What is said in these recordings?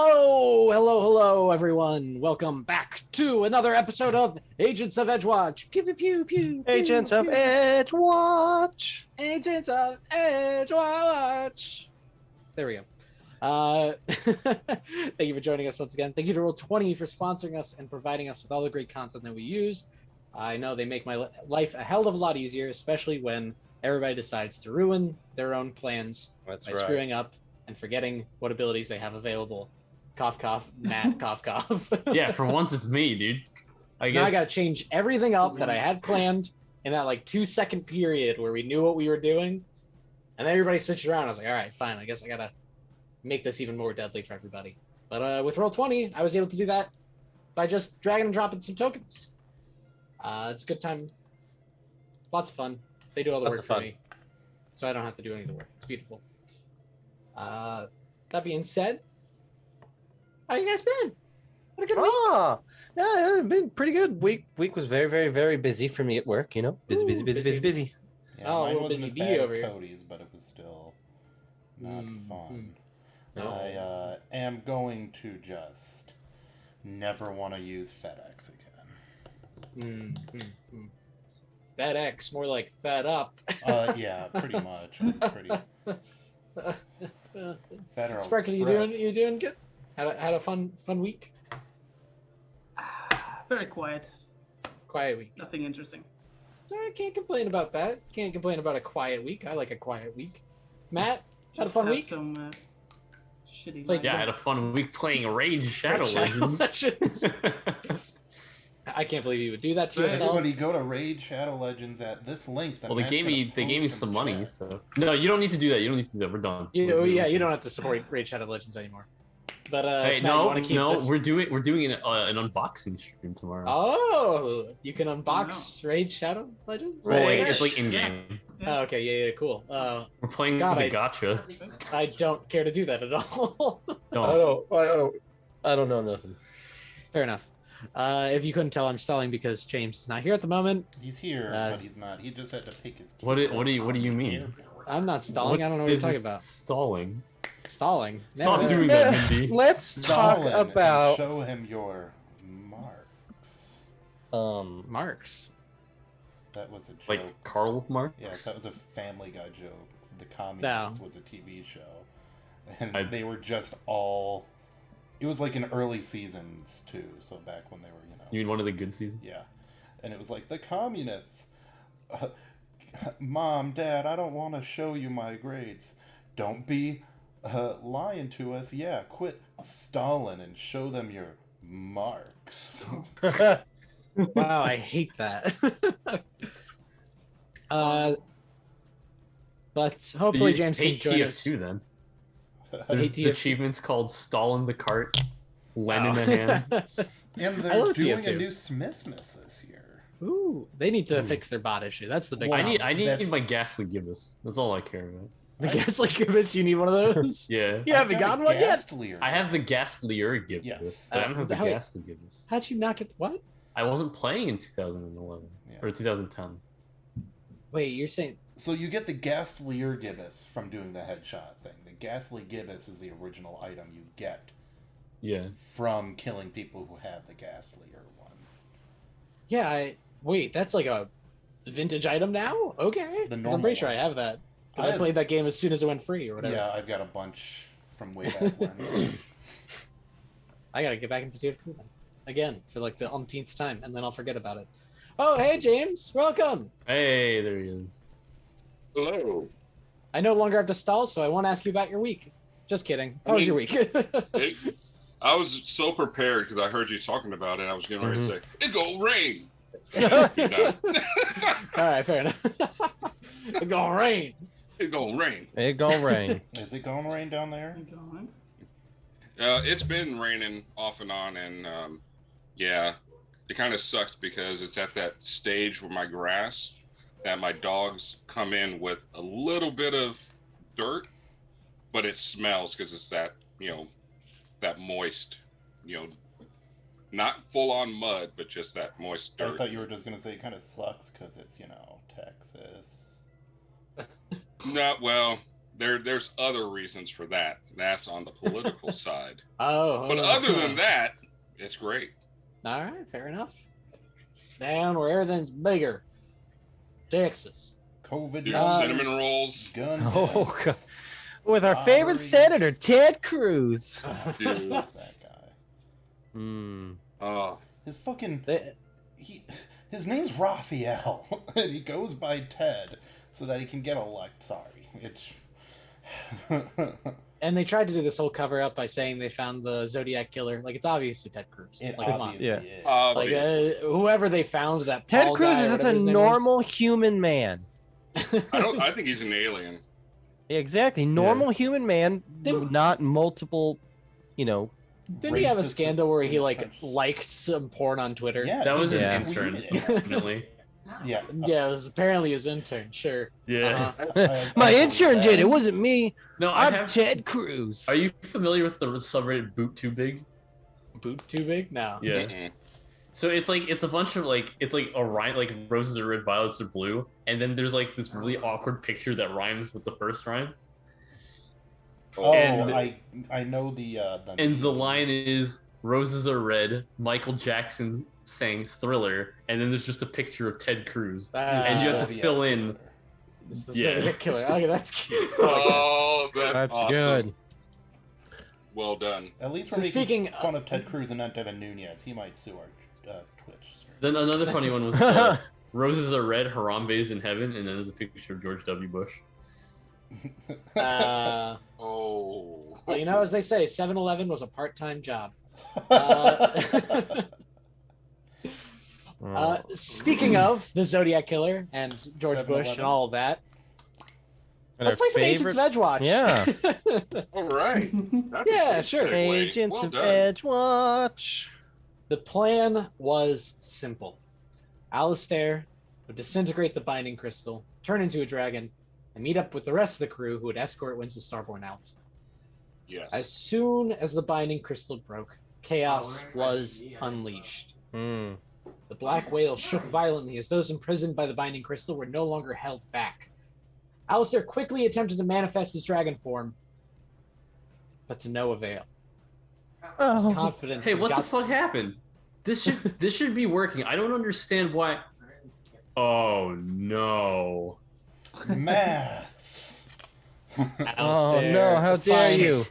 Hello, everyone. Welcome back to another episode of Agents of Edgewatch. Pew, pew, pew, pew. Agents of Edgewatch. Agents of Edgewatch. There we go. Thank you for joining us once again. Thank you to Roll20 for sponsoring us and providing us with all the great content that we use. I know they make my life a hell of a lot easier, especially when everybody decides to ruin their own plans by screwing up and forgetting what abilities they have available. Cough, cough, Matt, cough, cough. Yeah, for once it's me, dude. Now I gotta change everything up that I had planned in that 2-second period where we knew what we were doing. And then everybody switched around. I was like, all right, fine. I guess I gotta make this even more deadly for everybody. But with Roll20, I was able to do that by just dragging and dropping some tokens. It's a good time. Lots of fun. They do all the work for me. So I don't have to do any of the work. It's beautiful. That being said, how you guys been? What a good week. Yeah, it's been pretty good. Week was very busy for me at work, you know. Busy. Yeah, mine wasn't as bad as Cody's, but it was still not fun. No. I am going to just never want to use FedEx again. FedEx, more like fed up. Yeah, pretty much. Federal Sparky, you doing good? Had a fun week? Very quiet. Quiet week. Nothing interesting. I can't complain about that. Can't complain about a quiet week. I like a quiet week. Matt, had a fun week? Some shitty. Yeah, I had a fun week playing Rage Shadow Legends. I can't believe you would do that to yourself. Everybody go to Raid Shadow Legends at this link. Well, they gave me some money, so no, you don't need to do that. We're done. You don't have to support Raid Shadow Legends anymore. But hey, Matt, we're doing an unboxing stream tomorrow. Oh, you can unbox Raid Shadow Legends. Wait, it's like in game. Yeah. Oh, okay, yeah, cool. We're playing the gacha. I don't care to do that at all. I don't know nothing. Fair enough. If you couldn't tell, I'm stalling because James is not here at the moment. He's here, but he's not. He just had to pick his. What do you mean? I'm not stalling. I don't know what you're talking about. Stalling. Stalling. Stop doing that, Mindy. Let's talk about. Show him your marks. Marks. That was a joke. Like Karl Marx? Yes, that was a Family Guy joke. The Communists was a TV show, and they were just all. It was like in early seasons too, so back when they were, You mean one of the good seasons? Yeah, and it was like the Communists. Mom, Dad, I don't want to show you my grades. Don't be lying to us. Yeah, quit stalling and show them your marks. Wow, I hate that. But hopefully James can join us. TF2 then. There's achievements called Stall in the Cart, Len in the Hand. And they're doing a new Smithmas this year. Ooh, they need to fix their bot issue. That's the big problem. I need my Ghastly Gibbous. That's all I care about. The Ghastly Gibbous, you need one of those? Yeah. You haven't gotten one yet? I have the Ghastlier Gibbous. Yes. I don't have the Ghastly Gibbous. How'd you not get... What? I wasn't playing in 2011. Or 2010. Wait, you're saying... So you get the Ghastlier Gibbous from doing the headshot thing. The Ghastly Gibbous is the original item you get from killing people who have the Ghastlier one. Yeah, wait, that's like a vintage item now? Okay. Because I'm pretty sure I have that. Because I played that game as soon as it went free or whatever. Yeah, I've got a bunch from way back when. I gotta get back into TF2 then. Again, for like the umpteenth time, and then I'll forget about it. Oh, hey, James. Welcome. Hey, there he is. Hello. I no longer have to stall, so I won't ask you about your week. Just kidding. How was your week? I was so prepared because I heard you talking about it. I was getting ready to say, it's going to rain. All right, fair enough. It's going to rain. It's going to rain. It gonna rain. Is it going to rain down there? It's been raining off and on, and yeah, it kind of sucks because it's at that stage where my grass that my dogs come in with a little bit of dirt, but it smells because it's that, that moist, not full on mud, but just that moist dirt. I thought you were just going to say it kind of sucks because it's, Texas. No, well, there's other reasons for that. That's on the political side. Oh. But other than that, it's great. All right, fair enough. Down where everything's bigger. Texas. COVID. Dude, Uh, cinnamon rolls. Gun. Oh, deaths, God. With our favorite robberies. senator, Ted Cruz. Dude. Fuck that guy. Hmm. Oh, His fucking. They- His name's Raphael, and he goes by Ted so that he can get elected. Sorry, it's. And they tried to do this whole cover up by saying they found the Zodiac killer. Like, it's obviously Ted Cruz. It Like, come on. obviously Yeah. is. Like, obviously. whoever they found, that Ted Paul Cruz guy, or is just whatever a his name normal human man. I think he's an alien. Exactly. Normal human man, Didn't- not multiple, you know. Didn't he have a Racist scandal where he, like, intentions. liked some porn on Twitter? Yeah, That he was his Yeah. intern, tweeted it. definitely. Yeah. Yeah, it was apparently his intern, sure. Yeah. My I intern believe did. that. It wasn't me. No, I I'm have. Ted Cruz. Are you familiar with the subreddit Boot Too Big? Boot too big? No. Yeah. Mm-mm. So it's a bunch of it's like a rhyme, like roses are red, violets are blue, and then there's like this really awkward picture that rhymes with the first rhyme, Oh, And- I know the. and the line is roses are red. Michael Jackson sang Thriller, and then there's just a picture of Ted Cruz. And you have to Zodiac fill in- killer. It's the Yeah. Zodiac killer. Okay, that's cute. Oh, that's awesome. good. Well done. At least we're So making speaking fun of Ted Cruz and not Devin Nunez. He might sue our Twitch stream. Then another funny one was roses are red, Harambe's in heaven, and then there's a picture of George W. Bush. Oh. Well, you know, as they say, 7-Eleven was a part-time job. Uh, speaking of the Zodiac Killer and George Bush 7-Eleven. and all of that, And let's our play some Agents of Edgewatch. Yeah. All right. That'd be Yeah, great sure. segue. Agents Well of done. Edgewatch. The plan was simple. Alistair would disintegrate the binding crystal, turn into a dragon, and meet up with the rest of the crew who would escort Winslow Starborn out. Yes. As soon as the binding crystal broke, chaos was unleashed. Hmm. The black whale shook violently as those imprisoned by the binding crystal were no longer held back. Alistair quickly attempted to manifest his dragon form, but to no avail. His Oh. confidence Hey, what the got- fuck happened? This should be working. I don't understand why. Oh no. Maths. Oh Alistair no! How dare finds you?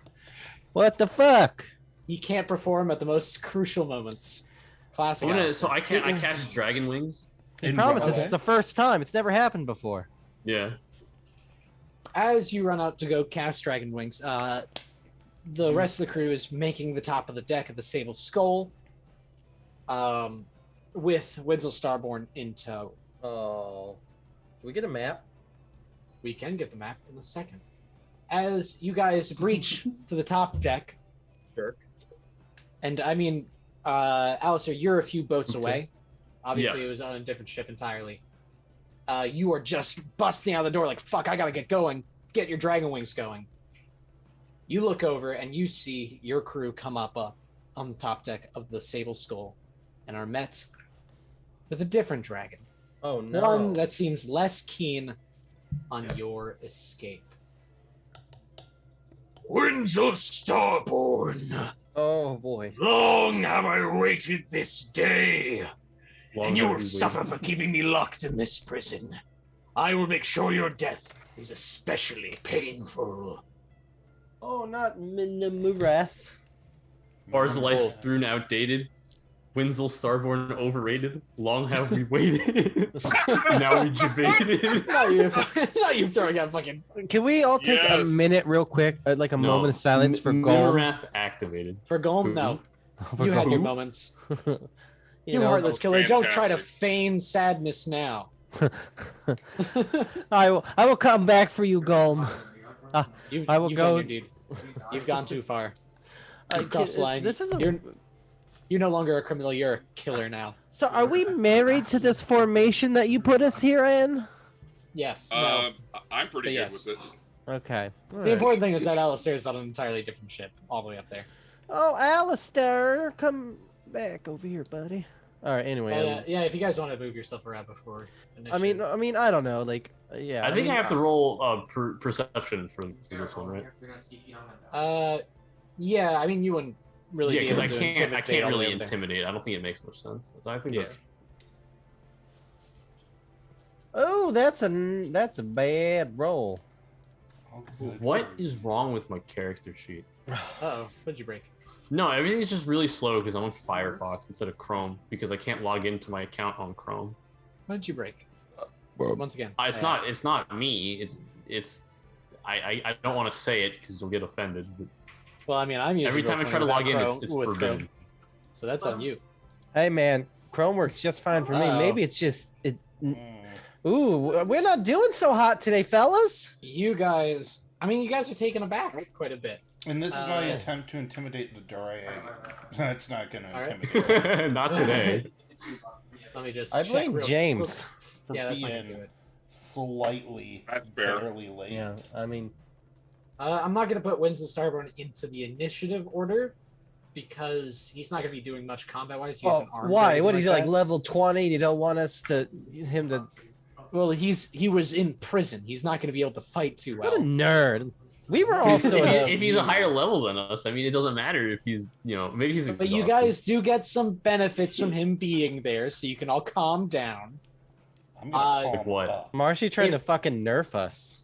What the fuck? He can't perform at the most crucial moments. Classic. Alistair. I cast dragon wings. I promise Okay. it's the first time. It's never happened before. Yeah. As you run out to go cast Dragon Wings, the rest of the crew is making the top of the deck of the Sable Skull, with Winslow Starborn in tow. Oh. Do we get a map? We can get the map in a second. As you guys breach to the top deck, Jerk. and I mean, Alistair, you're a few boats Okay. away. Obviously, it was on a different ship entirely. You are just busting out the door like, fuck, I gotta get going. Get your Dragon Wings going. You look over and you see your crew come up on the top deck of the Sable Skull and are met with a different dragon. Oh One that seems less keen on your escape. Winslow Starborn, Oh boy. long have I waited this day, Long and you have will we suffer waited. for keeping me locked in this prison. I will make sure your death is especially painful. Oh, not Minamurath. Bars of life through and outdated. Winslow Starborn overrated. Long have we waited. Now we debated. Now you're throwing out fucking. Can we all take a Yes. minute, real quick, like a No. moment of silence for Golem? Mimarath activated. For Golem, no. For You had your Golem? moments. You You know, heartless was killer, don't try to fantastic. feign sadness now. I will come back for you, Golem. You've, I will you've go- done your deed. You've gone too far. You've I crossed the can't- line. This is a... You're no longer a criminal. You're a killer now. So, are we married to this formation that you put us here in? Yes. No. I'm pretty But good yes. with it. Okay. all The right. important thing is that Alistair is on an entirely different ship, all the way up there. Oh, Alistair, come back over here, buddy. All right. Anyway, yeah, if you guys want to move yourself around before. I mean, I don't know. Like, yeah. I think mean, I have to roll perception for this one, right? Yeah, I mean, you wouldn't really. Yeah, be because able to I can't intimidate all the really way over there. intimidate. I don't think it makes much sense. So I think Yeah. that's. Oh, that's a bad roll. Oh, good What grief. is wrong with my character sheet? Uh-oh, what'd you break? No, everything's just really slow because I'm on Firefox instead of Chrome because I can't log into my account on Chrome. What'd you break? Once again, It's I not. asked. It's not me. It's. I don't want to say it because you'll get offended. But Well, I mean, I'm using every time I try to without log in, Chrome, it's with forbidden. Chrome, so that's on you. Hey, man, Chrome works just fine for me. Uh-oh. Maybe it's just it. Mm. Ooh, we're not doing so hot today, fellas. You guys, I mean, you guys are taken aback quite a bit. And this is my Uh, attempt to intimidate the Dragon. That's not going to All right. intimidate Not today. Let me just. I check blame real- James. for Yeah, that's not gonna do being it. slightly, That's fair. barely late. Yeah, I mean, I'm not gonna put Winslow Starborn into the initiative order because he's not gonna be doing much combat-wise. He oh, isn't armed or why? anything What is he like that. level 20? You don't want us to him to? Well, he was in prison. He's not gonna be able to fight too What a well. nerd. We were If, also. if he's a higher level than us, I mean, it doesn't matter if he's, maybe he's. But you exhausted. guys do get some benefits from him being there, so you can all calm down. I'm going to call Like him what? up. Marshy trying to If- fucking nerf us.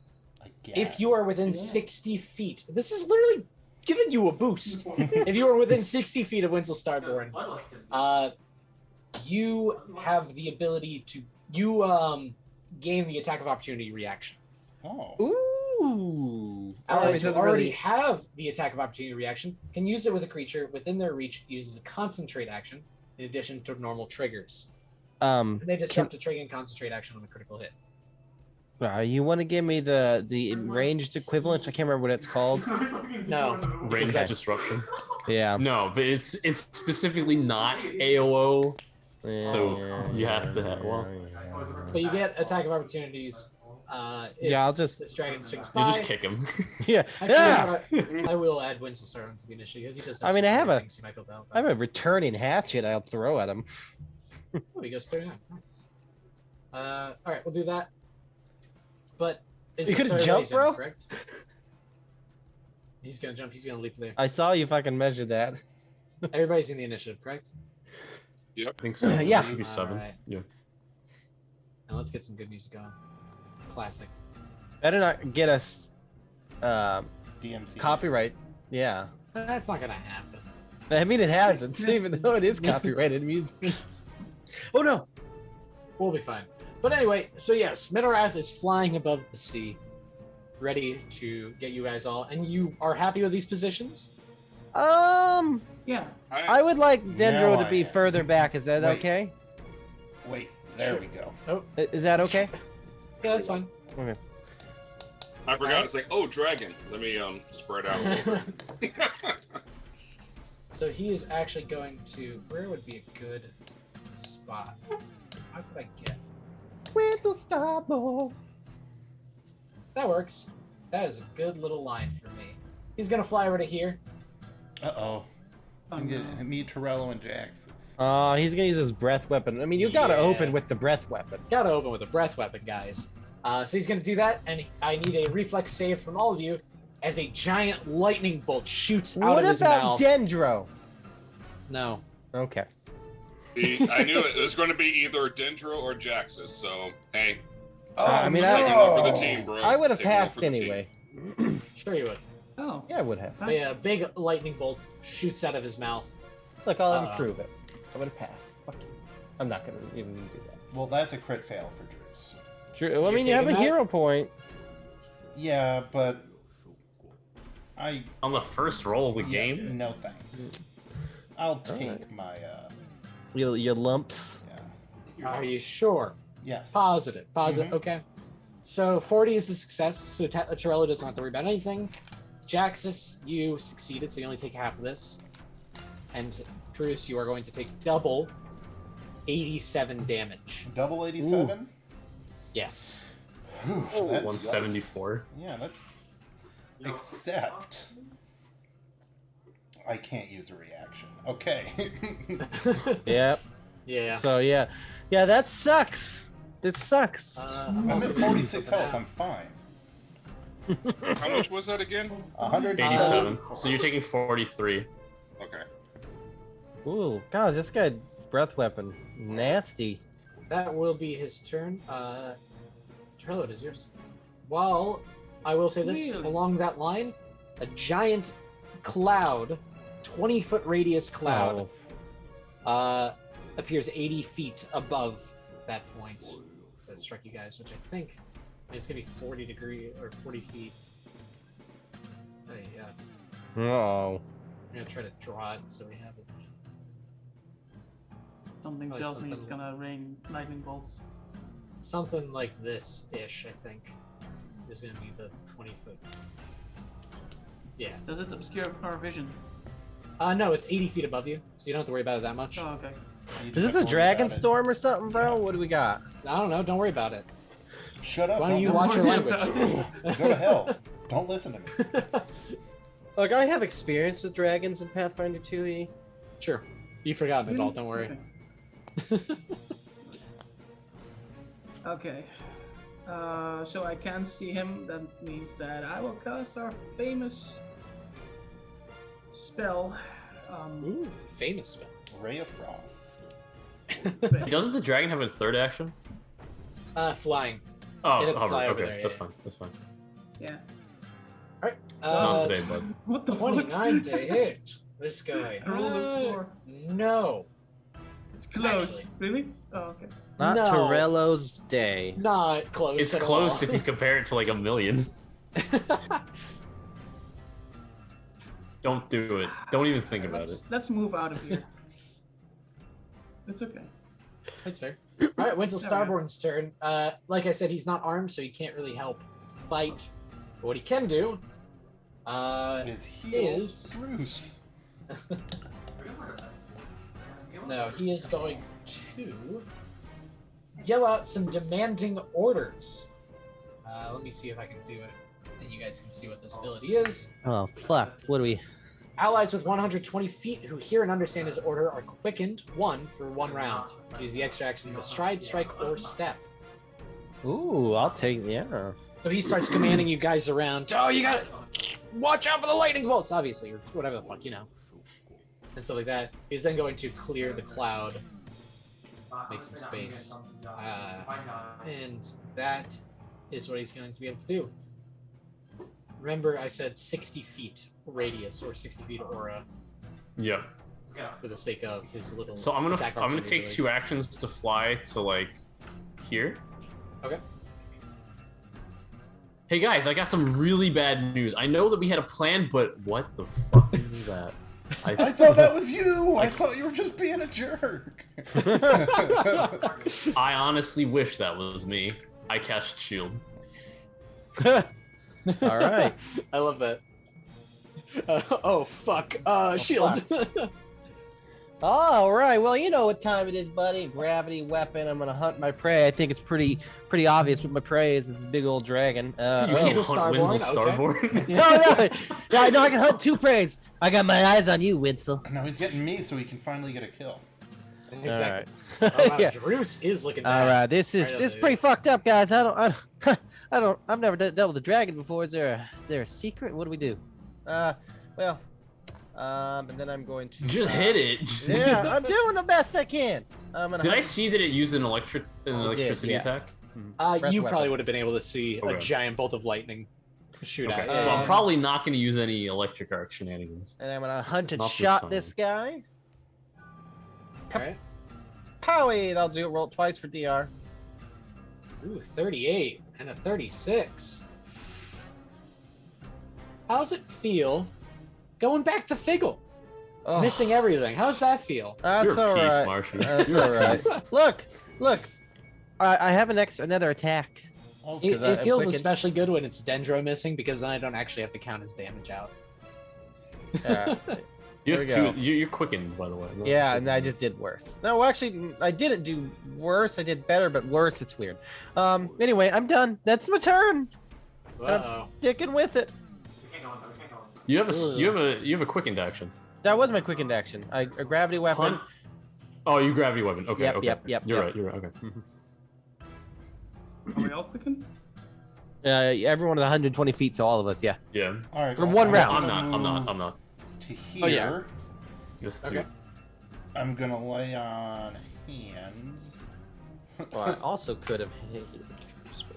Again. If you are within 60 feet, this is literally giving you a boost. If you are within 60 feet of Winslow Starborn, you have the ability to gain the attack of opportunity reaction. Oh. Ooh. Allies it who doesn't already really- have the attack of opportunity reaction can use it with a creature within their reach, uses a concentrate action in addition to normal triggers. And they disrupt a trigger and concentrate action on a critical hit. You want to give me the ranged equivalent? I can't remember what it's called. No. range that's- disruption. Yeah. No, but it's specifically not AOO. Yeah, So, yeah, you have to have- well- But you get attack of opportunities. If Yeah, I'll just- this dragon swings You by. just kick him. Yeah. Actually, Yeah. I will add Winslow Star onto the initiative because he does. I mean, I have a- things he might be able to help I have out. a returning hatchet I'll throw at him. Oh, he goes 39. Nice. All right, we'll do that. But is You it gonna Sir jump, Lazen, bro? Correct. He's gonna jump. He's gonna leap there. I saw you fucking measure that. Everybody's in the initiative, correct? I think so. Yeah. It should be 7. Alright. Yeah. Now let's get some good music going. Classic. Better not get us DMC. copyright. Yeah. That's not gonna happen. I mean, it hasn't, even though it is copyrighted music. Oh no! We'll be fine. But anyway, so yes, Minorath is flying above the sea, ready to get you guys all. And you are happy with these positions? Yeah. I would like Dendro Now to be I am. further back. Is that Wait. okay? Wait, there Sure. we go. Is that okay? Yeah, that's fine. Okay. I forgot. It's like, oh, dragon. Let me spread out a little bit. So he is actually going to. Where would be a good spot? How could I get? Winslow Starborn. That works. That is a good little line for me. He's gonna fly over to here. Uh-oh. I'm going to meet Torello and Jax's. He's gonna use his breath weapon. I mean, you gotta Yeah. open with the breath weapon. Gotta open with a breath weapon, guys. So he's gonna do that, and I need a reflex save from all of you as a giant lightning bolt shoots out What of his about mouth. Dendro? No. Okay. I knew it. It was going to be either Dendro or Jaxus. So, hey, Oh, I mean, taking one for the no. team, bro. I would have Taking one passed for the team. anyway. Sure you would. Oh. Yeah, I would have. But yeah, a big lightning bolt shoots out of his mouth. Look, I'll Uh-oh. improve it. I would have passed. Fuck you. I'm not gonna even do that. Well, that's a crit fail for Drews. True. Well, I You're mean, you have a taking that? hero point. Yeah, but I On the first roll of the game? no thanks. I'll take Alright. my Your lumps. yeah. Are you sure? Yes. Positive. Positive. Mhm. Okay. So 40 is a success, so Torello doesn't have to worry about anything. Jaxus, you succeeded, so you only take half of this. And Truce, you are going to take double 87 damage. Double 87? Yes. Whew, Oh, that's 174. Yeah, that's except I can't use a reaction. Okay. Yep. Yeah. So yeah, that sucks. It sucks. I'm also at gonna do 46 something health. now. I'm fine. How much was that again? 87. So you're taking 43. Okay. Ooh, God, this guy's breath weapon, nasty. That will be his turn. Trello, it is yours. Well, I will say this, Really? along that line, a giant cloud, 20-foot radius cloud, appears 80 feet above that point that struck you guys, which I think it's going to be 40 degree or 40 feet. Hey, yeah. Oh. I'm going to try to draw it so we have it. Something Probably tells me it's something- gonna rain lightning bolts. Something like this-ish, I think, is going to be the 20-foot. Yeah. Does it obscure our vision? No, it's 80 feet above you, so you don't have to worry about it that much. Oh, okay. You Is just this have a to worry dragon about it. storm or something, bro? What do we got? I don't know, don't worry about it. Shut up. Why don't you don't watch your worry language? about Go to hell. Don't listen to me. Look, I have experience with dragons in Pathfinder 2e. Sure. You've forgotten it all, don't worry. Okay. So I can't see him. That means that I will cast our famous spell. Ooh, famous spell. Ray of Frost. Doesn't the dragon have a third action? Flying. Oh, It'd have to hover. fly over Okay, there, that's yeah. fine. That's fine. Yeah. Alright. Not today, bud. What the fuck? 29 to hit. This guy. I rolled a 4. No. It's close. Actually. Really? Oh, okay. Not No. Torello's Day. Not close. It's at close all. if you compare it to like a million. Don't do it. Don't even think about it. Let's move out of here. It's okay. That's fair. Alright, Winslow Starborn's turn. Like I said, he's not armed, so he can't really help fight. But what he can do Is heal is... Druce. No, he is going to yell out some demanding orders. Let me see if I can do it, and you guys can see what this ability is. Oh, fuck. What do we... Allies with 120 feet who hear and understand his order are quickened 1 for 1 round. Use the extra action to stride, strike, or step. Ooh, I'll take... Yeah. So he starts commanding you guys around. Oh, you gotta watch out for the lightning bolts, obviously, or whatever the fuck, you know. And stuff like that. He's then going to clear the cloud, make some space. And that is what he's going to be able to do. Remember, I said 60 feet radius or 60 feet aura Yeah. for the sake of his little. So I'm gonna attack take opportunity. 2 actions to fly to like here. Okay. Hey guys, I got some really bad news. I know that we had a plan, but what the fuck is that? I thought that was you. I thought you were just being a jerk. I honestly wish that was me. I cast shield. All right. I love that. Oh fuck! Shield. All right. Well, you know what time it is, buddy. Gravity weapon. I'm gonna hunt my prey. I think it's pretty obvious what my prey is. It's this big old dragon. Dude, you oh. can't Winslow hunt Winslow Starborn, Starborn. No, I know I can hunt 2 preys. I got my eyes on you, Winslow. No, he's getting me so he can finally get a kill. Exactly. All Oh, wow, right. Yeah. Bruce is looking All bad. right. This is pretty fucked up, guys. I've never dealt with a dragon before. Is there a secret? What do we do? Well, and then I'm going to Just hit it. Yeah, I'm doing the best I can. Did I see that it used an electricity yeah. attack? Breath You weapon. probably would have been able to see a Okay. giant bolt of lightning shoot Okay, at. so you. I'm probably not going to use any electric arc shenanigans. And I'm gonna hunt and Not this shot time. this guy. All right. Powie! That'll do it. Roll twice for DR. Ooh, 38 and a 36. How's it feel going back to Figgle? Oh, Missing everything. How's that feel? That's You're a all piece, right. Marshy. That's You're a all right. piece. Look. I have another attack. Oh, It, 'Cause it I feels quickened. especially good when it's Dendro missing because then I don't actually have to count his damage out. You There have we 2. go. You're quickened, by the way. No, Yeah, so- and I just did worse. No, actually, I didn't do worse. I did better, but worse. It's weird. Anyway, I'm done. That's my turn. And I'm Uh-oh. sticking with it. You have a quickened action. That was my quickened action. A gravity weapon. Hunt. Oh, you gravity weapon. Okay, Yep, okay. yep. You're right. Okay. Are we all clicking? Everyone at 120 feet, so all of us, yeah. Yeah. All right. For one round. I'm not. To here. Oh, yeah. Just Okay. I'm gonna lay on hands. Well, I also could have.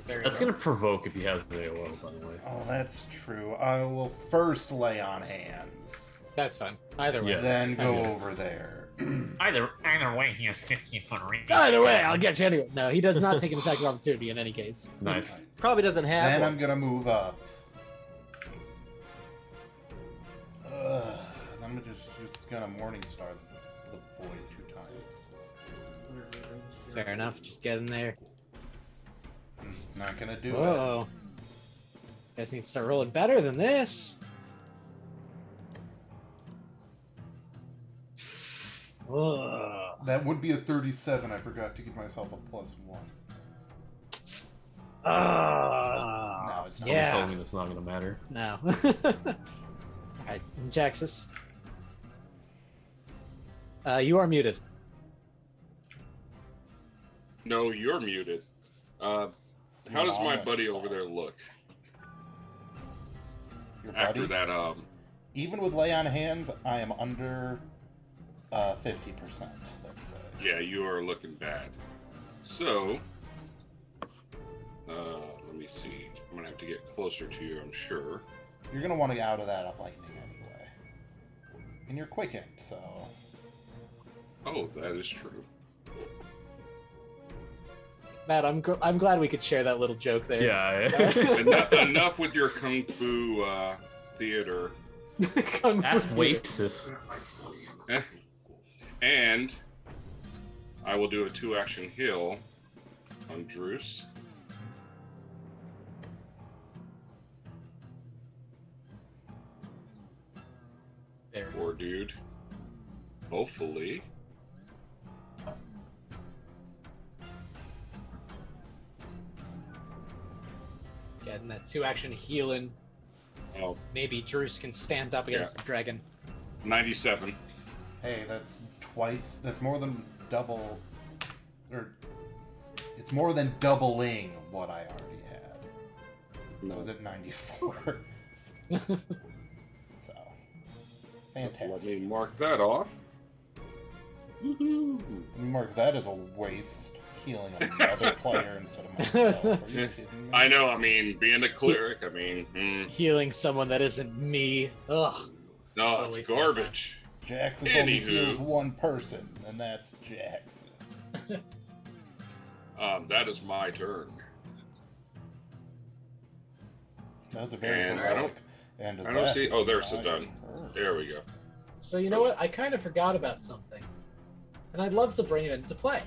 That's gonna provoke if he has AOL, by the way. Oh, that's true. I will first lay on hands, That's fine. Either way. Yeah. then go Understood. over there. Either way, he has 15-foot range. Either way, I'll get you anyway. No, he does not take an attack of opportunity in any case. Nice. Probably doesn't have Then one. I'm gonna move up. I'm just gonna Morningstar the boy 2 times. Fair enough. Just get in there. Not gonna do it. Whoa. Guys need to start rolling better than this. Whoa. That would be a 37. I forgot to give myself a +1. No, it's not. Yeah. Tell me that's not gonna matter. No. Alright, Jaxus. You are muted. No, you're muted. How does my buddy over there look Your after buddy? that? Even with lay on hands, I am under 50%. Let's say. Yeah, you are looking bad. So, let me see. I'm gonna have to get closer to you, I'm sure. You're gonna want to get out of that lightning anyway, and you're quickened, so. Oh, that is true. Matt, I'm glad we could share that little joke there. Yeah. Enough with your kung fu theater. Kung fu Ask theater. Wasis. And I will do a 2-action heal on Druce. Fair. Poor dude. Hopefully. Getting that 2-action healing. Oh, Maybe Druce can stand up against the dragon. 97. Hey, that's twice. That's more than double. Or. It's more than doubling what I already had. That was at 94. So. Let me Fantastic. mark that off. Woohoo! Let me mark that as a waste. Healing another player instead of myself. Are you kidding me? I know, I mean, being a cleric, Healing someone that isn't me. Ugh. no, Always it's that garbage. Jaxus only Anywho. heals one person, and that's Jaxus. That is my turn. That's a very And heroic end of I don't that. see. Oh, there's the My done. turn. There we go. So you know what? I kind of forgot about something. And I'd love to bring it into play.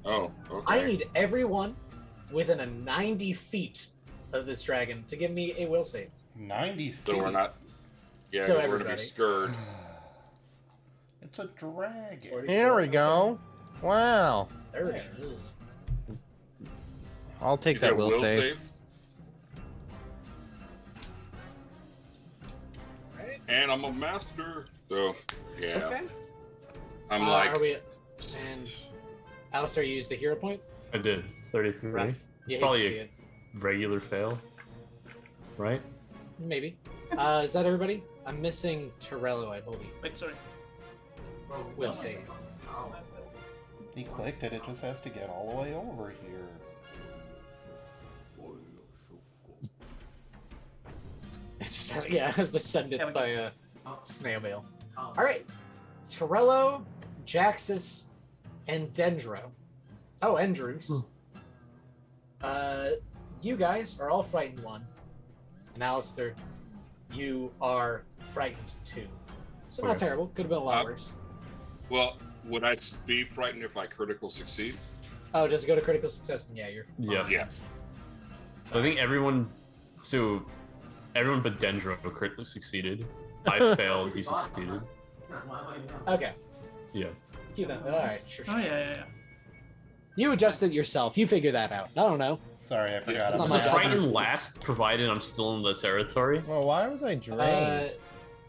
Oh, okay. I need everyone within a 90 feet of this dragon to give me a will save. 90 feet. So we're not. Yeah, So we're gonna be everybody. scared. It's a dragon. Here we go. Wow. There we go. I'll take You that got will save. And I'm a master. So, yeah. Okay. I'm like, Are we... And Alistair, you used the hero point? I did. 33. Rough. It's You hate to probably see a it. regular fail. Right? Maybe. Is that everybody? I'm missing Torello, I believe. Wait, sorry. Will save. He clicked it, it just has to get all the way over here. It just has, yeah, it has to send Yeah, it we by a snail mail. Alright. Torello, Jaxus, and Dendro. Oh, and Druce. You guys are all frightened one. And Alistair, you are frightened two. So not Okay. terrible. Could have been a lot worse. well, would I be frightened if I critical succeed? Oh, does it go to critical success? Then yeah, you're fine. Yeah. Yeah. So I think everyone but Dendro critically succeeded. I failed, he succeeded. Okay. Yeah. Keep that. Alright, sure. Oh, yeah. You adjusted yourself. You figure that out. I don't know. Sorry, I forgot. That's Does not the my job. frighten last provided I'm still in the territory? Well, why was I drained?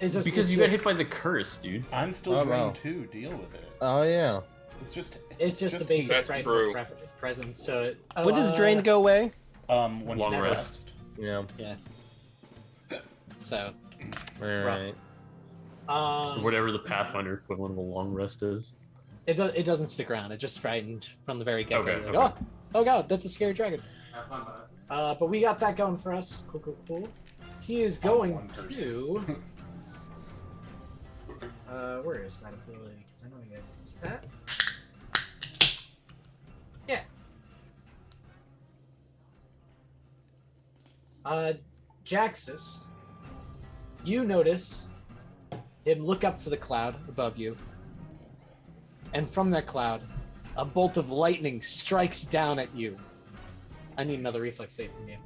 It's just Because it's you got just- hit by the curse, dude. I'm still Oh, drained wow. too. Deal with it. Oh yeah. It's just the basic That's right true. presence. So it, When does drain go away? when Long you rest. Yeah. So Alright. Whatever the Pathfinder equivalent of a long rest is. it doesn't stick around. It just frightened from the very get go. Okay, Like, oh god, that's a scary dragon. But we got that going for us. Cool. He is going one person. to. Where is that ability? Because I know you guys used that. Yeah. Jaxus, you notice him look up to the cloud above you, and from that cloud, a bolt of lightning strikes down at you. I need another reflex save from you.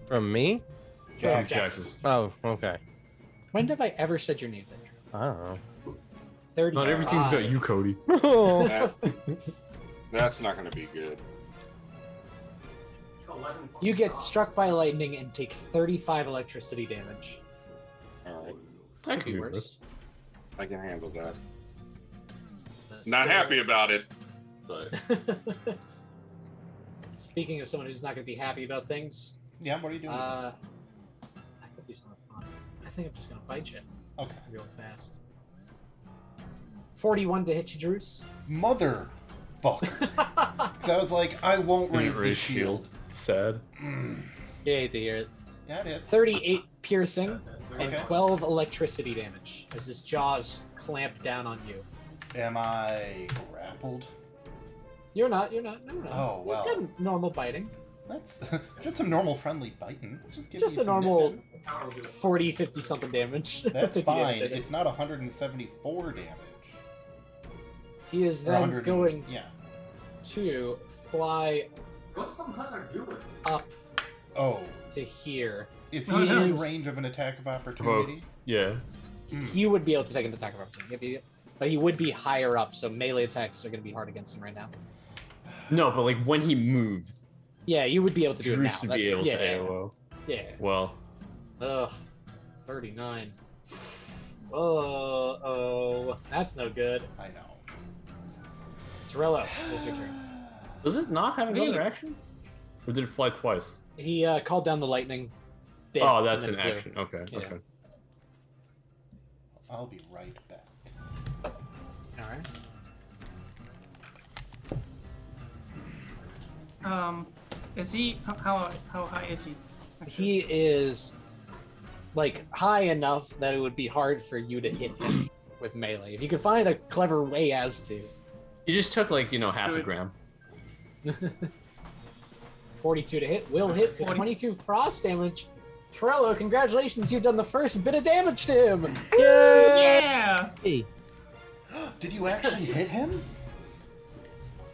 From me? From Jaxus. Oh, okay. When have I ever said your name, Andrew? I don't know. 30. Not everything's about you, Cody. That, that's not going to be good. You get struck by lightning and take 35 electricity damage. All right, That Could be good. worse. I can handle that. That's Not still- happy about it, but Speaking of someone who's not going to be happy about things, Yeah, what are you doing? I could do something fun. I think I'm just going to bite you Okay. real fast. 41 to hit you, Druce. Mother fucker. Because I was like, I won't raise the Raise shield. Sad. Mm. You hate to hear it. Yeah, it is. 38 piercing and Okay. 12 electricity damage as his jaws clamp down on you. Am I grappled? You're not. No. Oh, Just well. got normal biting. That's just some normal friendly biting. Let's just give Just you a some normal nipping. 40, 50 something damage. That's 50 fine. damage, I think. It's not 174 damage. He is Or then 100 going Yeah. to fly up Oh. to here. Is Oh, he no. in range of an attack of opportunity? Yeah. He would be able to take an attack of opportunity, but he would be higher up, so melee attacks are going to be hard against him right now. No, but like when he moves, Yeah, you would be able to do it now. Druce would be able yeah, to AOO. Yeah. Well, Ugh. 39. Oh, that's no good. I know. Torello, it's your turn. does it not have Really? another action? Or did it fly twice? He called down the lightning. bit Oh, and that's then an flew. action. Okay. Yeah. Okay. I'll be right back. All right. Is he how high is he? He is like high enough that it would be hard for you to hit him with melee. If you could find a clever way as to. You just took like half a Good. gram. 42 to hit. Will hit to 42. 22 frost damage. Torello, congratulations! You've done the first bit of damage to him. Yeah. Hey. Did you actually hit him?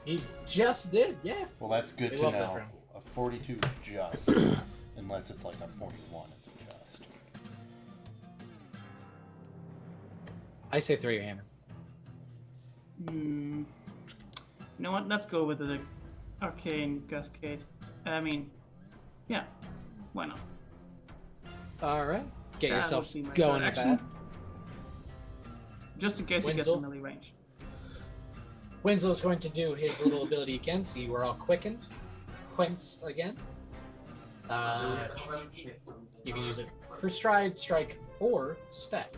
He just did, yeah. Well, that's good We to love that know. for him. A 42 is just. Unless it's like a 41, it's a just. I say throw your hammer. Hmm. You know what? Let's go with the arcane cascade. I mean, yeah. Why not? All right, get That yourself would be my going third at action. that. Just in case he gets Wenzel? in melee range. Winslow's going to do his little ability again, so you are all quickened. Quince again. You can use it for stride, strike, or step.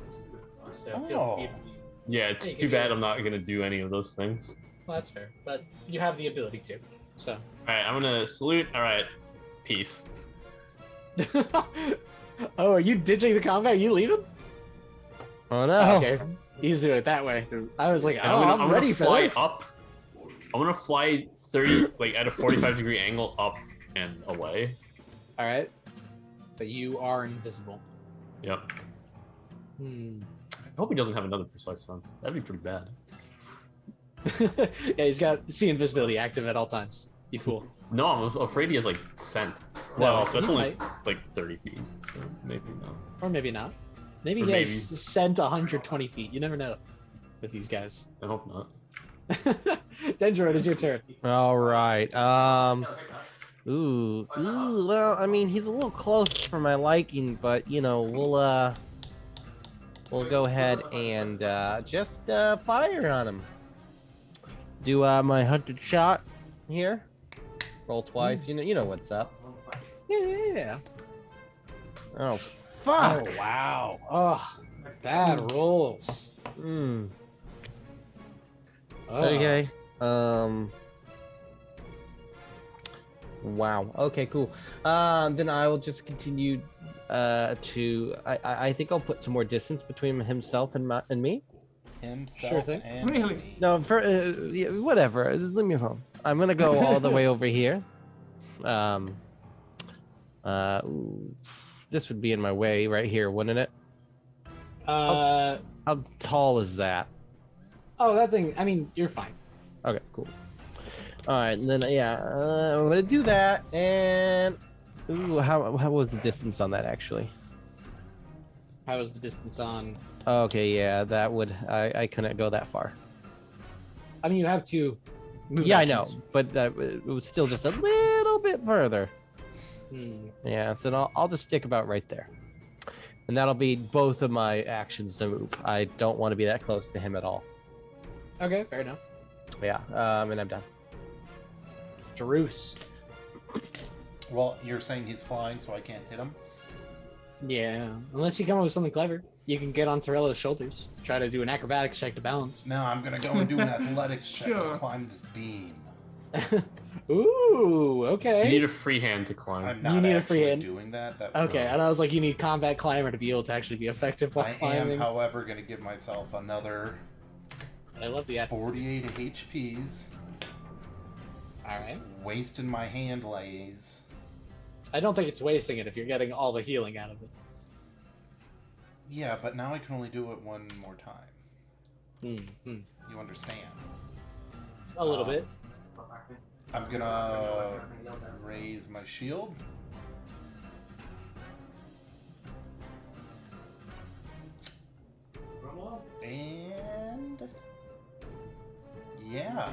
So feel free to be. Yeah, it's Yeah, you too can bad do- I'm not gonna do any of those things. Well, that's fair, but you have the ability to. So. All right, I'm gonna salute. All right, peace. Oh, are you ditching the combat? Are you leaving? Oh no. Okay, he's doing it that way. I was like, And oh, I'm gonna ready for fly this. up. I'm gonna fly 30, like at a 45-degree angle up and away. All right, but you are invisible. Yep. Hmm. I hope he doesn't have another precise sense. That'd be pretty bad. Yeah, he's got see invisibility active at all times. You fool. No, I'm afraid he has like scent. No, Well, he that's only might. like 30 feet, so maybe not. Or maybe not. Maybe Or he has maybe. sent 120 feet. You never know with these guys. I hope not. Dendro, it is your turn. All right. Ooh. Well, I mean, he's a little close for my liking, but you know, we'll go ahead and just fire on him. Do my 100 shot here. Roll twice. You know what's up. Yeah. Oh fuck. Oh wow. Oh, bad rolls. Hmm. Oh. Okay. Wow. Okay. Cool. Then I will just continue to. I think I'll put some more distance between himself and me. Himself Sure thing. and Really? me. No, for yeah, whatever. Just leave me alone. I'm gonna go all the way over here. Ooh, this would be in my way right here, wouldn't it? How tall is that? Oh, that thing. I mean, you're fine. Okay, cool. All right, and then yeah, I'm gonna do that. And ooh, how was the distance on that actually? How is the distance on? Okay, yeah, that would I couldn't go that far. I mean, you have to. Move Yeah, I actions. know, but it was still just a little bit further. Hmm. Yeah, so I'll just stick about right there. And that'll be both of my actions to move. I don't want to be that close to him at all. Okay, fair enough. Yeah, and I'm done. Jeruce. Well, you're saying he's flying, so I can't hit him? Yeah, unless you come up with something clever, you can get on Torello's shoulders. Try to do an acrobatics check to balance. No, I'm gonna go and do an athletics check Sure. to climb this beam. Ooh, You okay. need a free hand to climb. I'm not You need a actually free hand. doing that. That was Okay, and I was like, you need combat climber to be able to actually be effective while I climbing. am, however, gonna give myself another I love the effort. 48 HPs. All right. Wasting my hand lays. I don't think it's wasting it if you're getting all the healing out of it. Yeah, but now I can only do it one more time. Hmm. You understand? A little bit. I'm gonna raise my shield. And yeah,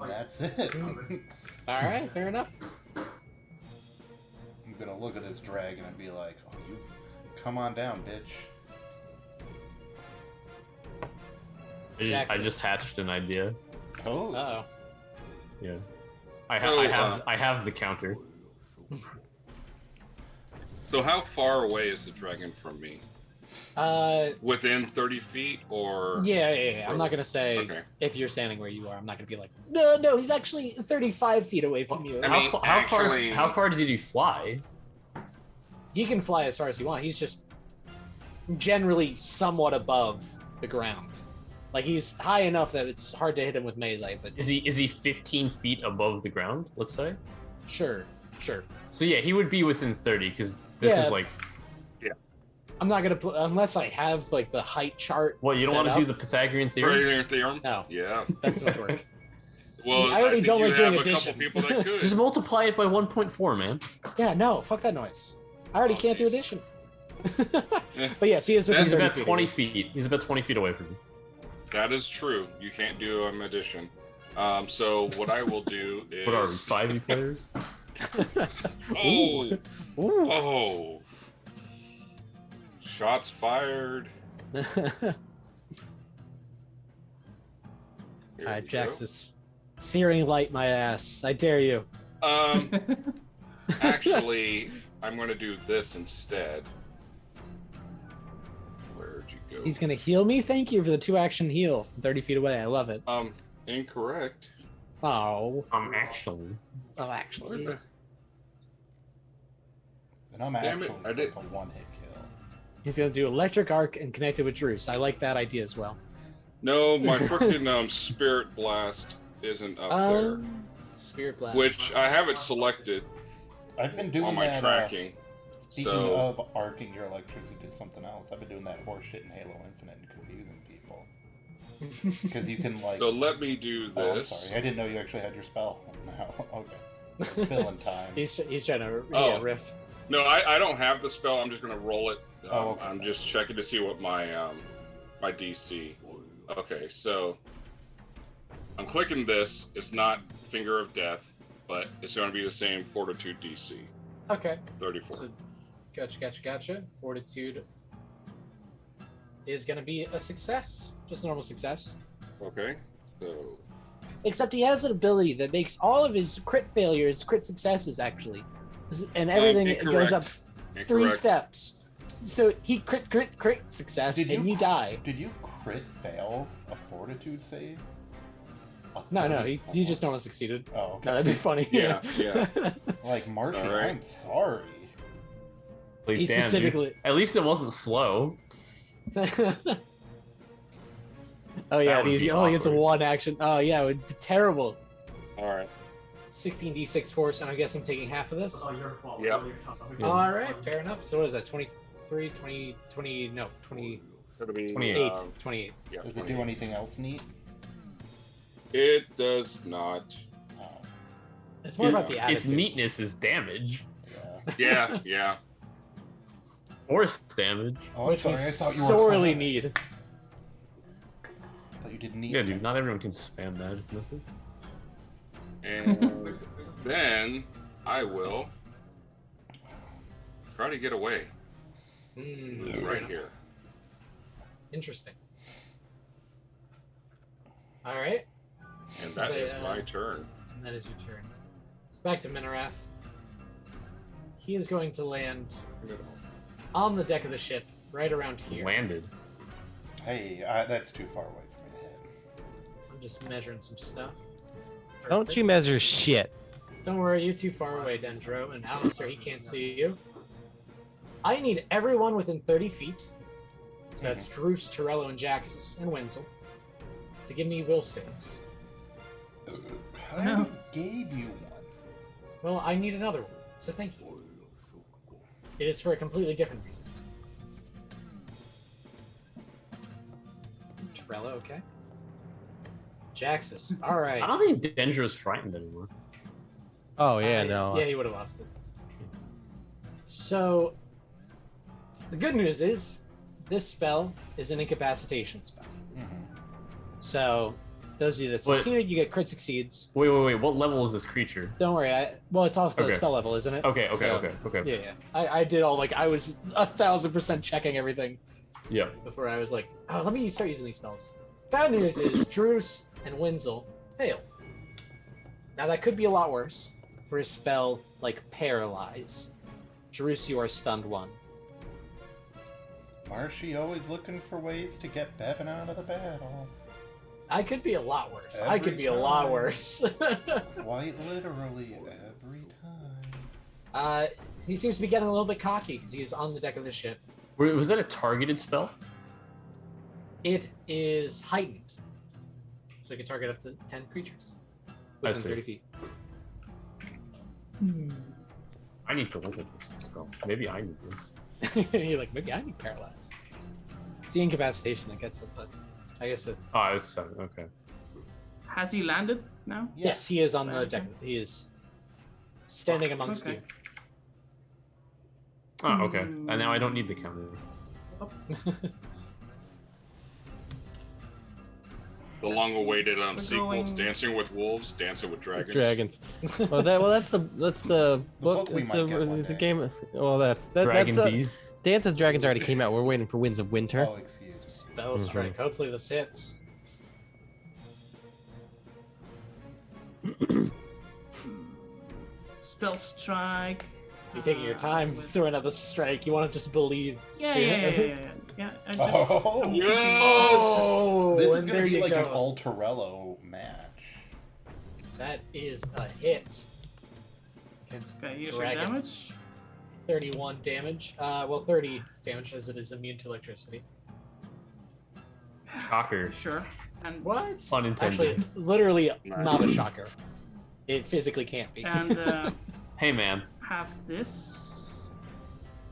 that's it. All right, fair enough. I'm gonna look at this dragon and be like, "Oh, you come on down, bitch." I Jackson. just hatched an idea. Oh, Uh Yeah. Oh, I have the counter. So how far away is the dragon from me? oh. Within 30 feet or? Yeah. I'm not gonna say Okay. if you're standing where you are. I'm not gonna be like, no. He's actually 35 feet away from you. I mean, How far did he fly? He can fly as far as you want. He's just generally somewhat above the ground. Like he's high enough that it's hard to hit him with melee. But Is he 15 feet above the ground? Let's say. sure. So yeah, he would be within 30 because this Yeah. is like. I'm not gonna put unless I have like the height chart. What, you don't set want to do up. the Pythagorean theory? Pythagorean theorem? No. Yeah. That's not work. Well, I already think don't you like doing have addition. a couple people that could. Just multiply it by 1.4, man. Yeah, no, fuck that noise. I already Oh, can't do jeez. addition. But yes, he is within He's 30 about feet. 20 feet. He's about 20 feet away from you. That is true. You can't do an addition. So what I will do is. What are we, 5e players? Oh! Ooh. Oh! Shots fired. Here Alright, we Jax go. is searing light my ass. I dare you. Actually, I'm going to do this instead. Where'd you go? He's gonna heal me. Thank you for the 2-action heal from 30 feet away. I love it. Incorrect. Oh, Actually. actually. and I'm Damn it, actually I like did- a one-hit kill. He's gonna do electric arc and connect it with Druce. I like that idea as well. No, my freaking spirit blast isn't up there, Spirit blast. which I have it selected I've been doing on my that. tracking. Speaking So of arcing your electricity to something else, I've been doing that horse shit in Halo Infinite and confusing people. Because you can like. so let me do Oh, I'm this. sorry. I didn't know you actually had your spell. No, okay. It's filling time. he's trying to Oh. riff. No, I don't have the spell. I'm just gonna roll it. Oh, okay. I'm just checking to see what my my DC. Okay, so I'm clicking this. It's not Finger of Death, but it's going to be the same Fortitude DC. Okay. 34. So, gotcha. Fortitude is going to be a success. Just a normal success. Okay. So Except he has an ability that makes all of his crit failures crit successes, actually. And everything goes up incorrect. 3 steps. So he crit success, and you die. Did you crit fail a Fortitude save? No, he just normal succeeded. Oh, okay. No, that'd be funny. Yeah. Like, Marshy, All right. I'm sorry. Like, He damn, dude. specifically. At least it wasn't slow. Oh yeah, That would he be only gets a awkward. 1 action. Oh yeah, it would be terrible. All right. 16d6 force, and I guess I'm taking half of this. Yep. All right, fair enough. So what is that? 23, 20, no, 28, It'll be 28. 28. Yeah, Does it do anything else neat? It does not. Oh, It's more about the Its attitude. neatness is damage. yeah. Yeah. Force damage. Oh, I'm Which sorry. we I thought you were sorely clever. need. I thought you did neat. Yeah, dude. Not everyone can spam magic missile. And then I will try to get away. Right here. Interesting. All right, And that So, is my turn. and that is your turn. So back to Minarath. He is going to land on the deck of the ship, right around here. Landed. Hey, that's too far away from me to hit. I'm just measuring some stuff. Don't Perfect. you measure shit. Don't worry, you're too far away, Dendro, and Alistair, he can't see you. I need everyone within 30 feet, so that's Druce, Torello, and Jaxus, and Wenzel, to give me will saves. I already gave you one. Well, I need another one, so thank you. It is for a completely different reason. Torello, okay. Jaxus, I alright. don't think Dendro's frightened anymore. Oh yeah, no. Yeah, he would have lost it. So, the good news is, this spell is an incapacitation spell. So, those of you that Wait. succeeded, you get crit succeeds. Wait. What level is this creature? Don't worry, well, it's off the Okay. spell level, isn't it? Okay. So, Yeah. I did all, I was 1,000% checking everything Yeah. before I was like, oh, let me start using these spells. Bad news is, Druce and Wenzel failed. Now, that could be a lot worse for a spell like Paralyze. Druce, you are stunned 1. Marshy always looking for ways to get Bevan out of the battle. I could be a lot worse. I Every could be a lot time. worse. Quite literally every time. He seems to be getting a little bit cocky because he's on the deck of the ship. Was that a targeted spell? It is heightened, so it can target up to 10 creatures within see. 30 feet. I need to look at this spell. Maybe I need this. You're like, maybe I need Paralyze. It's the incapacitation that gets it, but I guess with... Oh, it's 7. Okay. Has he landed now? Yes, he is on the Okay. deck. He is standing amongst Okay. Oh, okay. And now I don't need the counter. you. The long-awaited We're sequel, going- Dancing with Wolves, Dancing with Dragons. Dragons. that's the book. book we It's might get one it's a day. game. Well, that's Dragon that's bees. Dance of Dragons already came out. We're waiting for Winds of Winter. Oh, excuse me. Spell strike. Hopefully this hits. Spell strike. You're taking your time with- throwing out the strike. You want to just believe. Yeah. I just, Oh, I'm Yes! Oh, This is and gonna there be you like go. an Ultrello match. That is a hit. Against Okay, here's your dragon. damage. 31 damage. Well, 30 damage as it is immune to electricity. Shocker. Sure. And What? Unintended. Actually, literally Nice. not a shocker. It physically can't be. and Hey, man. have this.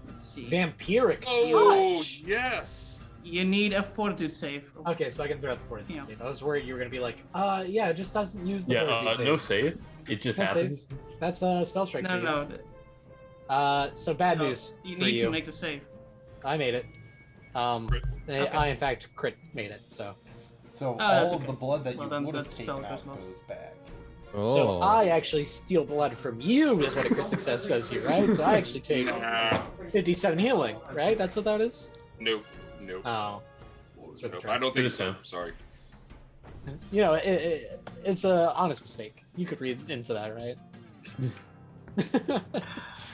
Let's see. Vampiric Oh, touch. yes! You need a fortitude save. Okay, so I can throw out the fortitude Yeah. save. I was worried you were gonna be like, yeah, it just doesn't use the Yeah, fortitude save. no save. It just No happens. That's a spell strike. No, for you. no. So bad no, news You for need you. to make the save. I made it. Crit. I in fact crit made it. So So that's all of okay. the blood that Well, you then would have that taken spell out goes lost. goes back. So I actually steal blood from you, is what a crit success says here, right? So I actually take Nah, 57 healing, right? That's what that is? nope, nope. Oh. That's what Nope, I'm I don't think Good so. attempt. Sorry. You know, it's a honest mistake. You could read into that, right?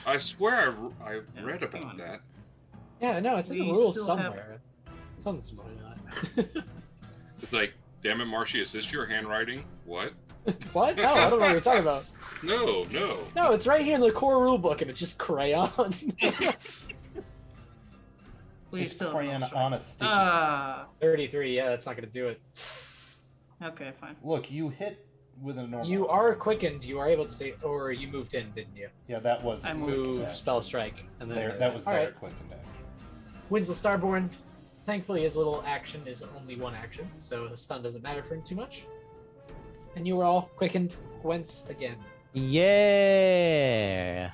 I swear I read about that. Yeah, no, it's in the We rules still have- somewhere. Something similar to that. It's like, damn it, Marshy, is this your handwriting? What? What? No, I don't know what you're talking about. No, no. No, it's right here in the core rulebook, and it's just crayon. We It's still crayon have on a sticky. 33, yeah, that's not going to do it. Okay, fine. Look, you hit with a normal. You are quickened, you are able to take, or you moved in, didn't you? Yeah, that was I Move, yeah. spell strike, and then There, that was All their right. quickened action. Winslow Starborn, thankfully his little action is only one action, so the stun doesn't matter for him too much. And you were all quickened once again. Yeah.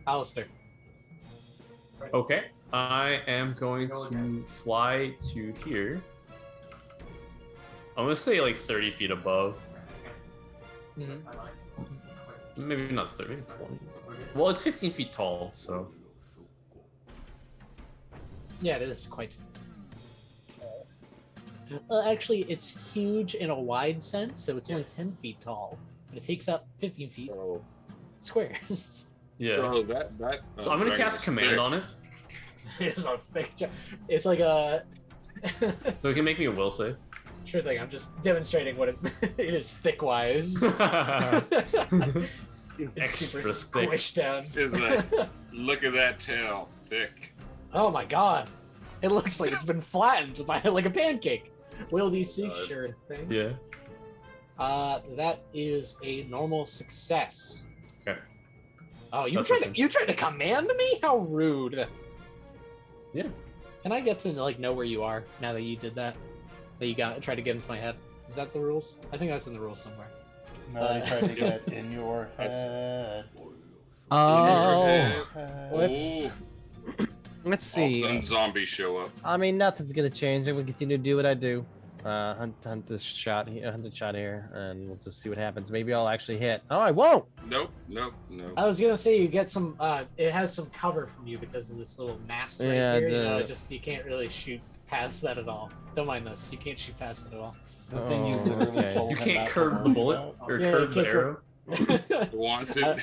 Alistair. Okay. I am going to fly to here. I'm gonna say like 30 feet above. Maybe not 30, 20. Well, it's 15 feet tall, so. Yeah, it is quite. Actually, it's huge in a wide sense, so it's only 10 feet tall, but it takes up 15 feet So, squares. Yeah. so that. So I'm gonna dragon cast is command thick. on it, It's a big. It's like a. so it can make me a will save. Sure thing. I'm just demonstrating what it, it is thick-wise. It's super Extra thick. squished down. Is that? Look at that tail, thick. Oh my god. It looks like it's been flattened by like a pancake. Will DC? God. Sure thing. Yeah. That is a normal success. Okay. Oh, That's okay. you tried to command me? How rude. Yeah. Can I get to like know where you are now that you did that? That you tried to get into my head. Is that the rules? I think that's in the rules somewhere. No, you tried to get in your That's- head. Oh. Head. Let's- Let's All of a see. sudden, zombies show up. I mean, nothing's gonna change. I will continue to do what I do. Hunt this shot here, hunt the shot here, and we'll just see what happens. Maybe I'll actually hit. Oh, I won't. Nope, nope, no. I was gonna say you get some. It has some cover from you because of this little mast right Yeah, here. You know, the- just you can't really shoot past that at all. Don't mind this. You can't shoot past it at all. The thing you Oh, literally okay. told You him can't not to curve the worry bullet about. or Yeah, curve you the can't arrow. Wanted.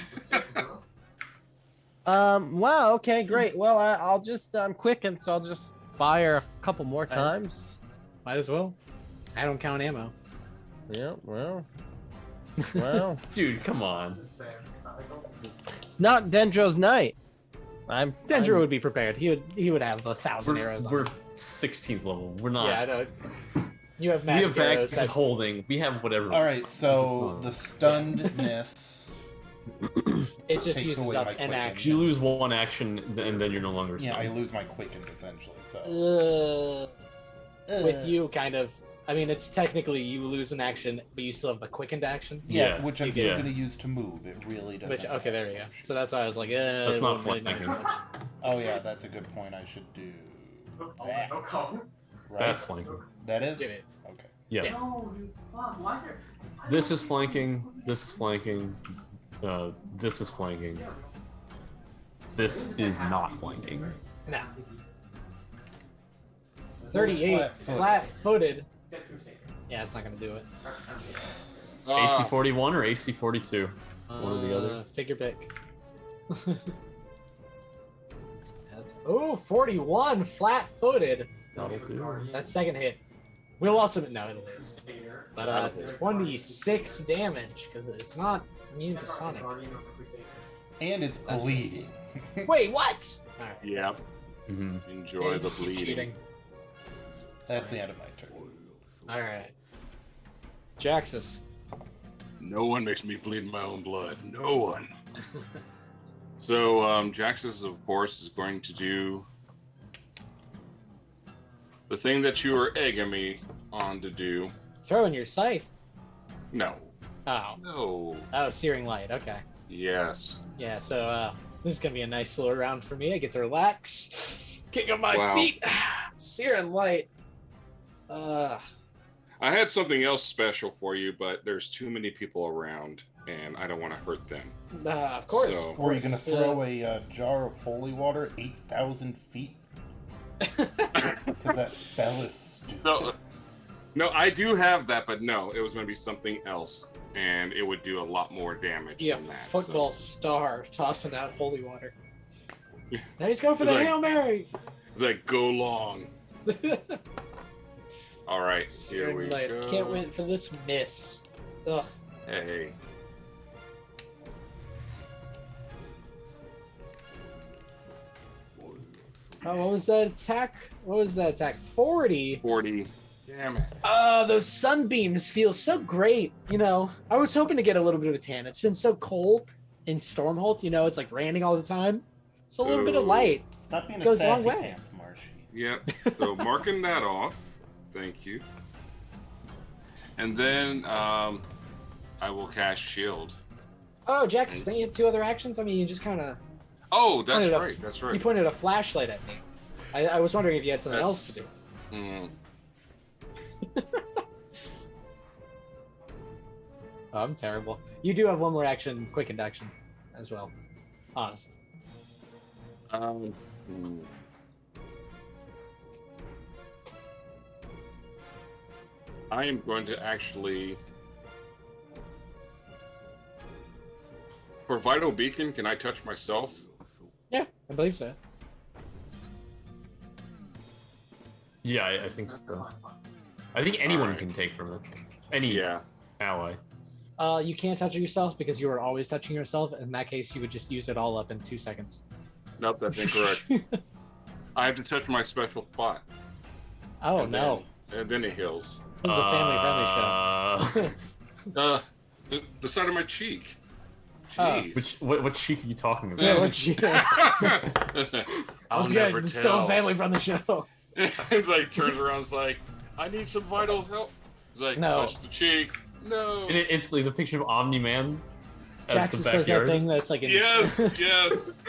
Wow. Okay. Great. Well, I'll just. I'm quickened, so I'll just fire a couple more times. Might as well. I don't count ammo. Yeah. Well. Well. Dude, come on. It's not Dendro's night. Dendro would be prepared. He would have 1,000 arrows. On We're him. 16th level. We're not. Yeah, I know. You have we magic have arrows. bags That, holding. We have whatever. All right, so It's the stunnedness. it just takes uses away up my an quicken. action. You lose one action, and then you're no longer Yeah, stunned. I lose my quickened essentially. So With you, kind of. I mean, it's technically you lose an action, but you still have the quickened action. yeah, Yeah, which I'm you still do. going to use to move. It really doesn't. Which okay, there you go. So that's why I was like, That's it not won't really matter flanking. much. Oh yeah, that's a good point. I should do that. Right? That's flanking. That is. Get it. Okay. Yes. This is flanking. This is flanking. This is flanking. This is not flanking. Nah. 38 flat-footed. Yeah, it's not gonna do it. AC 41 or AC 42? One or the other. Take your pick. Oh, 41 flat-footed. That'll do. That second hit. We'll also no, it'll lose. But 26 damage because it's not immune to sonic. And it's bleeding. Wait, what? All right. Yeah, Mhm. enjoy the Just keep bleeding. cheating. That's the end of my turn. All right. Jaxus. No one makes me bleed my own blood. No one. So, Jaxus, of course, is going to do the thing that you were egging me on to do. Throwing your scythe. No. Oh. No. Oh, searing light. Okay. Yes. Yeah. So this is gonna be a nice little round for me. I get to relax, kick up my Wow. feet, searing light. I had something else special for you, but there's too many people around, and I don't want to hurt them. Of course. So- Or are you gonna throw a jar of holy water 8,000 feet? Because that spell is stupid. No, I do have that, but no, it was going to be something else, and it would do a lot more damage Yeah, than that. football star tossing out holy water. Now he's going for It's the like- Hail Mary. It's like, go long. All right, here we go. Can't wait for this miss. Ugh. Hey. Oh, what was that attack? What was that attack? 40. 40. Damn it. Those sunbeams feel so great. You know, I was hoping to get a little bit of a tan. It's been so cold in Stormholt. You know, it's like raining all the time. So a little bit of Ooh. light. Stop being a Goes a long sassy way. pants, Marshy. Yep. So marking that off. Thank you. And then I will cast shield. Oh, Jax, don't you have 2 other actions? I mean, you just kind of... Oh, that's Pointed a- right. That's You right. pointed a flashlight at me. I was wondering if you had something else to do. Mm. Oh, I'm terrible. You do have one more action, quickened action, as well. Honestly. Hmm. I am going to actually. For Vital Beacon, can I touch myself? Yeah, I believe so. Yeah, I think so. I think anyone Alright. can take from it. Any Yeah. ally. You can't touch it yourself because you are always touching yourself. In that case, you would just use it all up in 2 seconds. Nope, that's incorrect. I have to touch my special spot. Oh, and no. Then, and then it heals. This is a family-friendly show. The side of my cheek. Oh. Jeez. what cheek are you talking about? Yeah, what you- I'll Once never again, it's still a tell. family-friendly show. It's like turns around, it's like, I need some vital help. It's like, No. touch the cheek. No. And it's like the picture of Omni-Man at Jackson the says that backyard. thing that's like... In... Yes, yes.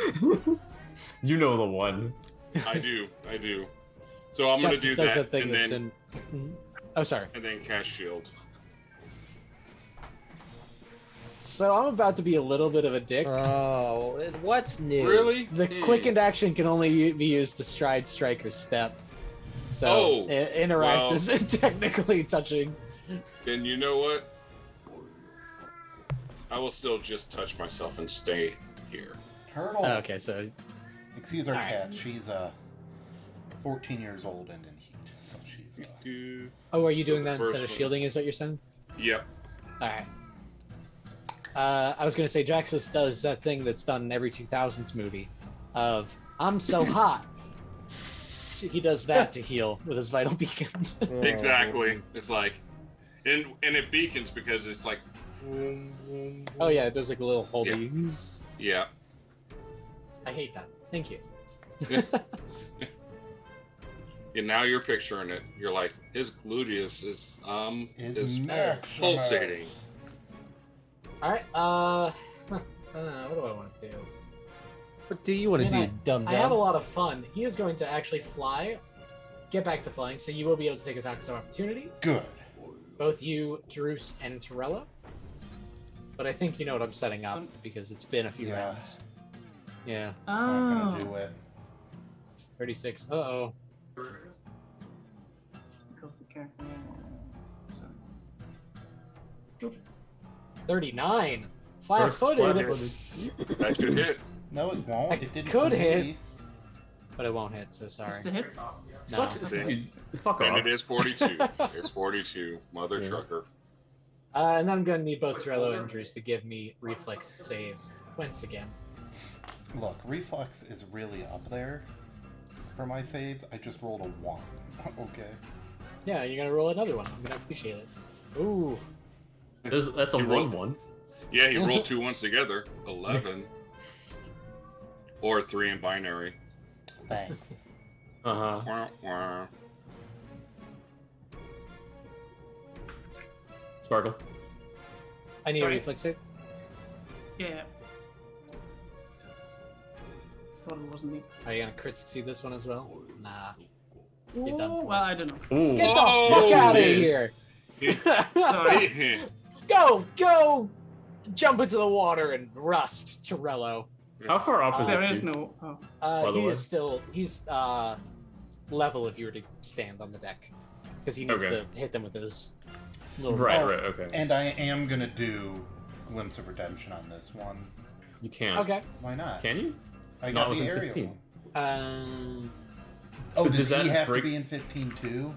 You know the one. I do. So I'm gonna Jackson do says that, thing and that's then in... Oh, sorry. and then cast shield. So I'm about to be a little bit of a dick. Oh, what's new? Really? The quickened action can only be used to stride, strike, or step. So Oh, interact well. is technically touching. Then you know what? I will still just touch myself and stay here. Turtle. Oh, okay, so Excuse our Alright. cat. She's 14 years old and in heat, so she's. are you doing The that first instead of one. shielding? Is what you're saying? Yep. All right. I was gonna say Jaxus does that thing that's done in every 2000s movie, of I'm so hot. He does that to heal with his vital beacon. Exactly. It's like, and it beacons because it's like. Oh yeah, it does like a little holdy. Yeah. I hate that. Thank you. And now you're picturing it. You're like, his gluteus is Max pulsating. All right. What do I want to do? What do you want to I mean, do, dumb I have a lot of fun. He is going to actually fly, get back to flying, so you will be able to take attacks of opportunity. Good. Both you, Druce, and Torella. But I think you know what I'm setting up because it's been a few Yeah. rounds. Yeah, Not gonna do it. 36. Uh-oh. Go to character. So, 39. First Flat-footed, That could hit. No, it won't. I It didn't. could for me. hit. but it won't hit, so it's sorry. the hit. No. Sucks. Dude, fuck And off. it is 42. It's 42. Mother Yeah. trucker. And then I'm going to need both Torello and Druce to give me reflex saves once again. Look, reflex is really up there for my saves. I just rolled a 1. Okay. Yeah, you're going to roll another one. I'm going to appreciate it. Ooh. That's a You roll- 1-1. Yeah, he rolled 2 ones together. 11. Or 3 in binary. Thanks. Uh-huh. Wah, wah. Sparkle. I need a Right. reflex save. Yeah. Thought it wasn't me. Are you going to crit succeed this one as well? Nah. You're done Ooh, for. well, I don't know. Ooh. Get the Oh, fuck out of dude. here! Sorry. Go! Jump into the water and rust, Torello. How far up is There this is dude? no. Oh. By the way. He's level if you were to stand on the deck. Because he needs to hit them with his little Right, ball. right, okay. And I am gonna do Glimpse of Redemption on this one. You can't. Okay. Why not? Can you? I No, got it was the in area 15. one. But Does does he that have break- to be in 15 too?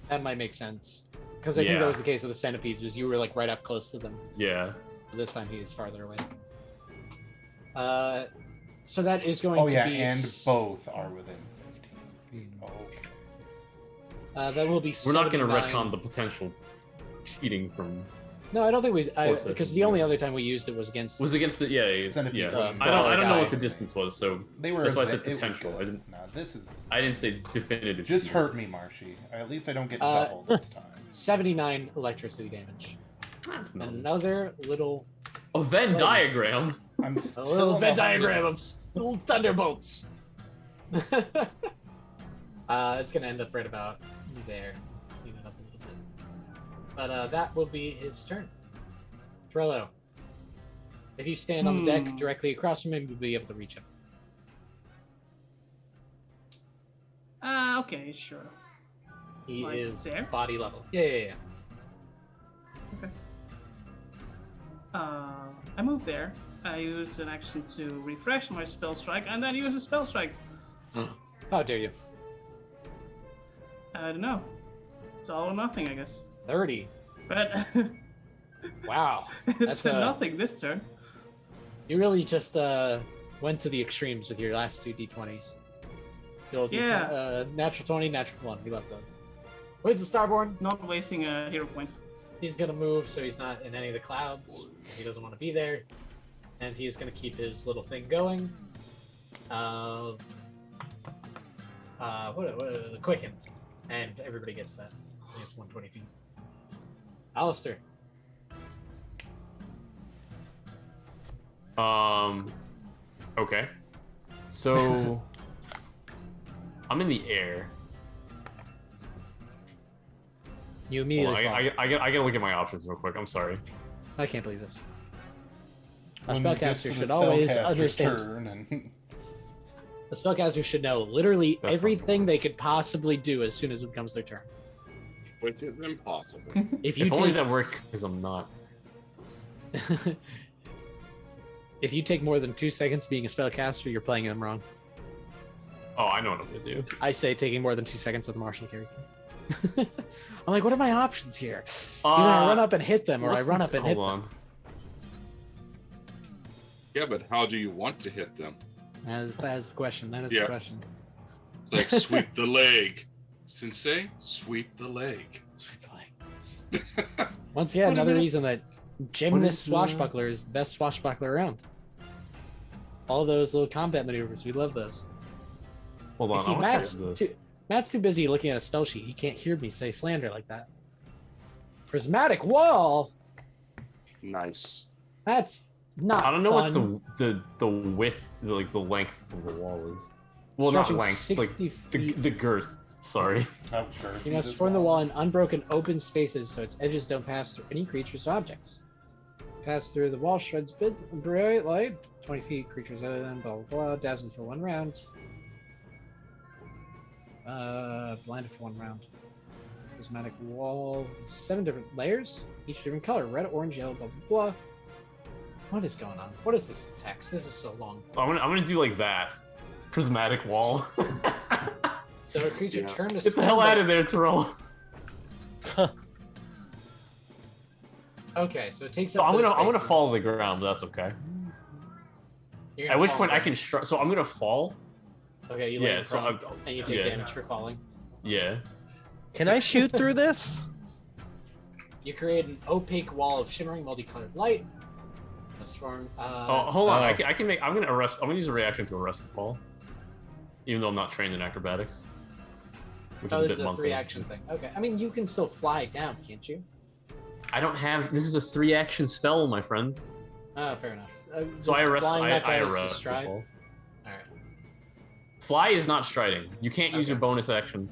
That might make sense. Because I think that was the case with the centipedes, was you were like right up close to them. Yeah. This time he is farther away. So that is going Oh to yeah, be... and both are within 15 feet. Oh, okay. that will be We're not going to 79. retcon the potential cheating from... No, I don't think we... Close Because second, the only yeah. other time we used it was against... Was against the... Yeah, Centipede yeah. team. I don't know guy. what the distance was, so They were. that's why I it said was potential. good. I didn't... Nah, this is I didn't say definitive. just cheating. hurt me, Marshy. At least I don't get double this time. 79 electricity damage. That's not... Another little... A Venn diagram? I'm A still little in Venn the diagram of little thunderbolts. It's going to end up right about there. Clean it up a little bit. But that will be his turn. Trello. If you stand on the deck directly across from him, you'll be able to reach him. Okay, sure. He Like is there? body level. Yeah. I move there. I use an action to refresh my spell strike, and then use a spell strike. How dare you? I don't know. It's all or nothing, I guess. 30. But Wow. it's That's a nothing this turn. You really just went to the extremes with your last two d20s. Good old Yeah. natural 20, natural 1. We love those. Where's the Starborn? Not wasting a hero point. He's gonna move so he's not in any of the clouds. He doesn't want to be there. And he's gonna keep his little thing going. Of the quickened. And everybody gets that. So he gets 120 feet. Alistair. Okay. So... I'm in the air. You Hold immediately on, fall. I gotta look at my options real quick. I'm sorry. I can't believe this. A When it gets spellcaster to the should always spellcaster's understand. turn and A spellcaster should know literally That's everything they could possibly do as soon as it becomes their turn. Which is impossible. If you If only take, that worked, because I'm not. if you take more than 2 seconds being a spellcaster, you're playing them wrong. Oh, I know what I'm gonna do. I say taking more than 2 seconds with a martial character. I'm like, what are my options here? Either I run up and hit them, or I What's run the- up and hit hold them. on. Yeah, but how do you want to hit them? That is the question. That is Yeah. the question. It's like sweep the leg. Sensei, sweep the leg. Sweet leg. Once again, another reason that Gymnast is, Swashbuckler is the best swashbuckler around. All those little combat maneuvers, we love those. Hold You on. see, I want Matt's to try this. Matt's too busy looking at a spell sheet. He can't hear me say slander like that. Prismatic wall. Nice. That's not. I don't know fun. what the width, the length of the wall is. Well, Stretching not length, 60 like feet. the girth. Sorry. oh, sure. You must form the wall in unbroken open spaces so its edges don't pass through any creatures or objects. Pass through the wall, shreds bright light. 20 feet, creatures other than blah blah blah. Dazzling for 1 round. Blinded for 1 round. Prismatic wall. 7 different layers, each different color: red, orange, yellow, blah blah blah. What is going on? What is this text? This is so long. I'm gonna do like that. Prismatic wall. So a creature Yeah. turned to Get the hell out of there, Terrell. Okay, so it takes So up. I'm those gonna spaces. fall to the ground, but that's okay. You're At gonna which fall point I down. can so I'm gonna fall. Okay, you Yeah, land so prone, I'm- and you take yeah. damage for falling. Yeah. Can I shoot through this? You create an opaque wall of shimmering, multicolored light. Must form. Oh, hold on. Oh. I can make. I'm gonna use a reaction to arrest the fall. Even though I'm not trained in acrobatics. Which Oh, is a this bit is a monkey. 3-action thing. Okay, I mean you can still fly down, can't you? I don't have. This is a 3-action spell, my friend. Oh, fair enough. So I does arrest. flying not I count as a arrest the stride? fall. All right. Fly is not striding. You can't use Okay. your bonus action,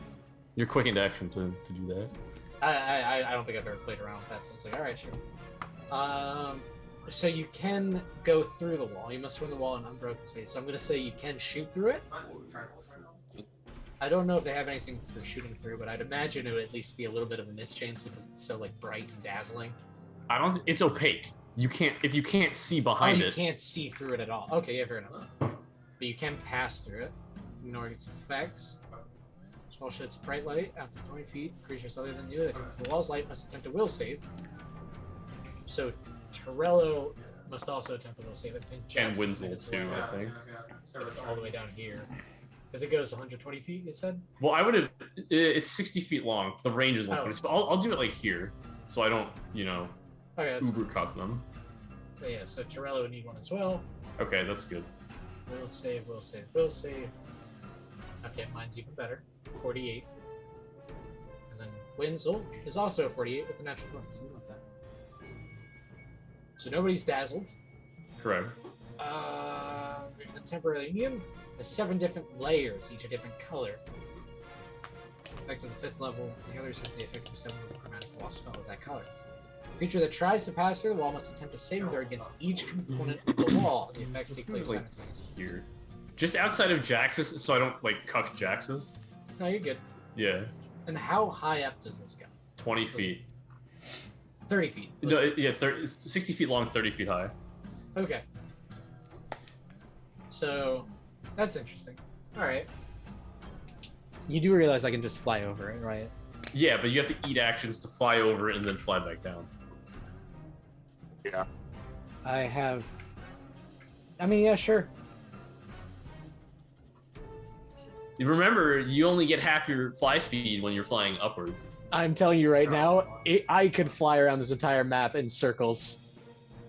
your quickened action to do that. I don't think I've ever played around with that, so it's like, all right, sure. So you can go through the wall. You must swing the wall in unbroken space. So I'm going to say you can shoot through it. I don't know if they have anything for shooting through, but I'd imagine it would at least be a little bit of a miss chance because it's so like bright and dazzling. I don't. It's opaque. You can't if you can't see behind you it. can't see through it at all. Okay, yeah, fair enough. But you can pass through it, ignoring its effects. Small shoots bright light out to 20 feet. Creatures other than you that come to the wall's light must attempt a will save. So Torello must also attempt a will save. I think And Jackson's Winslow as too, well. I think. It's all the way down here. Because it goes 120 feet, you said? Well, I would have. It's 60 feet long. The range is 120. Oh. So I'll do it like here, so I don't, Okay, that's uber cuck them. but yeah, so Torello would need one as well. Okay, that's good. Will save, will save, will save. Okay, mine's even better. 48. And then Winslow is also 48 with a natural 1, so we want that. So nobody's dazzled. Correct. The temporary immune has 7 different layers, each a different color. Effect of the 5th level, the others have the effect of 7 chromatic wall spell of that color. Creature that tries to pass through the wall must attempt a saving throw against each component of the wall. The effects take place Like simultaneously. here, just outside of Jax's, so I don't like cuck Jax's. No, you're good. Yeah, And how high up does this go? 20 feet. 30 feet. No, 60 feet long, 30 feet high. Okay. So, that's interesting. Alright. You do realize I can just fly over it, right? Yeah, but you have to eat actions to fly over it and then fly back down. Yeah. I have... I mean, yeah, sure. You remember, you only get half your fly speed when you're flying upwards. I'm telling you right now, I could fly around this entire map in circles.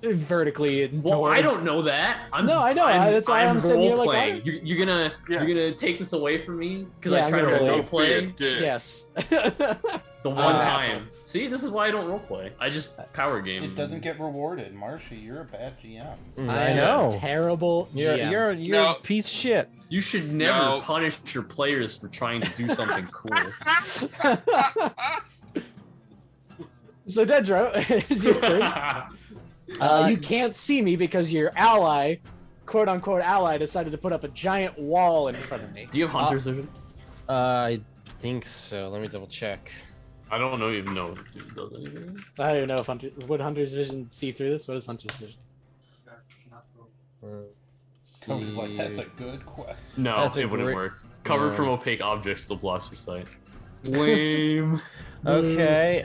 Vertically and Well, forward. I don't know that. No, I know. That's why I'm sitting here like, role-playing. what? You're gonna take this away from me because Yeah, I I'm tried to gonna roll. role play Yes. the one time. asshole. See, this is why I don't role play. I just power game. It doesn't get rewarded. Marshy, you're a bad GM. I know. Terrible GM. You're No. a piece of shit. You should never No. punish your players for trying to do something cool. So, Dedro, it's your turn. You can't see me because your ally, quote unquote ally, decided to put up a giant wall in front of me. Do you have Hunter's Vision? I think so. Let me double check. I don't know even know if it does anything. I don't even know if would Hunter's Vision see through this? What is Hunter's Vision? Toby's like, that's a good question. No, That's a it wouldn't great- work. Covered No. from opaque objects still blocks your sight. Lame. Okay.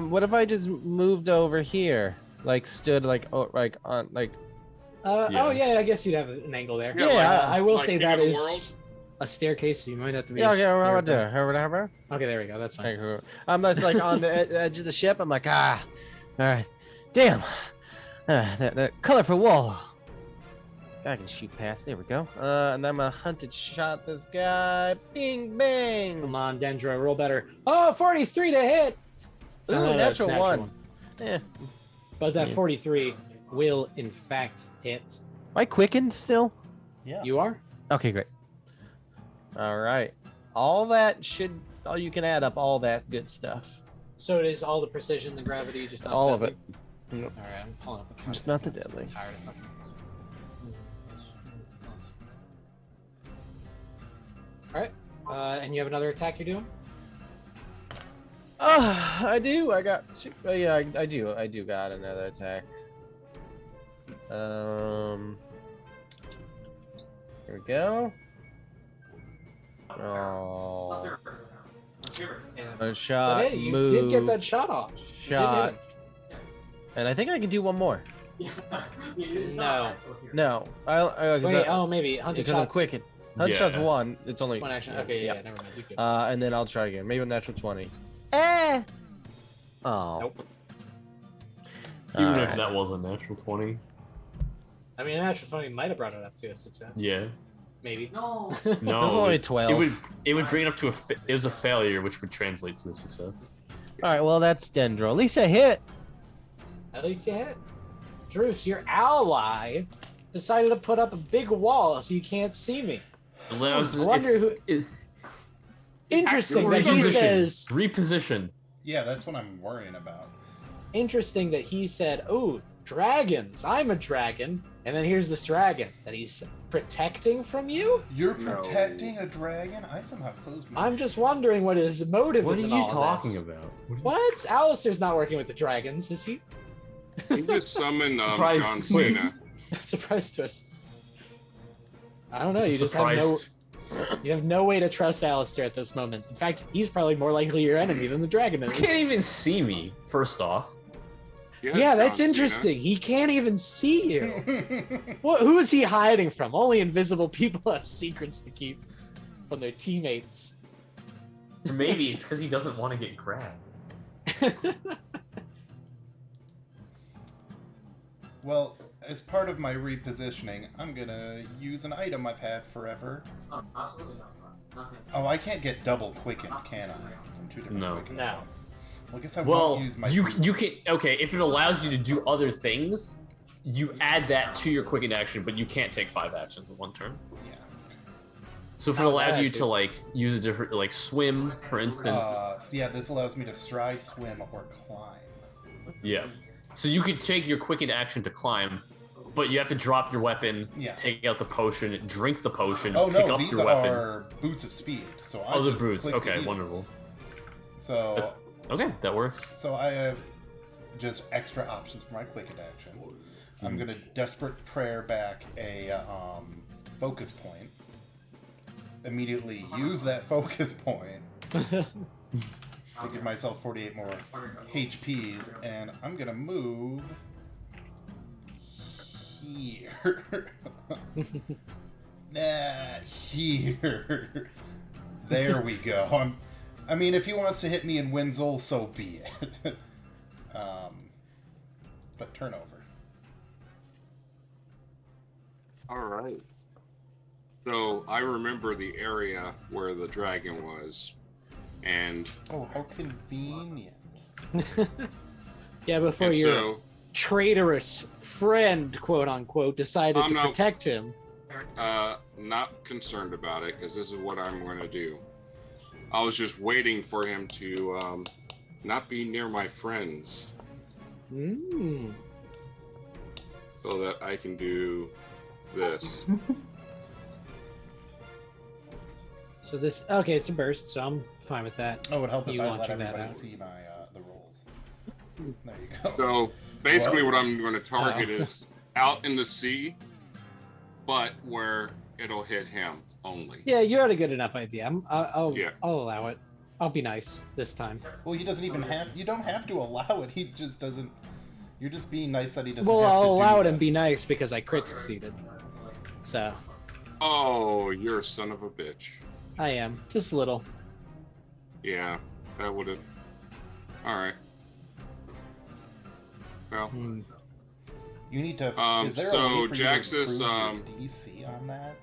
What if I just moved over here? Like stood like on like. Yeah. Oh yeah, I guess you'd have an angle there. Yeah, like- I will like say King that of the is World? a staircase, so you might have to be. Yeah. Okay. How about there? How about Okay, there we go. That's fine. there? I'm just like on the edge of the ship. I'm like all right. Damn. That colorful wall. I can shoot past. There we go. And I'm gonna hunted shot this guy. Bing bang. Come on, Dendro, roll better. Oh, 43 to hit. Ooh, No, natural one. Yeah. But that Yeah. 43 will in fact hit. Am I quickened still? Yeah. You are? Okay, great. All right. All that you can add up all that good stuff. So it is all the precision, the gravity, just not All of deadly? it. Yep. All right, I'm pulling up a Just not the deadly. I'm tired of fucking. All right, and you have another attack you're doing? I do. I got two. Yeah, I do. I do got another attack. Here we go. Oh. Yeah. A shot. But hey, you move, did get that shot off. You did shot. hit And I think I can do one more. it. No. No. Wait, oh, maybe. Hunted because I'm shots. quick. Hunted shot's Yeah. one. It's only One action. Okay, yeah, never mind. You good. And then I'll try again. Maybe a natural 20. Oh. Nope. Even Alright. if that was a natural 20. I mean, an actual 20 might have brought it up to a success. Yeah. Maybe. No. That's only 12. It would bring it up to it was a failure, which would translate to a success. All right, well, that's Dendro. At least I hit. At least you hit. Druce, your ally decided to put up a big wall so you can't see me. I wonder who- Interesting that he says. reposition. Yeah, that's what I'm worrying about. Interesting that he said, "Oh, dragons! I'm a dragon," and then here's this dragon that he's protecting from you. You're No. protecting a dragon? I somehow closed my... I'm just wondering what his motive What is are in you all of talking this. about? What? Alistair's not working with the dragons, is he? He just summoned Surprise John twist. Cena. Surprise twist. I don't know. It's You a just have no. surprise. You have no way to trust Alistair at this moment. In fact, he's probably more likely your enemy than the dragon You is. can't even see me. First off, Yeah, that's John Cena. interesting. He can't even see you. Who is he hiding from? Only invisible people have secrets to keep from their teammates. or maybe it's because he doesn't want to get grabbed. Well, as part of my repositioning, I'm gonna use an item I've had forever. Oh, I can't get double quickened, can I? From two different No. quicken No. effects. Well, I guess I Well, won't use my... you can okay if it allows you to do other things, you add that to your quickened action, but you can't take 5 actions in one turn. Yeah. So if it Not allowed bad, you dude. to like use a different like swim, for instance, So yeah, this allows me to stride, swim, or climb. yeah. So you could take your quickened action to climb, but you have to drop your weapon, Yeah. take out the potion, drink the potion, Oh pick no, up these your weapon. are boots of speed. So I Oh, the just boots. click the Okay, heels. wonderful. So, Okay, that works. so I have just extra options for my quickened action. I'm gonna desperate prayer back a focus point. Immediately use that focus point. To give myself 48 more HPs, and I'm gonna move here. Here. There we go. I mean, if he wants to hit me in Winslow, so be it. But turnover. All right. So I remember the area where the dragon was, and Oh, how convenient. Yeah, before your so traitorous friend, quote unquote, decided I'm to not- protect him. not concerned about it because this is what I'm going to do. I was just waiting for him to not be near my friends Mm. so that I can do this. So this, okay, it's a burst, so I'm fine with that. Oh, it would help if You I let launching that everybody out. see my the rolls. There you go. So basically, What? what I'm going to target Oh. is out in the sea, but where it'll hit him only. Yeah, you had a good enough idea. I'll Yeah. allow it. I'll be nice this time. Well, he doesn't even have. You don't have to allow it. He just doesn't. You're just being nice that he doesn't. Well, have I'll to allow do it and that. be nice because I crit succeeded. So Oh, you're a son of a bitch. I am just a little. Yeah, that would have. All right. Well, Hmm. You need to. Is there a so way for Jaxus, you to improve your DC on that?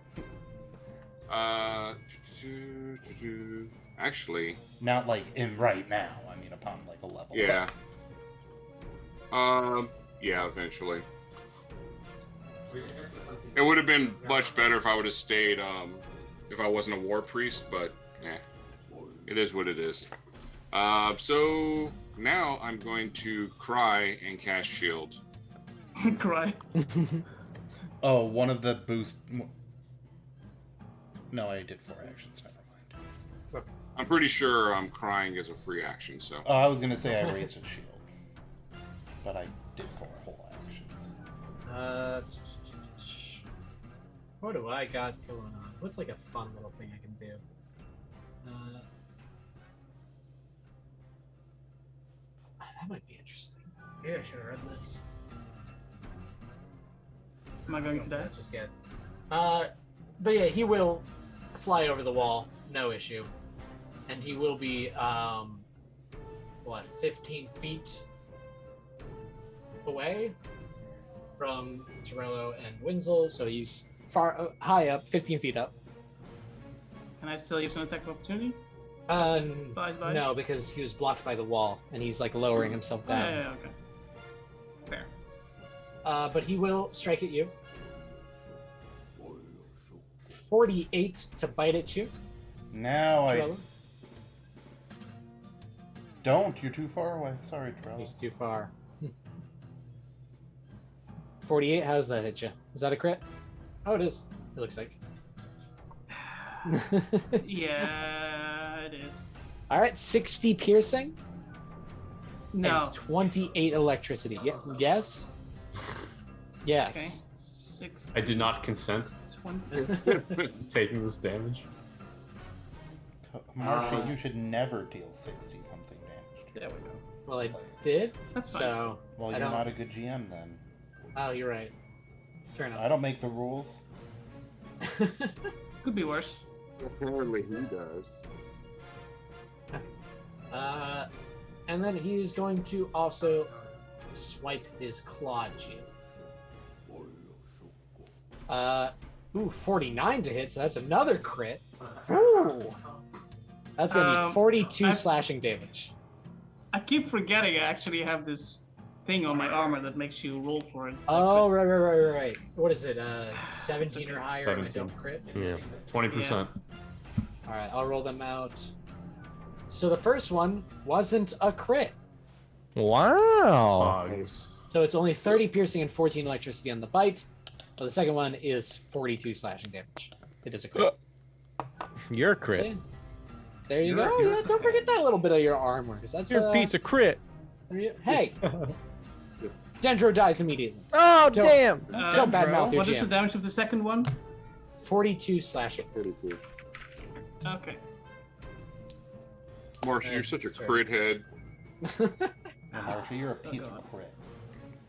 actually, Not like in right now. I mean, upon like a level. yeah. Yeah, eventually. It would have been much better if I would have stayed, if I wasn't a war priest, but it is what it is. So now I'm going to cry and cast shield. Cry. Oh, one of the boost. No, I did 4 actions. Never mind. I'm pretty sure crying is a free action, so. Oh, I was gonna say I raised a shield, but I did 4 whole actions. What do I got going on? What's like a fun little thing I can do? That might be interesting. Yeah, I should have read this. Am I going to die? Just yet. But yeah, he will fly over the wall, no issue, and he will be 15 feet away from Torello and Winslow, so he's high up, 15 feet up. Can I still use an attack of opportunity? Bye. No, because he was blocked by the wall, and he's like lowering himself Oh, down. yeah, okay. Fair. But he will strike at you. 48 to bite at you, Now I Torello. Don't. You're too far away. Sorry, Trell. He's too far. 48. How's that hit you? Is that a crit? Oh, it is. It looks like. Yeah, it is. All right, 60 piercing. No. And 28 electricity. Yes. Yes. Okay. 6. I did not consent 20. taking this damage. Marsha, you should never deal 60 something damage. There we go. Well, I did. That's fine. So. Well, I you're don't- not a good GM then. Oh, you're right. Fair enough. I don't make the rules. Could be worse. Apparently he does. And then he's going to also swipe his claw at you. 49 to hit, so that's another crit. Ooh. That's gonna be 42 slashing damage. I keep forgetting I actually have this thing on my armor that makes you roll for it. Oh, Crits. right. What is it? 17 or higher and I 17. don't crit? Yeah. 20%. Alright, I'll roll them out. So the first one wasn't a crit. Wow. Nice. So it's only 30 piercing and 14 electricity on the bite. Well, the second one is 42 slashing damage. It is a crit. You're a crit. See? There you go. Yeah, don't forget that little bit of your armor, because that's You're a piece of crit. Hey, Dendro dies immediately. Oh, Don't- damn. Don't badmouth your What is the GM. damage of the second one? 42 slashing. Pretty good. Okay. Marsha, you're such a That's crit head. Marsha, you're a piece of crit.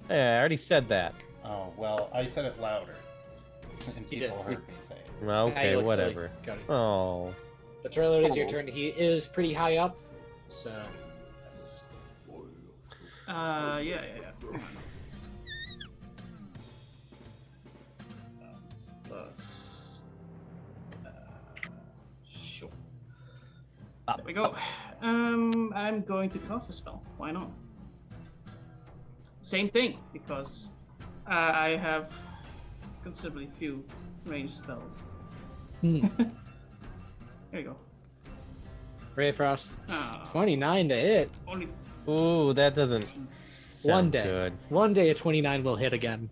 Yeah, I already said that. Oh, well, I said it louder. And You did. people heard me say it. Well, Ah, okay, you look silly. whatever. Got it. Oh. But Trailer, it is your turn. He is pretty high up, so Yeah. Plus. Sure. There we go. I'm going to cast a spell. Why not? Same thing, because I have considerably few ranged spells. There you go. Ray of Frost, Ah, 29 to hit. only Ooh, that doesn't sound One day. good. One day a 29 will hit again.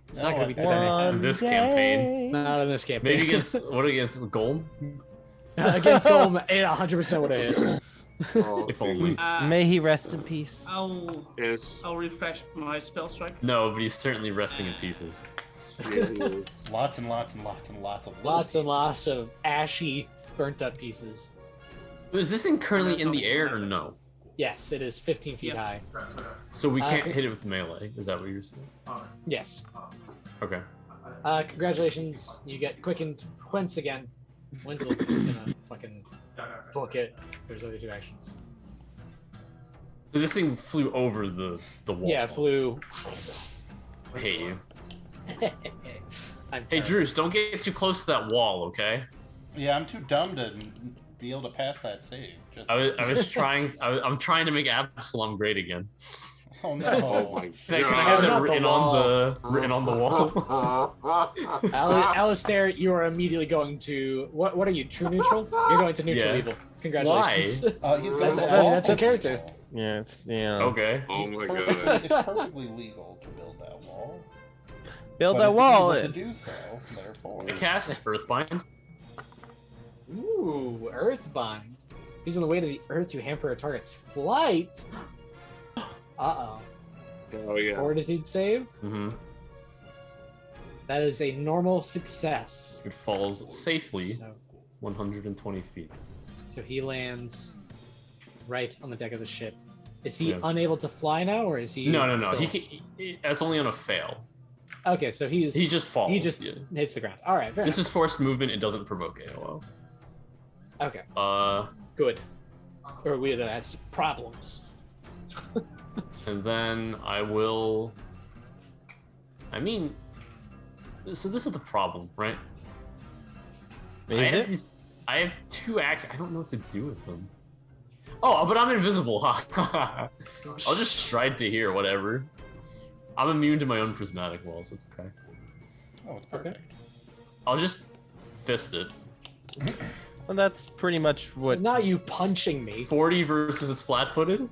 It's not going to be today. One This day. campaign. Not in this campaign. Maybe against against Golem? against Golem, it 100% would have hit. Oh, If only. May he rest in peace. Yes. I'll refresh my spell strike. No, but he's certainly resting in pieces. Yeah, he is. Lots and lots and lots and lots of Lots and pieces. lots of ashy, burnt up pieces. Is this thing currently in the air or no? Yes, it is 15 feet Yeah. high. So we can't hit it with melee. Is that what you're saying? Yes. Okay. Congratulations. You get quickened once again. Winslow is gonna fucking book it. There's other two actions. So this thing flew over the wall. Yeah, flew. I hate you. I'm Hey, terrible. Drews, don't get too close to that wall, okay? Yeah, I'm too dumb to be able to pass that save. Just I was trying. I'm trying to make Absalom great again. oh no. Oh my Can I Oh, have not that the written on the wall? Alistair, you are immediately going to what are you? True neutral? You're going to neutral Yeah. evil. Congratulations. He's going That's to a- wall that's a foot character. spell. Yeah, yeah. Okay. Oh my Perfectly- god. It's perfectly legal to build that wall. Build but that it's wall. evil to do so, therefore. I cast Earthbind. Ooh, Earthbind. Using the weight of the earth, you hamper a target's flight. Uh-oh. Oh yeah. Fortitude save. Mm-hmm. That is a normal success. It falls safely So, 120 feet. so he lands right on the deck of the ship. Is he Yeah. unable to fly now, or is he? No. still- That's only on a fail. Okay, so He just falls. he just yeah. hits the ground. All right, fair This enough. is forced movement. It doesn't provoke AOO. Okay, Uh, good. Or we have some problems. and then I will. I mean, so this is the problem, right? Is it? I have two I don't know what to do with them. Oh, but I'm invisible. Huh? I'll just stride to here, whatever. I'm immune to my own prismatic walls. That's okay. Oh, it's perfect. I'll just fist it. Well, that's pretty much what. Not you punching me. 40 versus it's flat-footed.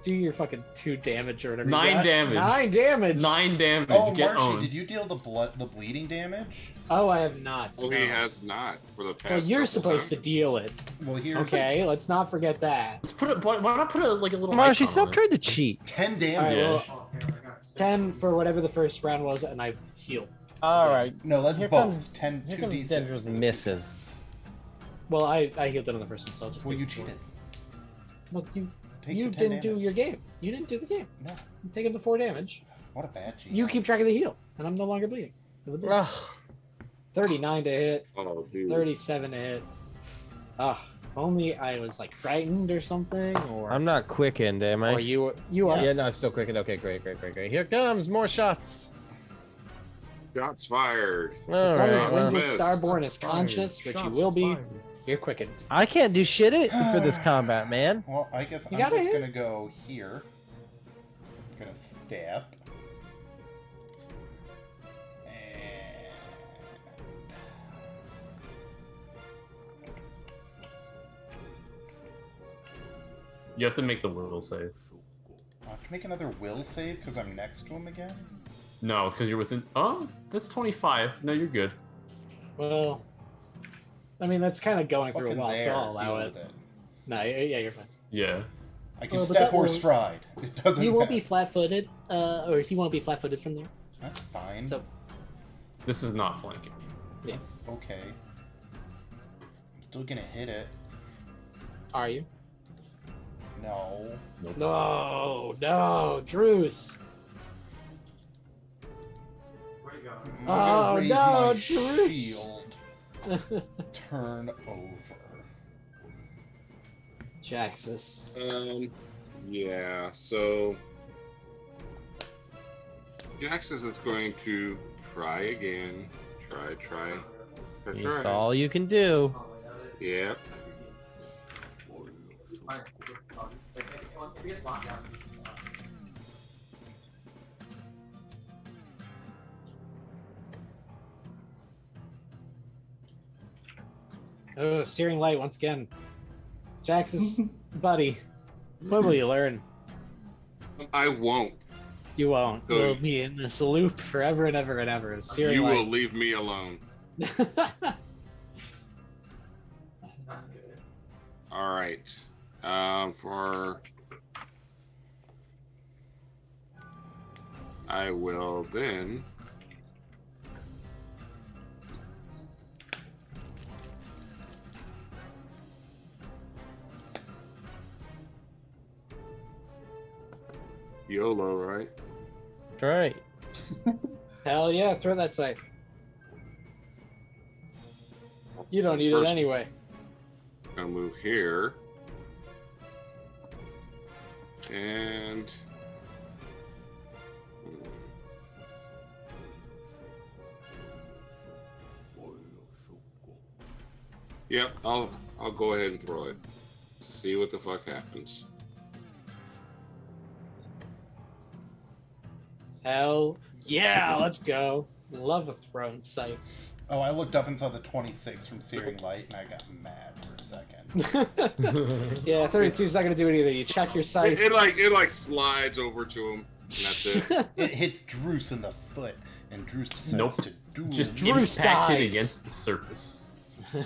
Do your fucking 2 damage or whatever. you 9 got. damage. 9 damage. 9 damage. Oh, Get Marshy, owned. did you deal the bleeding damage? Oh, I have not. Oh, no. he has not for the past. Well, you're couple supposed to times. deal it. Well, here's Okay, let's not forget that. Let's put it. Why not put a like a little? Marshy, icon stop on it? trying to cheat. 10 All damage. right, well, 10 for whatever the first round was, and I healed. All right. No, that's Here both. comes- 10, Here 2d6. comes Dendra's misses. Well, I healed it on the first one, so I'll just. Well, take you it. cheated. Well, Take you the 10 didn't do damage. your game. You didn't do the game. No. I'm taking the 4 damage. What a bad cheat. You keep track of the heal, and I'm no longer bleeding. Ugh. 39 to hit, Oh, dude. 37 to hit. Ugh, if only I was like frightened or something, or I'm not quickened, am I? or you are. Yeah, no, it's still quickened. Okay, great. Here comes more shots. Shots fired. All As long as right. well. Windsor Missed. Starborn is Shots fired. conscious, which you Shots will be, fired. you're quickened. I can't do shit for this combat, man. Well, I guess You I'm gotta just hit. gonna go here. Gonna stab. And You have to make the will save. I have to make another will save because I'm next to him again. No, because you're within. Oh, that's 25. No, you're good. Well, I mean that's kind of going through a Fucking while, so there, I'll allow deal it. with it. No, yeah, you're fine. Yeah. I can Well, but step that or will- stride. It doesn't You won't be matter. flat-footed, or he won't be flat-footed from there. That's fine. So This is not flanking. yeah, That's okay. I'm still gonna hit it. are you? No. No, Druce. I'm Oh, gonna raise no, my Druce. shield. Turn over. Jaxus. Yeah. So Jaxus is going to try again. Try. That's all you can do. Yep. Oh, Searing Light once again. Jaxus, buddy, when will you learn? I won't. You won't. Oh. We'll be in this loop forever and ever and ever. Searing You will Lights. leave me alone. All right. I will then. YOLO, right? All right. Hell yeah, throw that scythe. You don't need it First- anyway. Gonna move here. And yep, I'll go ahead and throw it. See what the fuck happens. Hell yeah, let's go. Love a thrown scythe. Oh, I looked up and saw the 26 from Searing Light, and I got mad for a second. Yeah, 32 is not gonna do it either. You check your scythe. It like slides over to him, and that's it. It hits Druce in the foot, and Druce decides Nope. to do Just Druce impacted dies. against the surface.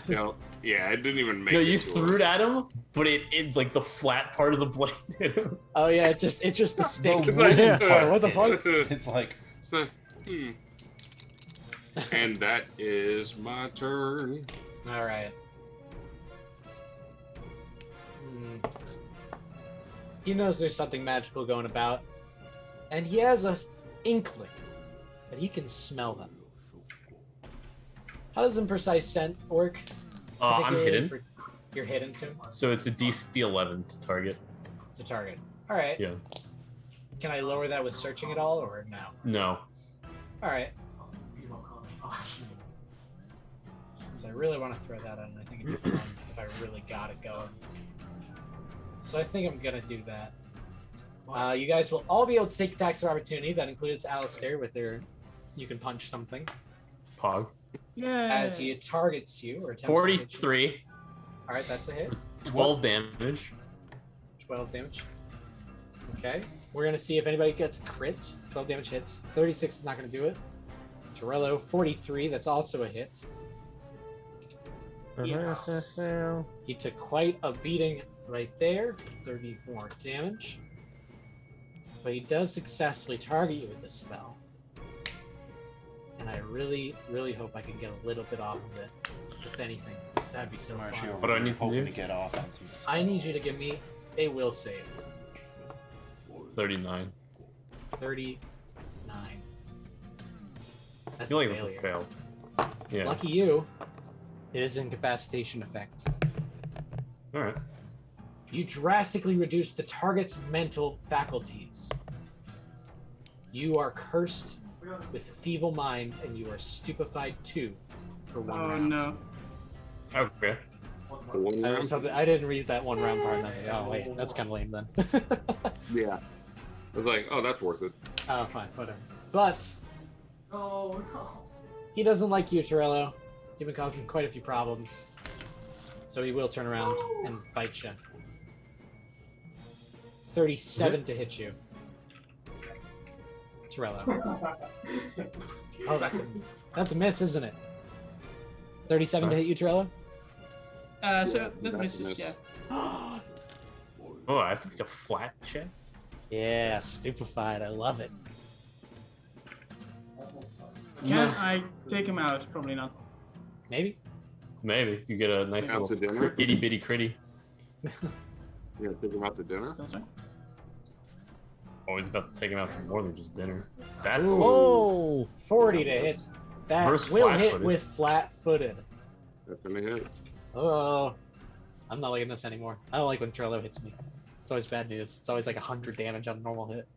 No, yeah, it didn't even make No, it. you to threw him. it at him, but it like the flat part of the blade hit him. Oh yeah, it's just the stick. The Like, wooden part. What the fuck? It's like, So, and that is my turn. All right. He knows there's something magical going about, and he has a inkling that he can smell them. How does imprecise scent work? I'm Particularly hidden, for- You're hidden too so it's a DC 11 to target. to target. All right. Yeah. Can I lower that with searching at all, or no? No. All right. 'Cause I really want to throw that on. I think it'd be fun if I really got it going. So I think I'm gonna do that. You guys will all be able to take attacks of opportunity. That includes Alistair with their. You can punch something. Pog. Yeah. as he targets you or attempts to hit you. 43, All right, that's a hit. 12 damage. 12 damage. Okay. We're going to see if anybody gets crit. 12 damage hits. 36 is not going to do it. Torello, 43. That's also a hit. Yes. He took quite a beating right there. 30 more damage. But he does successfully target you with this spell. And I really, really hope I can get a little bit off of it. Just anything. Because that'd be so I'm fun. actually What do I need to hoping do? to get off on some I need you to give me a will save. 39. 39. I That's feel a like that's a failure. fail. Yeah. Lucky you. It is an incapacitation effect. Alright. You drastically reduce the target's mental faculties. You are cursed with feeble mind, and you are stupefied 2 for 1 Oh round. no. Okay. One I, round? I didn't read that 1 round part, and I was like, oh wait, that's kind of lame then. Yeah. I was like, oh, that's worth it. Oh, fine, whatever. But Oh no. he doesn't like you, Torello. You've been causing quite a few problems. So he will turn around and bite you. 37 to hit you. Torello. Oh, that's a miss, isn't it? 37 to hit you, Torello? So that that's a misses, miss. yeah. Oh, I have to make a flat check? Yeah, stupefied. I love it. Can I take him out? Probably not. Maybe. Maybe. You get a nice Out to little dinner? itty bitty critty. Yeah, take him out to dinner? That's right. Always about to take him out for more than just dinner. That's Whoa! 40 to hit. That Versus will hit flat-footed. with flat-footed. That's gonna hit. Oh, I'm not liking this anymore. I don't like when Torello hits me. It's always bad news. It's always like 100 damage on a normal hit.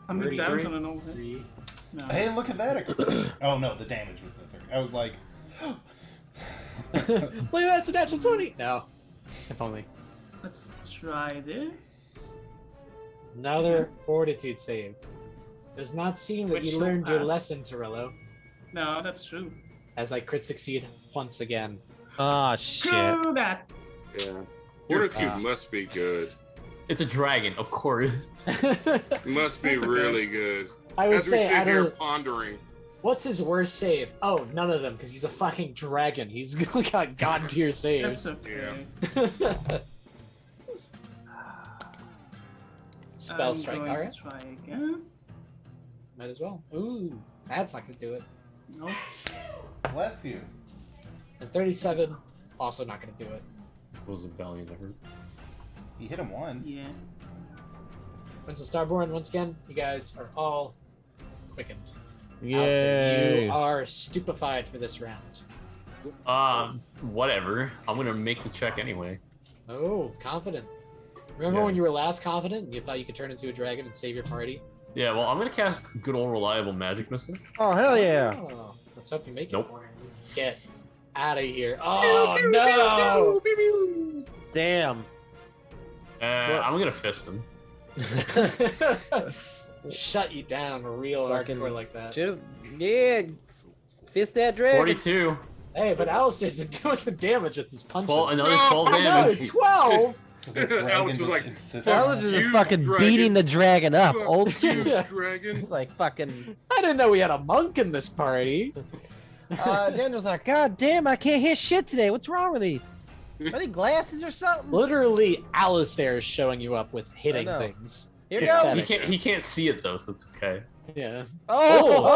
I'm gonna 33. damage on a normal hit. 3. No. Hey, look at that! Oh no, the damage was the third. I was like, Look at that, it's a natural 20! No. If only. Let's try this. Another fortitude save. Does not seem that Which you shall learned your pass. lesson, Torello, No, that's true. as I crit succeed once again. Oh shit. Screw that. Yeah. Fortitude Ah. must be good. It's a dragon, of course. It must be That's okay. really good. I would As we say, sit out here of, pondering, what's his worst save? Oh, none of them, because he's a fucking dragon. He's got god tier That's saves. okay. Spell I'm strike. going Alright, to try again. might as well. Ooh, that's not gonna do it. No. bless you. And 37, also not gonna do it. Was a valiant effort. He hit him once. Yeah. Princess Starborn, once again, you guys are all quickened. Yay. Allison, you are stupefied for this round. Whatever. I'm gonna make the check anyway. Oh, confident. Remember Yeah. when you were last confident and you thought you could turn into a dragon and save your party? Yeah, well, I'm gonna cast good old reliable magic missile. Oh hell yeah. Oh, let's hope you make Nope. it. Get out of here. Oh, no! Damn. I'm gonna fist him. Shut you down real Fucking hardcore like that. Just yeah. Fist that dragon. 42. Hey, but Alistair's been doing the damage with his punches. 12, another No, 12 Another damage. 12? This dragon Alex was just like, insisted "Fuck on Alex is it. just You, fucking dragon. beating the dragon up. Fuck Old you, school. Yeah. dragon. It's like fucking. I didn't know we had a monk in this party. Daniel's like, God damn, I can't hit shit today. What's wrong with me? Are they glasses or something? Literally, Alistair is showing you up with hitting I know. things. Here we Pathetic. go. He can't see it though, so it's okay. Yeah. Oh,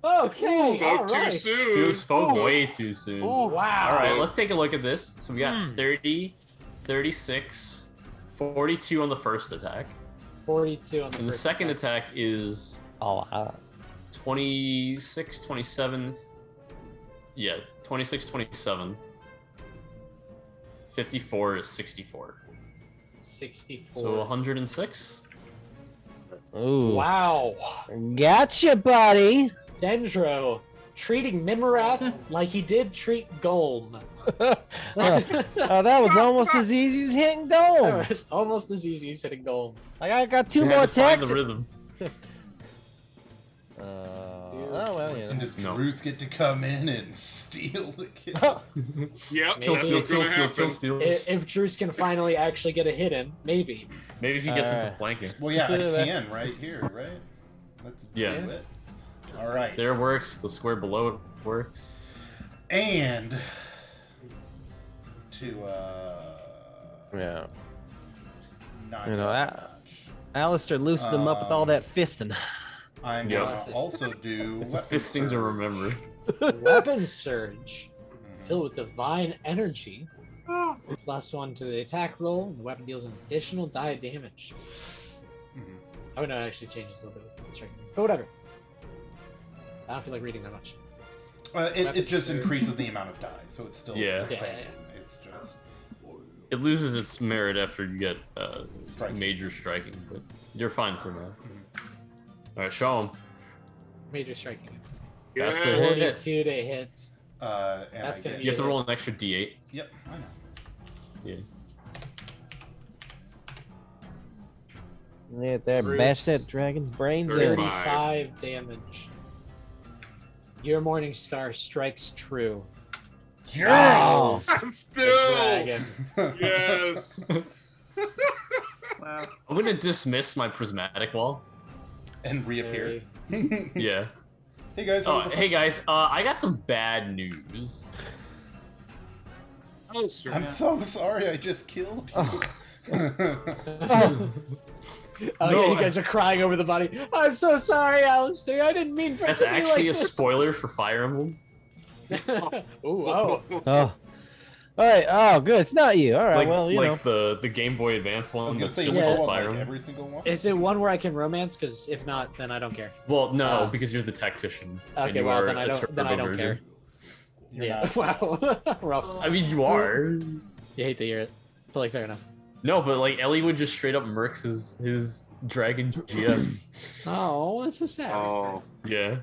Oh, okay. Spoke all too right. soon. Spoke Ooh. way too soon. Oh, wow. All right, Spoke. let's take a look at this. So we got 30, 36, 42 on the first attack. 42 on the And the first second attack. attack is Oh, 26, 27. Yeah, 26, 27. 54 is 64. 64. So 106. Ooh. Wow. Gotcha, buddy. Dendro treating Mimarath like he did treat Golem. Oh, that was almost as easy as hitting That gold. was almost as easy as hitting Golem. Like, I got two You more had to find attacks. the rhythm. Oh well, And does No. Bruce get to come in and steal the kid? Yep, Kill, that's steal, what's gonna happen. steal. If Druce can finally actually get a hit in, maybe. Maybe if he gets into Alright. flanking. Well, yeah, I can right here, right? Let's Yeah. do it. All right. There works. The square below it works. And to Yeah. not You know, go that- much. Alistair loosened him up with all that fisting. I'm Yep. gonna also do It's a weapon fisting to surge. remember. Weapon surge. Filled with divine energy. +1 to the attack roll. The weapon deals an additional die of damage. Mhm. Oh no, it actually changes a little bit with the strength. But whatever. I don't feel like reading that much. It Weapon just surge. increases the amount of die, so it's still Yeah. the Yeah, same. yeah. It's just It loses its merit after you get Striking. major striking, but you're fine for now. All right, show him. Major striking. That's Yes. it. 42 to hit. and That's I gonna get- You have to roll an extra d8. Yep, I know. Yeah. Yeah, there, Bruce. bash that dragon's brains in. 35 damage. Your morning star strikes true. Yes! The Still, dragon. yes. Wow. I'm gonna dismiss my prismatic wall. And reappear. Yeah. Hey guys, Oh, what the hey guys, I got some bad news. Oh, sir. I'm so sorry, I just killed you. Oh No, yeah, you guys are crying over the body. I'm so sorry, Alistair. I didn't mean for it That's to be actually like a this. spoiler for Fire Emblem. Ooh, oh. Oh. Alright, oh, good. It's not you. Alright, Like, well, you know. the Game Boy Advance I was one. gonna That's say, just which called one? Fire Like Emblem. every single one? Is it one where I can romance? Because if not, then I don't care. Well, no, Uh, because you're the tactician. and Okay, you well are then I a don't. Then I turbo don't care. version. You're Yeah. not. Wow. Rough. I mean, you are. You hate to hear it. Totally fair enough. No, but like Ellie would just straight up murks his dragon GF. Oh, that's so sad. Oh, Yeah.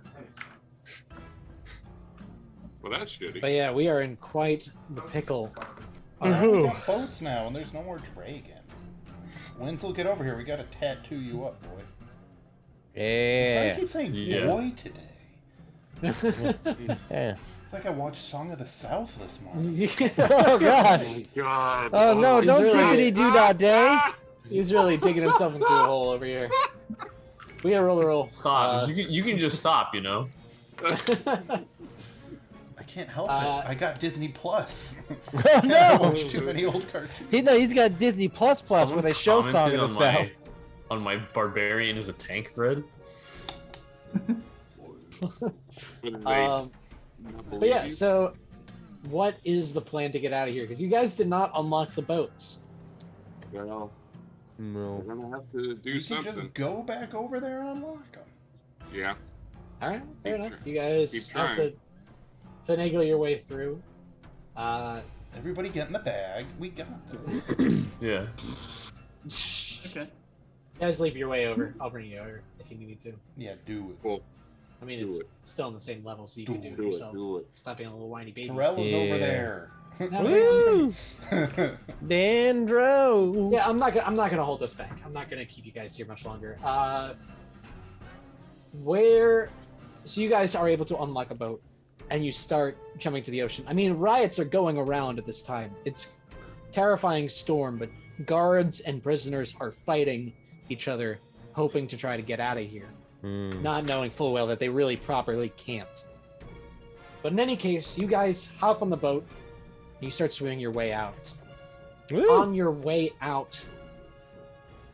well, that's shitty. But yeah, we are in quite the pickle. Alright, we got boats now, and there's no more dragon. Wenzel, get over here. We gotta tattoo you up, boy. Sorry, I Yeah. keep saying Yeah. boy today. Yeah. It's like I watched Song of the South this morning. Oh, God. God. Oh, no, He's don't really- zippity doo dah day. He's really digging himself into a hole over here. We gotta roll the roll. Stop. You can just stop, you know? I can't help Uh, it. I got Disney Plus. Oh, I no. watch too many old cartoons. He's got Disney Plus where Someone they show Song commented of the on South. on my barbarian is a tank thread. But yeah, so what is the plan to get out of here? Because you guys did not unlock the boats. Well, No. we're gonna have to do You can something. just go back over there and unlock them. Yeah. All right, fair Keep enough. try- You guys keep have to finagle your way through. Everybody get in the bag. We got this. Yeah. Okay. You guys leap your way over. I'll bring you over if you need me to. Yeah, do it. Cool. I mean, Do it's it. still on the same level, so you Do can do it, it do it, yourself. do it. Stop being a little whiny baby. Corella's over Yeah. there. No, man. Woo! Dandro. Yeah, I'm not gonna hold this back. I'm not gonna keep you guys here much longer. So you guys are able to unlock a boat, and you start jumping to the ocean. I mean, riots are going around at this time. It's terrifying storm, but guards and prisoners are fighting each other, hoping to try to get out of here, not knowing full well that they really properly can't. But in any case, you guys hop on the boat, and you start swimming your way out. On your way out,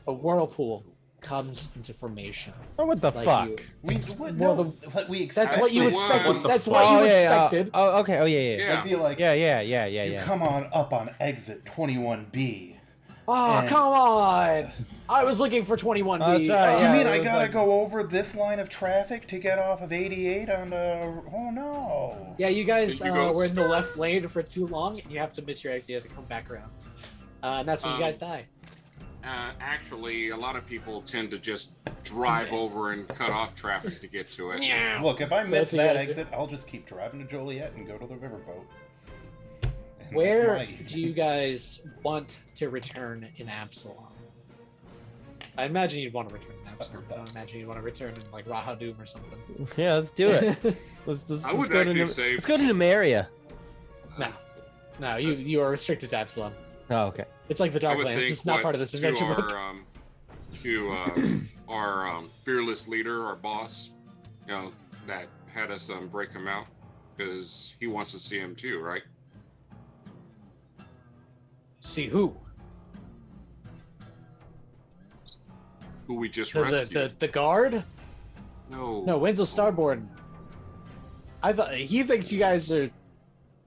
a whirlpool comes into formation. Oh, what the Like fuck? you. we, what, Well, no, what we That's what you the expected. one. That's what you expected. Oh, okay. Oh, yeah. Yeah. It'd be like, Yeah. you come on up on exit 21B. Oh, And- come on! I was looking for 21B. Oh, sorry, You yeah, mean it I was gotta like- go over this line of traffic to get off of 88 on oh no. Yeah, you guys Did you go- were in the left lane for too long, and you have to miss your exit. You have to come back around. And that's when you guys die. Actually, a lot of people tend to just drive over and cut off traffic to get to it. Yeah. Look, if I So miss that's what you that guys do. exit, I'll just keep driving to Joliet and go to the riverboat. And Where that's my do you guys want to return in Absalom? I imagine you'd want to return in Absalom. I don't imagine you'd want to return in like Rahadoom or something. Yeah, let's do it. Let's I would go to actually say. let's go to Numeria. No, you are restricted to Absalom. Oh, okay. It's like the I would Darklands. think It's not part of this adventure book. To our fearless leader, our boss, that had us break him out because he wants to see him too, right? See who? Who we just rescued. The guard? No. No, Wenzel Starborn. I thought he thinks you guys are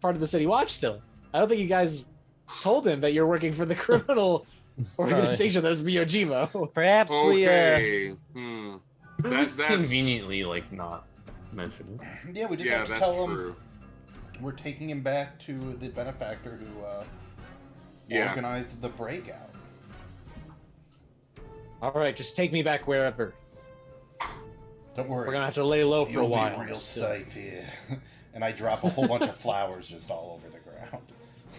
part of the City Watch still. I don't think you guys told him that you're working for the criminal organization that's Miyojimo. Perhaps Okay. That's That's conveniently like not mentioned. Yeah, we just Yeah, have to that's tell him true. we're taking him back to the benefactor who Yeah. organized the breakout. All right, just take me back wherever. Don't worry. We're gonna have to lay low for You'll a while. be real Still. safe here. And I drop a whole bunch of flowers just all over the ground.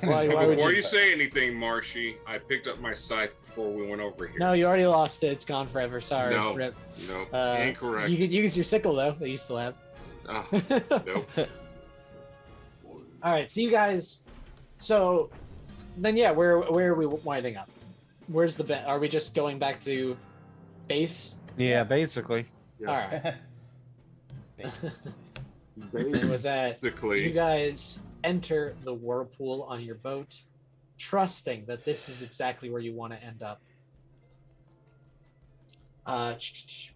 Why would Before you- you say anything, Marshy, I picked up my scythe before we went over here. No, you already lost it. It's gone forever. Sorry. No. Rip. Nope. Uh, Incorrect. You could use your sickle though that you still have. Ah, nope. All right, so you guys. So then, yeah, where are we winding up? Where's the bet? Are we just going back to base? Yeah, basically. All right. And with that, you Basically. guys enter the whirlpool on your boat, trusting that this is exactly where you want to end up.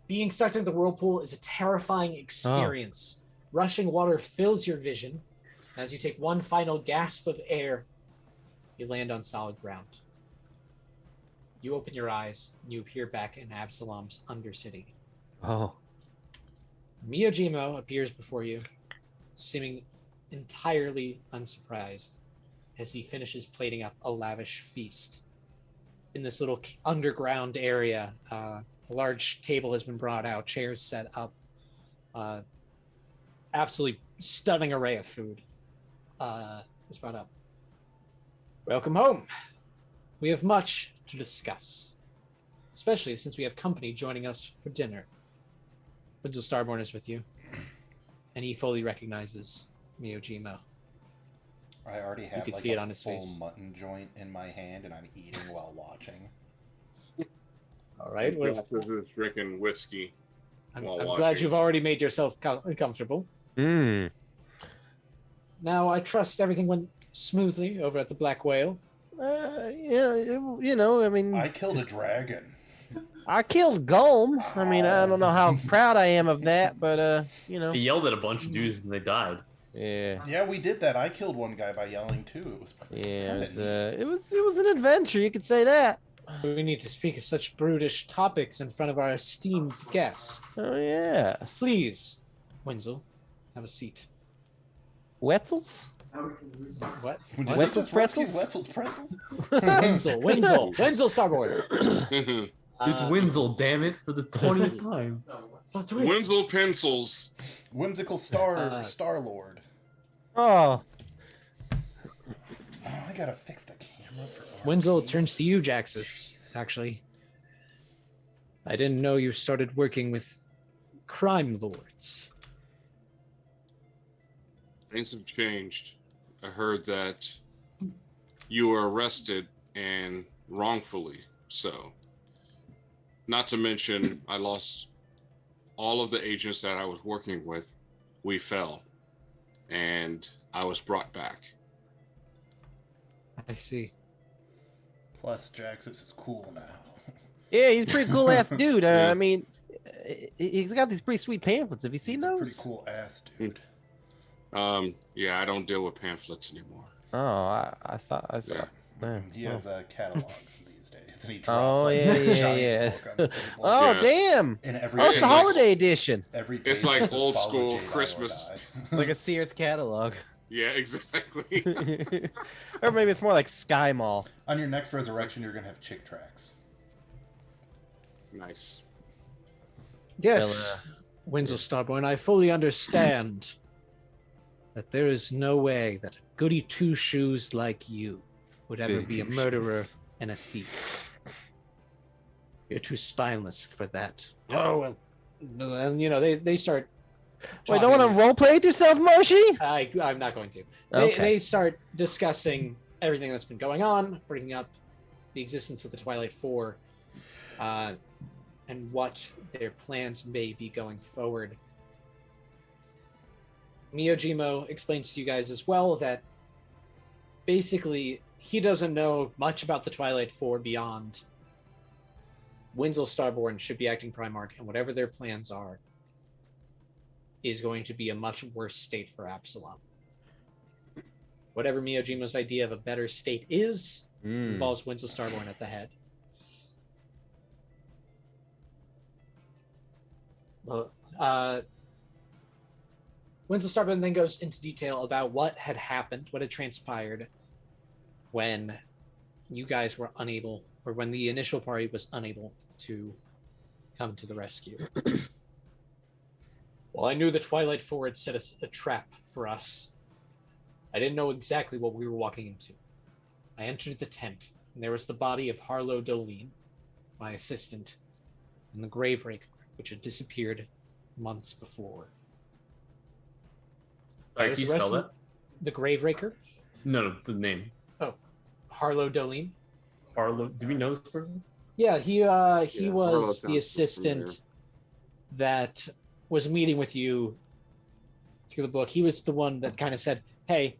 Being stuck in the whirlpool is a terrifying experience. Rushing water fills your vision. As you take one final gasp of air, you land on solid ground. You open your eyes, and you appear back in Absalom's Undercity. Oh. Miyojimo appears before you, seeming entirely unsurprised as he finishes plating up a lavish feast. In this little underground area, a large table has been brought out, chairs set up, absolutely stunning array of food is brought up. Welcome home. We have much to discuss, especially since we have company joining us for dinner. Wenzel Starborn is with you, and he fully recognizes Miyojimo. I already have could like see it a on his full face. mutton joint in my hand, and I'm eating while watching. All right, well, This is drinking whiskey. I'm while glad watching. you've already made yourself comfortable. Hmm. Now, I trust everything went smoothly over at the Black Whale. Yeah, you know, I mean, I killed a dragon. I killed Golem. I mean, I don't know how proud I am of that, but you know. He yelled at a bunch of dudes and they died. Yeah. Yeah, we did that. I killed one guy by yelling too. It was Yeah, kinda it was an adventure. You could say that. We need to speak of such brutish topics in front of our esteemed guest. Oh yes. Please, Wenzel, have a seat. Wetzels? What? neat. What? Wetzel's pretzels? Wetzel's pretzels. Wenzel Starboard. It's Wenzel, damn it, for the 20th time. That's right. Wenzel pencils. Whimsical Star Lord. Oh, Oh, I gotta fix the camera for Wenzel Arcane. turns to you, Jaxus, actually. I didn't know you started working with crime lords. Things have changed. I heard that you were arrested and wrongfully so. Not to mention, I lost all of the agents that I was working with. We fell, and I was brought back. I see. Plus, Jaxus is cool now. yeah, he's a pretty cool ass dude. Yeah. I mean, he's got these pretty sweet pamphlets. Have you seen He's a those? pretty cool ass dude. Yeah, I don't deal with pamphlets anymore. Oh, I thought I saw. Yeah. Yeah. He has catalogs these days, and he drops Oh like, yeah, a yeah, giant yeah. book on the table. Oh Yes. damn! And every Oh, it's It's the like- holiday edition, every It's page like says, old "Follow school Jade, I or Christmas. die." like a Sears catalog, Yeah, exactly. or maybe it's more like Sky Mall. On your next resurrection, you're gonna have chick tracks. Nice. Yes, Wenzel Starborn, I fully understand that there is no way that a goody two-shoes like you would ever Goody be a two-shoes. murderer and a thief. You're too spineless for that. Oh, well. And, you know, they start... Wait, don't want to roleplay with yourself, Marshy? I'm not going to. Okay. They start discussing everything that's been going on, bringing up the existence of the Twilight Four, and what their plans may be going forward. Miyojimo explains to you guys as well that basically he doesn't know much about the Twilight Four beyond Winslow Starborn should be acting Primarch, and whatever their plans are is going to be a much worse state for Absalom. Whatever Miyojimo's idea of a better state is, involves Winslow Starborn at the head. Winslow Starborn then goes into detail about what had happened, what had transpired when you guys were unable, or when the initial party was unable to come to the rescue. Well, I knew the Twilight Four had set a trap for us. I didn't know exactly what we were walking into. I entered the tent, and there was the body of Harlow Dolene, my assistant, and the Graveraker, which had disappeared months before. Sorry, can you spell that? The Graveraker? No, the name. Oh, Harlow Dolene. Harlow. Do we know this person? Yeah, he Harlow was the sounds assistant that was meeting with you through the book. He was the one that kind of said, "Hey,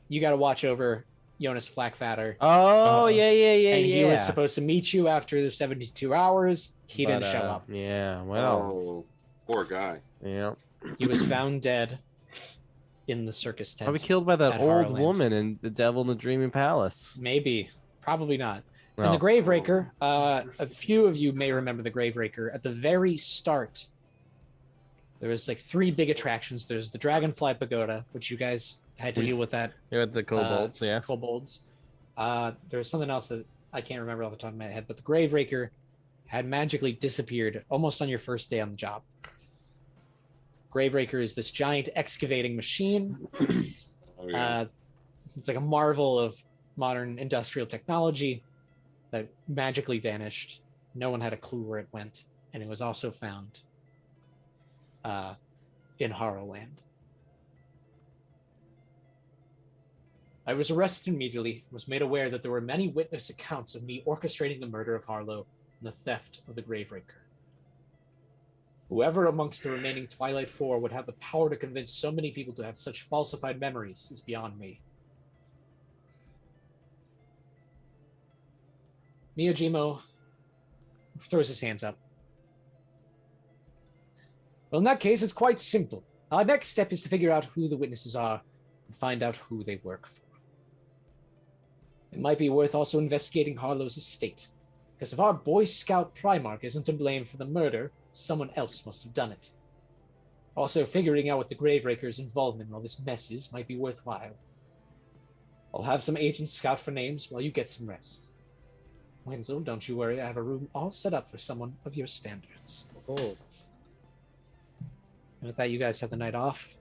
you got to watch over Jonas Flackfatter." Oh, yeah. And he was supposed to meet you after the 72 hours. He didn't show up. Yeah, well. Oh, poor guy. Yeah. He was found dead in the circus tent. Probably killed by that at old Harland. woman in The Devil in the Dreaming Palace. Maybe. Probably not. Well, And the Graveraker, a few of you may remember the Graveraker. At the very start, there was like 3 big attractions. There's the Dragonfly Pagoda, which you guys had to deal with that. yeah, with the kobolds, yeah. Kobolds. There was something else that I can't remember off the top of my head, but the Graveraker had magically disappeared almost on your first day on the job. Graveraker is this giant excavating machine. Oh, yeah. It's like a marvel of modern industrial technology that magically vanished. No one had a clue where it went, and it was also found in Harrowland. I was arrested immediately, was made aware that there were many witness accounts of me orchestrating the murder of Harlow and the theft of the Graveraker. Whoever amongst the remaining Twilight Four would have the power to convince so many people to have such falsified memories is beyond me. Miyojimo throws his hands up. Well, in that case, it's quite simple. Our next step is to figure out who the witnesses are and find out who they work for. It might be worth also investigating Harlow's estate, because if our Boy Scout Primarch isn't to blame for the murder, someone else must have done it. Also, figuring out what the Graveraker's involvement in all this mess is might be worthwhile. I'll have some agents scout for names while you get some rest. Winslow, don't you worry, I have a room all set up for someone of your standards. Oh. And with that, you guys have the night off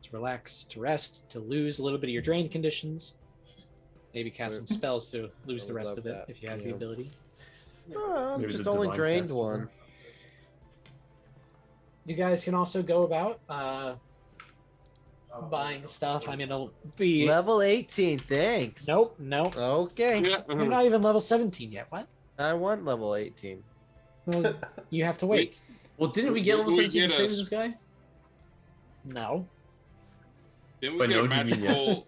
to relax, to rest, to lose a little bit of your drain conditions. Maybe cast some spells to lose the rest of it if you have the yeah. ability. I'm Maybe just the only divine drained cast. one. You guys can also go about buying stuff. I mean, it'll be... Level 18, thanks. Nope, nope. Okay. Yeah, You're not even level 17 yet. What? I want level 18. Well, you have to wait. Well, didn't we get level We 17 to get save us- this guy? No. Didn't we But get no, a do you mean magical?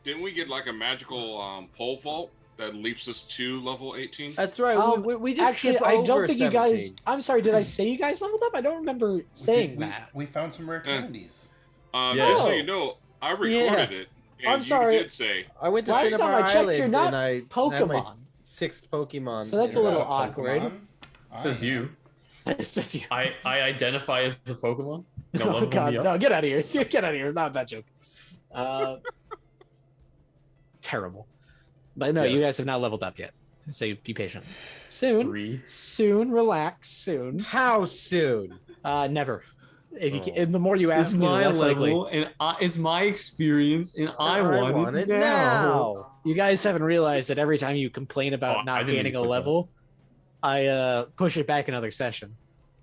Didn't we get like a magical pole vault that leaps us to level 18? That's right. We just Actually, skip I over don't think 17. you guys... I'm sorry, did I say you guys leveled up? I don't remember saying that. We found some rare candies. Yeah. Just so Oh. you know, I recorded it. And I'm sorry. You did say I went to Last Cinnabar time I checked, Island you're not and I had my Pokemon. 6th Pokemon. So that's a in little that. awkward. Pokemon? Says I am. you. It says you. I identify as a Pokemon. No, Oh level god, me up. no, get out of here. Get out of here. Not that joke. Terrible. But no, you Yes. guys have not leveled up yet. So you be patient. Soon. 3. Soon. Relax. Soon. How soon? Never. If you Oh. can, and the more you It's ask me, the my less likely. level, and it's my experience, and I want it now. You guys haven't realized that every time you complain about Oh, I not didn't gaining a click that. level, I push it back another session.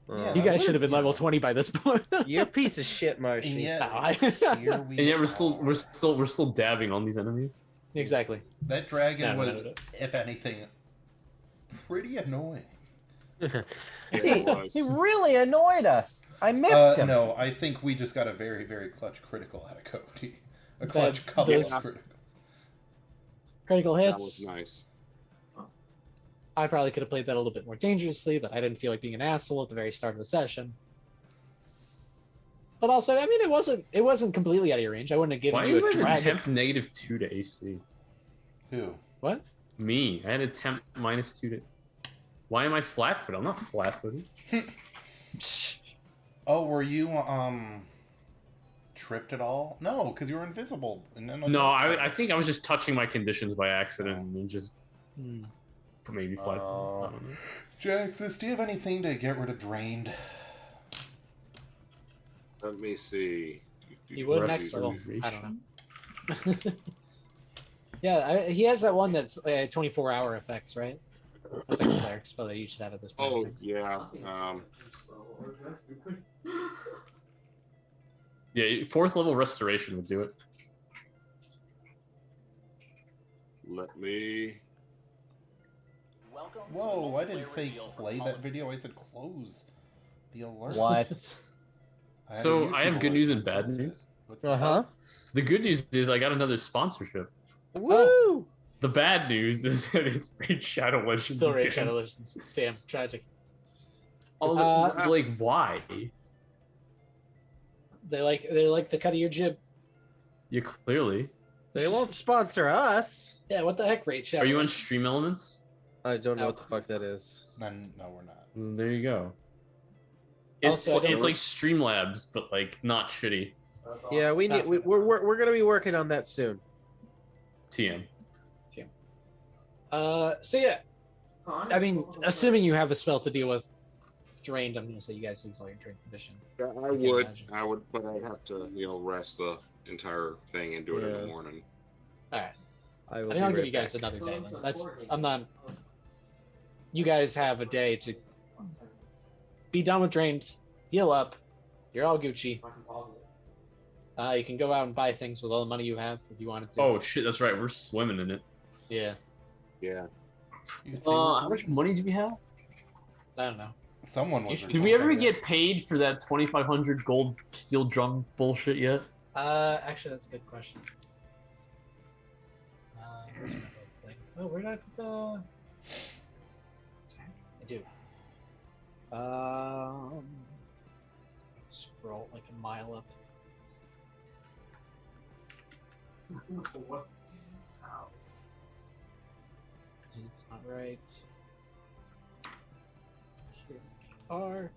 Yeah, You guys that's- should have been level 20 by this point. You're a piece of shit, And Marshy. yet, No, here we And yet we're are. still dabbing on these enemies. exactly. That dragon No, was, no. if anything, pretty annoying. It was. He really annoyed us. I missed him. No, I think we just got a very, very clutch critical out of Cody. A clutch couple those- of criticals. Critical That hits. was nice. I probably could have played that a little bit more dangerously, but I didn't feel like being an asshole at the very start of the session. But also, I mean, it wasn't completely out of your range. I wouldn't have given Why you do a you have dragon. a temp -2 to AC? Who? What? Me. I had a temp -2 to. Why am I flat-footed? I'm not flat-footed. Oh, were you tripped at all? No, because you were invisible. No, I think I was just touching my conditions by accident and just Hmm. maybe flat. Oh. I don't know. Jaxus, do you have anything to get rid of drained? Let me see. You would Rest next level. I reservation. don't know. Yeah, he has that one that's 24-hour effects, right? That's like a cleric spell that you should have at this point. I Oh think. yeah. Yeah, 4th level restoration would do it. Let me. Whoa, I didn't say play that video. I said close the alert. What? I had a So I YouTube have good alert news that and bad closed it. news. What's that? Uh-huh. The good news is I got another sponsorship. Woo! The bad news is that it's Raid Shadow Legends. Still Raid again. Shadow Legends. Damn, tragic. Oh, like why? They like the cut of your jib. Yeah, clearly. They won't sponsor us. Yeah, what the heck, Raid Shadow? Are you on Legends? Stream Elements? I don't know what the fuck that is. Then no, we're not. There you go. It's, Also, I don't- it's like Streamlabs, but like not shitty. Yeah, we're gonna be working on that soon. TM. So yeah, I mean, assuming you have a spell to deal with drained, I'm gonna say you guys lose all your drained condition. Yeah, imagine. I would, but I'd have to, rest the entire thing and do it in Yeah. the morning. All right. I I will mean, be I'll give right you guys back. another day. Then. I'm not. You guys have a day to be done with drained, heal up. You're all Gucci. You can go out and buy things with all the money you have if you wanted to. Oh shit, that's right. We're swimming in it. Yeah. Yeah. You could say How much money do we have? I don't know. someone was. Did we ever responsible. get paid for that 2,500 gold steel drum bullshit yet? Actually, that's a good question. Where's my little thing? Oh, where did I put the? I do. Scroll like a mile up. It's not right. Here we are.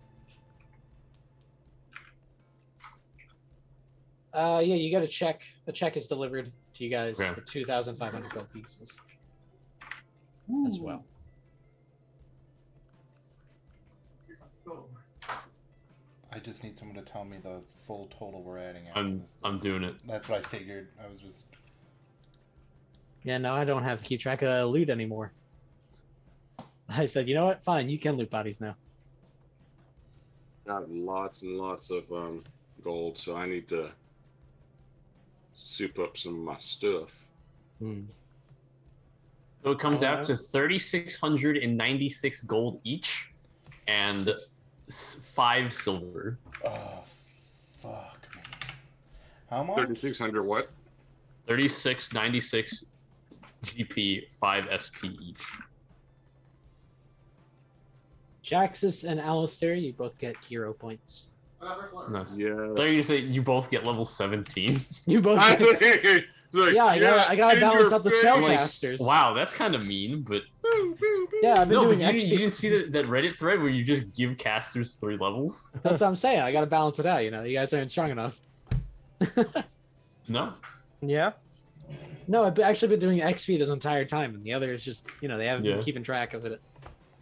Yeah, you got a check. A check is delivered to you guys Okay. for 2,500 gold pieces as well. I just need someone to tell me the full total we're adding after I'm this. I'm doing it. That's what I figured. I was just. Yeah, no, I don't have to keep track of loot anymore. I said, you know what? Fine, you can loot bodies now. Got lots and lots of gold, so I need to soup up some of my stuff. So it comes out to 3,696 gold each, and 5 silver. Oh, fuck me. How much? 3,600 what? 3696 GP, 5 SP each. Jaxus and Alistair, you both get hero points. Nice. Yeah. I thought you say you both get level 17. You both get... Yeah, I gotta balance out the spellcasters. Wow, that's kind of mean, but Yeah, I've been no, doing but you XP. didn't see that Reddit thread where you just give casters 3 levels? That's what I'm saying. I gotta balance it out. You know, you guys aren't strong enough. No. Yeah. No, I've actually been doing XP this entire time, and the other is just, you know, they haven't Yeah. been keeping track of it.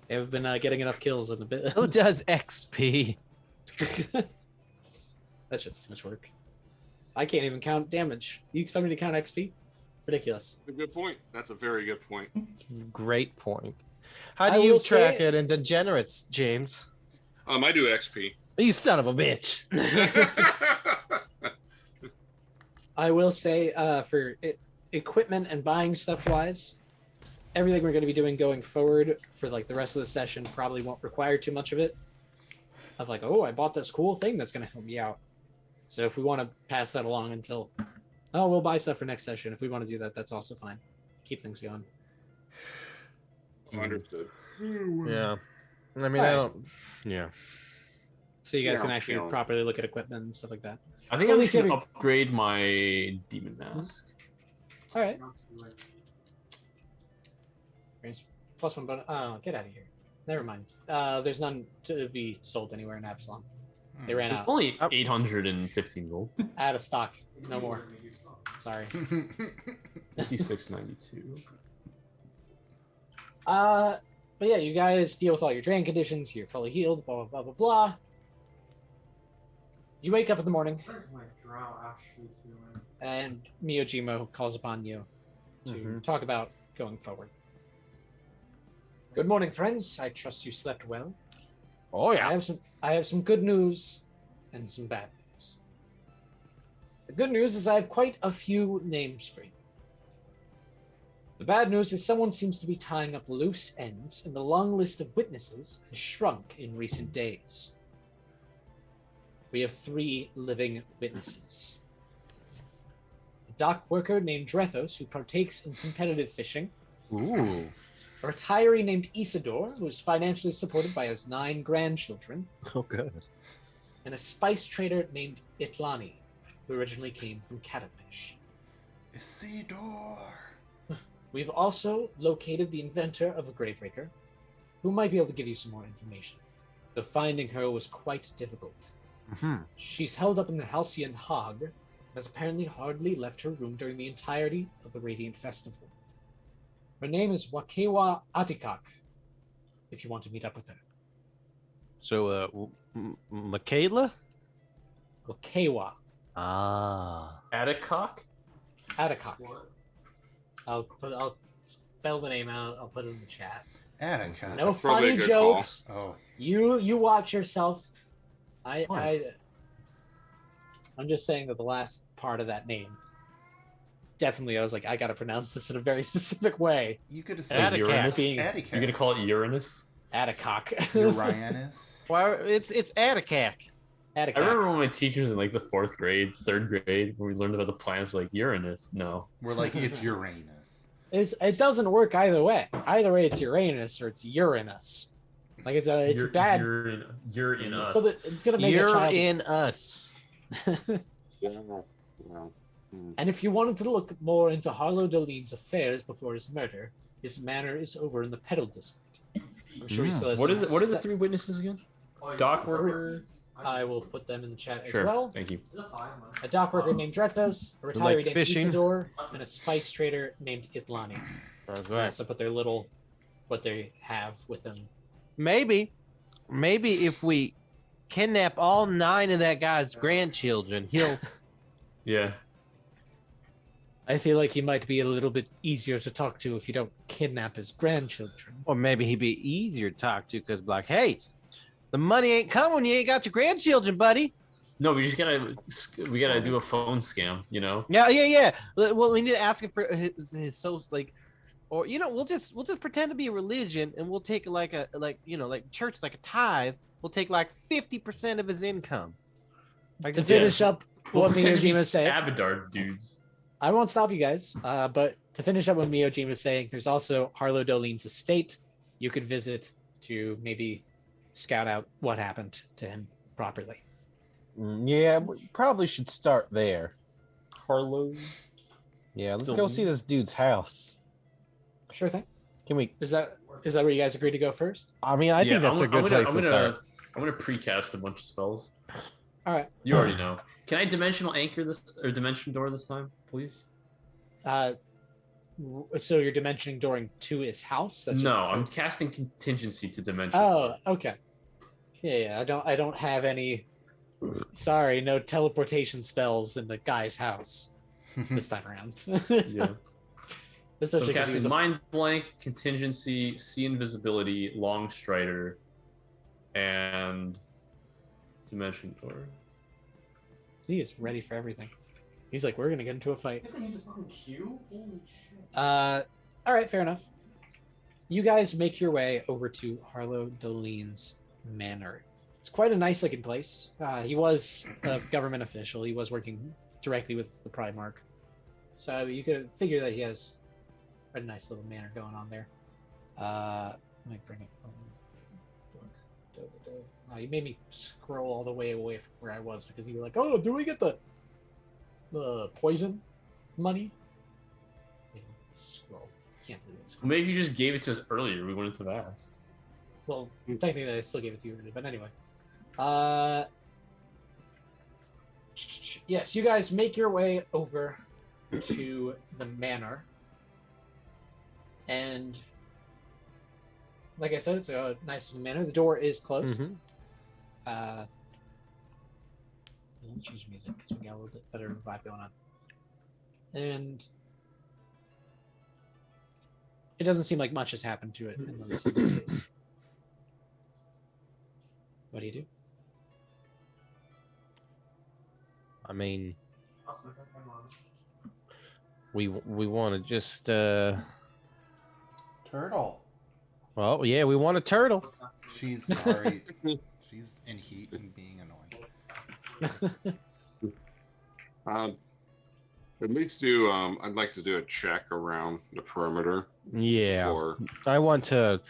They haven't been getting enough kills in a bit. Who does XP? That's just too much work. I can't even count damage. You expect me to count XP? Ridiculous. That's a good point. That's a very good point. It's a great point. How I do you will track say- it in degenerates, James? I do XP. You son of a bitch. I will say, for equipment and buying stuff wise, everything we're going to be doing going forward for like the rest of the session probably won't require too much of it. Of like, oh, I bought this cool thing that's going to help me out. So if we want to pass that along until, oh, we'll buy stuff for next session. If we want to do that, that's also fine. Keep things going. Understood. Yeah. I mean, All I right. don't. Yeah. So you guys Yeah, can actually yeah. properly look at equipment and stuff like that. I think At I'm least just gonna every- upgrade my demon mask. All right. +1 bonus. Oh, get out of here. Never mind. There's none to be sold anywhere in Absalom. They ran It's out. only 815 gold. Out of stock. No more. Sorry. 56.92. But yeah, you guys deal with all your drain conditions. You're fully healed. Blah blah blah blah blah. You wake up in the morning, and Miyojima calls upon you to talk about going forward. Good morning, friends. I trust you slept well. Oh I have some good news and some bad news. The good news is I have quite a few names for you. The bad news is someone seems to be tying up loose ends, and the long list of witnesses has shrunk in recent days. We have 3 living witnesses. A dock worker named Drethos, who partakes in competitive fishing. Ooh. A retiree named Isidore, who is financially supported by his 9 grandchildren. Oh, good. And a spice trader named Itlani, who originally came from Katapish. Isidore. We've also located the inventor of the Graveraker, who might be able to give you some more information. Though finding her was quite difficult. She's held up in the Halcyon Hog, and has apparently hardly left her room during the entirety of the Radiant Festival. Her name is Wakewa Atikak, if you want to meet up with her. So, Michaela? Wakewa Ah. Atticock? Atikak. I'll spell the name out. I'll put it in the chat. Attica. No probably a funny good call. jokes. Oh. You watch yourself. Why? I'm just saying that the last part of that name, definitely I was like, I gotta pronounce this in a very specific way. You could have Attica. said Uranus? Being Attica. You're gonna call it Uranus? Attikak. Uranus. Why? It's Atticac. I Attikak. remember when my teachers in like the 4th grade, 3rd grade, when we learned about the planets, were like Uranus. No. We're like, it's Uranus. It doesn't work either way. Either way, it's Uranus or it's Uranus. Like it's bad. You're in us. So that it's gonna make a You're child. in us. Yeah. No. And if you wanted to look more into Harlow Dolene's affairs before his murder, his manor is over in the Petal District. I'm sure he still has What some is it? What are the stu- 3 witnesses again? Dock worker. I will put them in the chat Sure. as well. Thank you. A dock worker named Drethos, a likes retiree named fishing. Isidore, and a spice trader named Itlani. That's I also put their little, what they have with them. Maybe if we kidnap all 9 of that guy's grandchildren, he'll. Yeah. I feel like he might be a little bit easier to talk to if you don't kidnap his grandchildren. Or maybe he'd be easier to talk to because, like, hey, the money ain't coming when you ain't got your grandchildren, buddy. No, we gotta do a phone scam, you know? Yeah. Well, we need to ask him for his social, like, or we'll just pretend to be a religion and we'll take like church, like a tithe. We'll take like 50% of his income. Like To finish up what pretend to be Miyojima said, Abadar dudes. I won't stop you guys, but to finish up what Miyojima was saying, there's also Harlow Dolene's estate you could visit to maybe scout out what happened to him properly. Yeah, we probably should start there. Harlow. Yeah, let's go Don't- see this dude's house. Sure thing. Can we? Is that where you guys agreed to go first? I mean, I think that's a good place to start. I'm gonna precast a bunch of spells. All right. You already know. Can I dimensional anchor this or dimension door this time, please? So you're dimensioning dooring to his house? That's just- No, I'm casting contingency to dimension. Oh, okay. Yeah. I don't have any. Sorry, no teleportation spells in the guy's house this time around. Yeah. So Especially because casting he's a Mind Blank, Contingency, See Invisibility, Long Strider, and Dimension Door. He is ready for everything. He's like, we're gonna get into a fight. All right, fair enough. You guys make your way over to Harlow Dolene's manor. It's quite a nice looking place. He was a government official. He was working directly with the Primarch. So you could figure that he has a nice little manor going on there. Let me bring it. Oh, you made me scroll all the way away from where I was because you were like, "Oh, do we get the poison money?" Scroll. Can't do this. Maybe if you just gave it to us earlier, we wouldn't have asked. Well, technically, I still gave it to you already, but anyway. Yes, you guys make your way over to the manor, and like I said, it's a nice manor. The door is closed. Let's choose music because we got a little bit better vibe going on, and it doesn't seem like much has happened to it in the recent days. What do you do? I mean, we want to just Turtle. well, yeah, we want a turtle. She's sorry. She's in heat and being annoying. At least do. I'd like to do a check around the perimeter. Yeah, Or I want to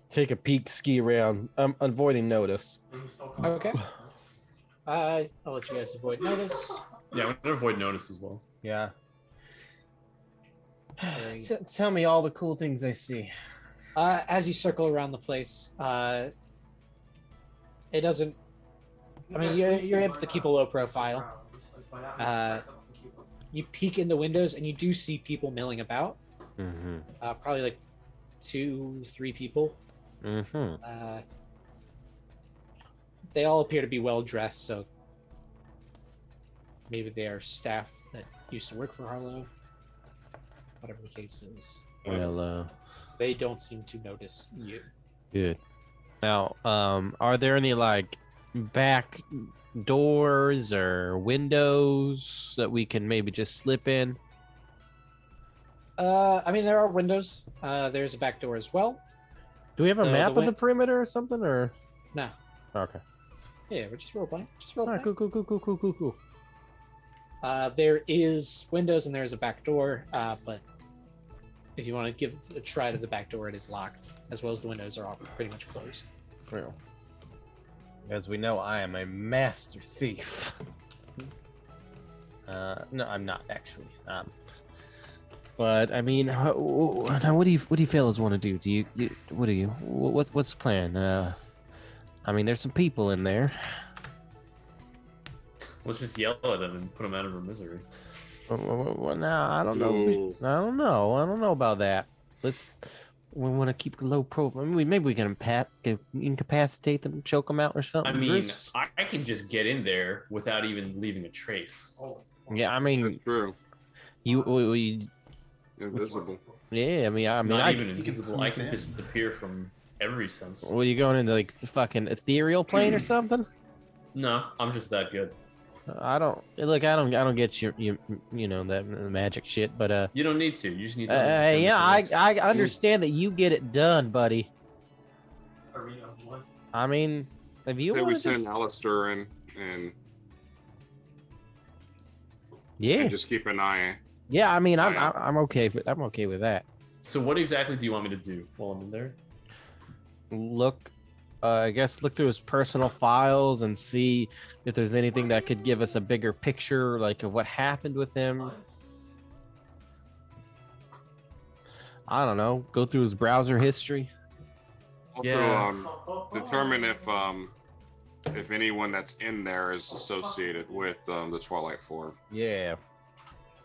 take a peek, ski around. I'm avoiding notice. Okay. I'll let you guys avoid notice. Yeah, I'm gonna avoid notice as well. Yeah. Very- Tell me all the cool things I see. As you circle around the place, it doesn't. I mean, you're able to keep a low profile. You peek in the windows and you do see people milling about. Mm-hmm. Probably like 2-3 people. Mm-hmm. They all appear to be well dressed, so maybe they are staff that used to work for Harlow. Whatever the case is. Well, They don't seem to notice you. good. Now, are there any like back doors or windows that we can maybe just slip in? I mean, there are windows. There's a back door as well. Do we have a The map of the win- perimeter or something, or? No. Okay. Yeah, we're just role playing. Just All role right. playing. Cool. There is windows and there is a back door, but if you want to give a try to the back door, it is locked, as well as the windows are all pretty much closed. Well, as we know, I am a master thief. No, I'm not actually. But I mean, now what do you fellas want to do? What's the plan? I mean, there's some people in there. Let's just yell at them and put them out of their misery. Well, now I don't know. I don't know about that. We want to keep a low profile. I mean, maybe we can incapacitate them, choke them out, or something. I mean, I can just get in there without even leaving a trace. Yeah, I mean, that's true. we Invisible. yeah, I mean, Not even invisible. I can disappear from every sense. Well, you going into like the fucking ethereal plane or something? No, I'm just that good. I don't get your you know that magic shit, but You don't need to. You just need to. understand yeah, the physics. I understand that you get it done, buddy. I mean, if you Say we want to send just Alistair in and yeah, just keep an eye. yeah, I mean, Oh, yeah. I'm okay with that. So what exactly do you want me to do while I'm in there? Look, I guess look through his personal files and see if there's anything that could give us a bigger picture, like of what happened with him. I don't know. Go through his browser history. Also, Yeah. determine if anyone that's in there is associated with the Twilight Four. Yeah.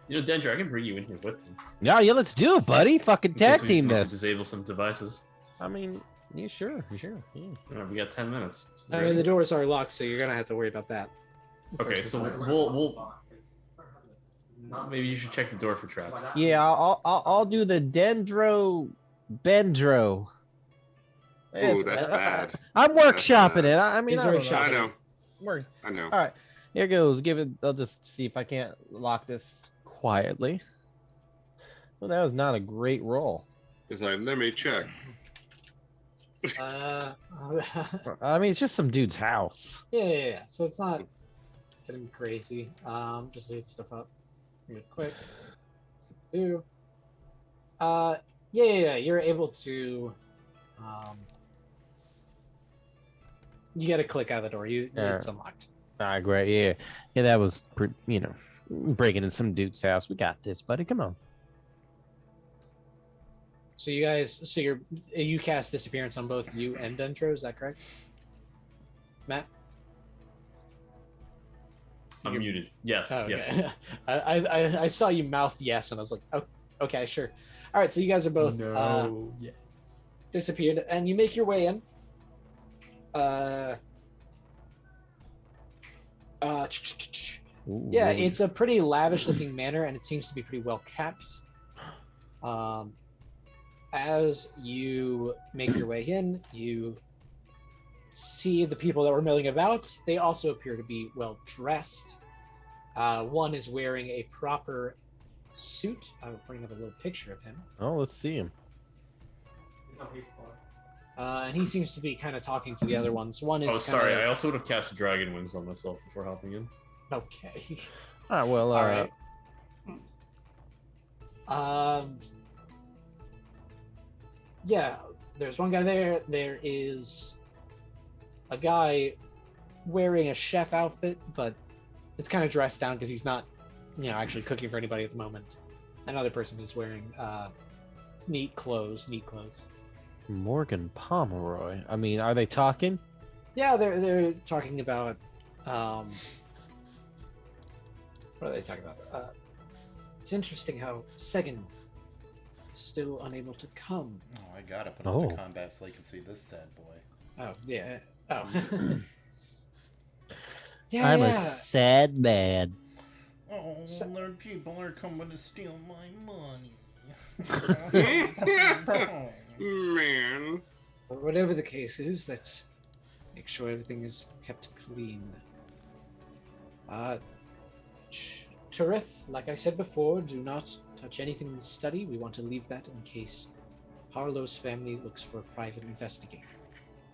You know, Dendra, I can bring you in here with me. Yeah, let's do it, buddy. Fucking In case tag we team need to this. Disable some devices. I mean, yeah, sure. Yeah. All right, we got 10 minutes. I mean, the doors are locked, so you're gonna have to worry about that. Okay, First so and foremost. we'll Maybe you should check the door for traps. Yeah, I'll do the Dendro Bendro. Ooh, that's bad. I'm workshopping bad. it. I mean, He's I don't workshopping know. I know. Works. I know. All right, here goes. Give it. I'll just see if I can't lock this quietly. Well, that was not a great roll. It's like, let me check. Uh, I mean, it's just some dude's house. yeah. So it's not getting crazy. Just leave stuff up real quick. Yeah. You're able to. You get a click out of the door. It's unlocked. Ah, great. Yeah. That was, breaking in some dude's house. We got this, buddy. Come on. So you cast disappearance on both you and Dentro. Is that correct, Matt? I'm muted. Yes. Oh, Yes. okay. I saw you mouth yes, and I was like, oh, okay, sure. All right, so you guys are both Yes. disappeared, and you make your way in. Ooh, Yeah, really? it's a pretty lavish-looking manor, and it seems to be pretty well kept. As you make your way in, you see the people that were milling about. They also appear to be well dressed. One is wearing a proper suit. I'll bring up a little picture of him. Oh, let's see him. And he seems to be kind of talking to the other ones. One is Oh, sorry. I kinda... also would have cast Dragon Wings on myself before hopping in. Okay. All right, well, All right. Yeah, there's one guy there. There is a guy wearing a chef outfit, but it's kind of dressed down because he's not, actually cooking for anybody at the moment. Another person is wearing neat clothes. Morgan Pomeroy. I mean, are they talking? Yeah, they're talking about what are they talking about? It's interesting how Segan is still unable to come. Oh, I gotta put us to combat so they can see this sad boy. Oh yeah. Oh. I'm a sad man. Oh, their people are coming to steal my money. Man. Whatever the case is, let's make sure everything is kept clean. Turith, like I said before, do not touch anything in the study. We want to leave that in case Harlow's family looks for a private investigator.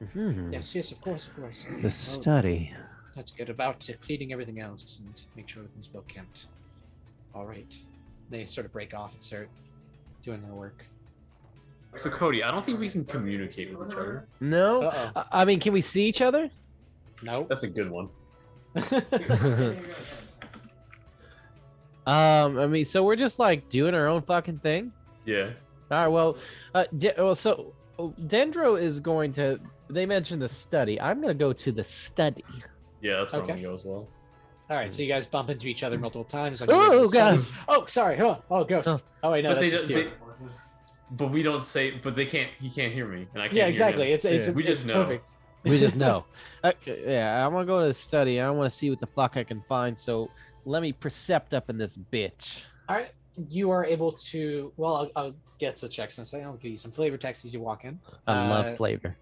Mm-hmm. Yes, of course. The study. Let's get about to cleaning everything else and make sure everything's well kept. All right. They sort of break off and start doing their work. So, Cody, I don't think we can communicate with each other. No? Uh-oh. I mean, can we see each other? No. That's a good one. I mean, so we're just like doing our own fucking thing. Yeah. All right. Well, so Dendro is going to. They mentioned the study. I'm going to go to the study. Yeah, that's where I'm Okay. gonna go as well. All right, so you guys bump into each other multiple times. Oh, God. Oh, sorry. Oh, ghost. Oh, wait, no, But that's they just don't- you. But we don't say. But they can't. He can't hear me, and I can't. Yeah, hear exactly. him. It's We just know. perfect. We just know. Yeah, I'm going to go to the study. I want to see what the fuck I can find. So let me percept up in this bitch. All right, you are able to. Well, I'll get to checks in a second. I'll give you some flavor text as you walk in. I love flavor.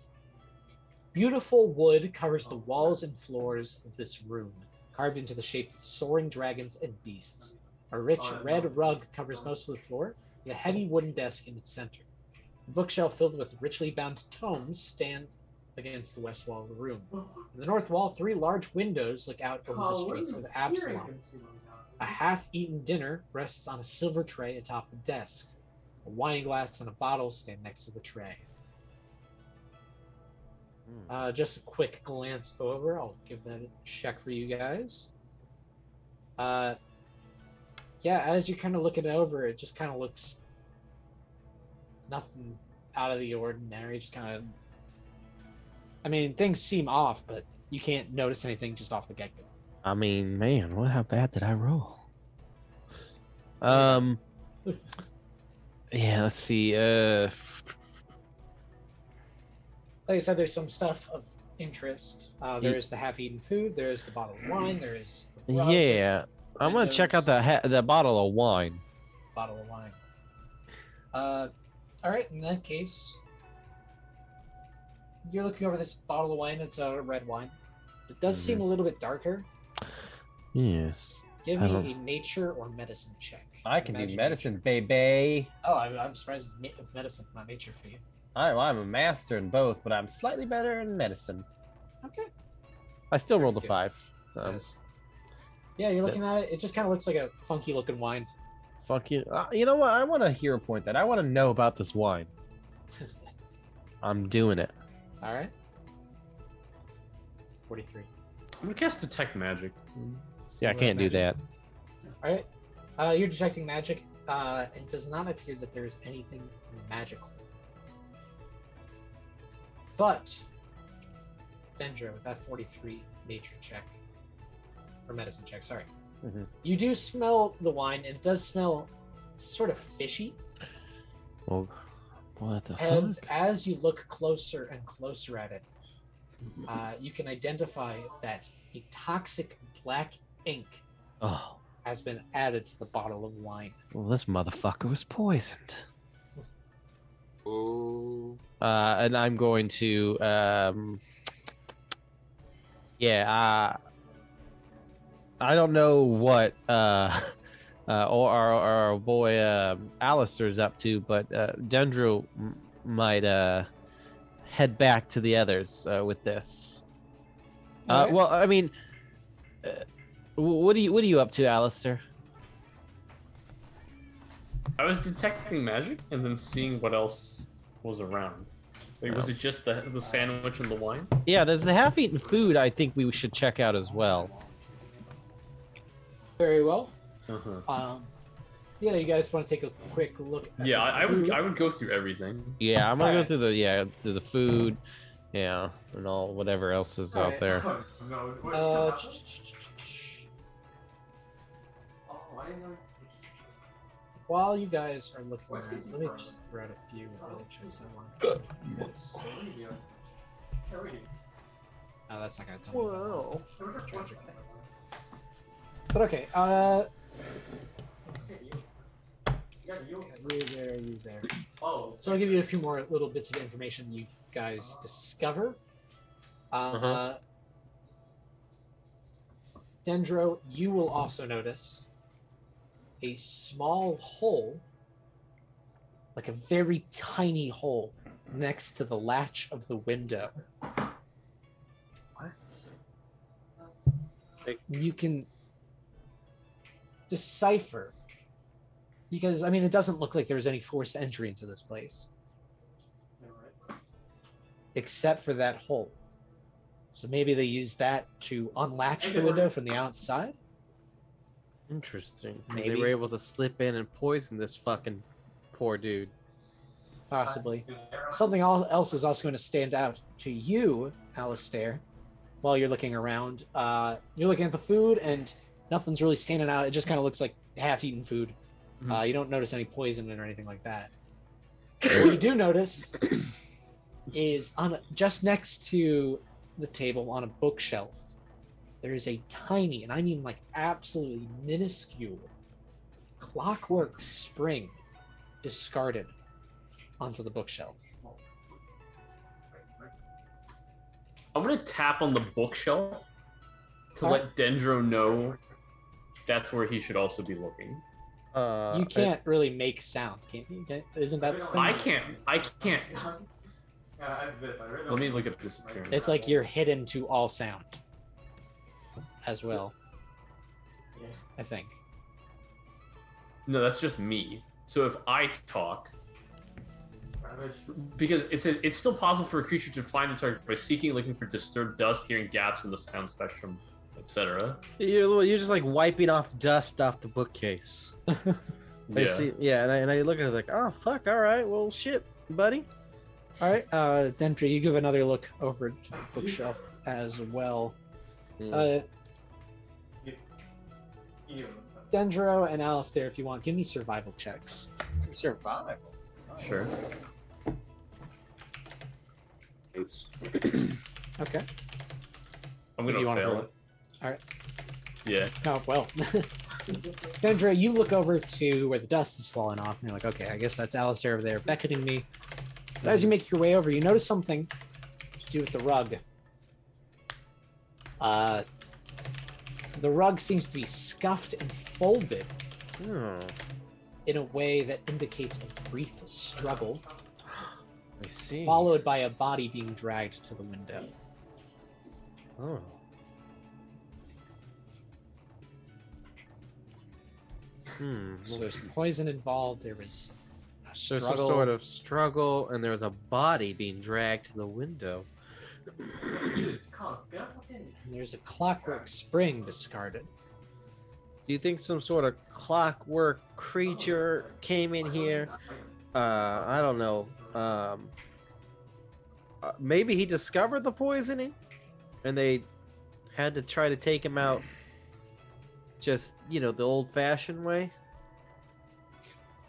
Beautiful wood covers the walls and floors of this room, carved into the shape of soaring dragons and beasts. A rich red rug covers most of the floor, with a heavy wooden desk in its center. A bookshelf filled with richly bound tomes stand against the west wall of the room. In the north wall, 3 large windows look out over the streets of Absalom. A half-eaten dinner rests on a silver tray atop the desk. A wine glass and a bottle stand next to the tray. Just a quick glance over. I'll give that a check for you guys. Yeah, as you kind of look it over, it just kind of looks nothing out of the ordinary. Just kind of, I mean, things seem off, but you can't notice anything just off the get-go. I mean, man, how bad did I roll? Yeah, let's see. Like I said, there's some stuff of interest. There is the half-eaten food. There is the bottle of wine. There is the rug. Yeah. I'm gonna check out windows, the bottle of wine. bottle of wine. All right. In that case, you're looking over this bottle of wine. It's a red wine. It does seem a little bit darker. Yes. Give I me don't- a nature or medicine check. I can do Imagine medicine, baby. Oh, I'm surprised it's medicine, not nature for you. I'm a master in both, but I'm slightly better in medicine. Okay. I still rolled a 32. 5. Yes. Yeah, you're looking at it. It just kind of looks like a funky looking wine. Fuck you. You know what? I want to hear a point that I want to know about this wine. I'm doing it. All right. 43. I'm gonna cast detect magic. Yeah, I can't do that. All right. You're detecting magic. It does not appear that there is anything magical. But Dendro, with that 43 nature check or medicine check, sorry, you do smell the wine, and it does smell sort of fishy. Well, what the And fuck? as you look closer and closer at it, you can identify that a toxic black ink Oh, has been added to the bottle of wine. well, this motherfucker was poisoned. Oh, And I'm going to, I don't know what or our boy Alistair's up to, but Dendro might head back to the others with this. Alright. Well, I mean, what are you up to, Alistair? I was detecting magic and then seeing what else was around. Wait, was it just the sandwich and the wine? Yeah, there's the half-eaten food. I think we should check out as well. Very well. Uh-huh. Yeah, you guys want to take a quick look at Yeah, the I would food? go through everything. Yeah, I'm gonna Alright. go through the food, yeah, and all whatever else is out Alright. there. While you guys are looking around, let me just throw out a few other checks I want. Yes. Oh, that's not gonna tell me. Whoa. Tragic. But okay, you there. So I'll give you a few more little bits of information you guys discover. Dendro, you will also notice a small hole, like a very tiny hole, next to the latch of the window. What? You can decipher, because I mean, it doesn't look like there's any forced entry into this place, except for that hole. So maybe they used that to unlatch the window from the outside. Interesting. Maybe. They were able to slip in and poison this fucking poor dude. Possibly. Something else is also going to stand out to you, Alistair, while you're looking around. You're looking at the food, and nothing's really standing out. It just kind of looks like half-eaten food. You don't notice any poison or anything like that. What you do notice is just next to the table on a bookshelf, there is a tiny, and I mean like absolutely minuscule, clockwork spring discarded onto the bookshelf. I'm gonna tap on the bookshelf to Alright. let Dendro know that's where he should also be looking. You can't really make sound, can you? Isn't that the thing? I can't. Let me look at this appearance. It's like you're hidden to all sound as well, I think. No, that's just me. So if I talk, because it says it's still possible for a creature to find the target by seeking, looking for disturbed dust, hearing gaps in the sound spectrum, etc. You're just like wiping off dust off the bookcase. I see, and I look at it like, oh fuck, all right, well shit, buddy. All right, Dendry, you give another look over to the bookshelf as well. Dendro and Alistair, if you want, give me survival checks. Survival. Sure. Okay. I'm If gonna you wanna fail throw it. All right. Yeah. Oh well. Kendra, you look over to where the dust is falling off, and you're like, okay, I guess that's Alistair over there beckoning me. But as you make your way over, you notice something to do with the rug. The rug seems to be scuffed and folded in a way that indicates a brief struggle, I see. followed by a body being dragged to the window. Oh. So there's poison involved. There was a There's some struggle. sort of struggle, and there's a body being dragged to the window. And there's a clockwork spring discarded. Do you think some sort of clockwork creature came in here? I don't know. Maybe he discovered the poisoning, and they had to try to take him out just, the old-fashioned way.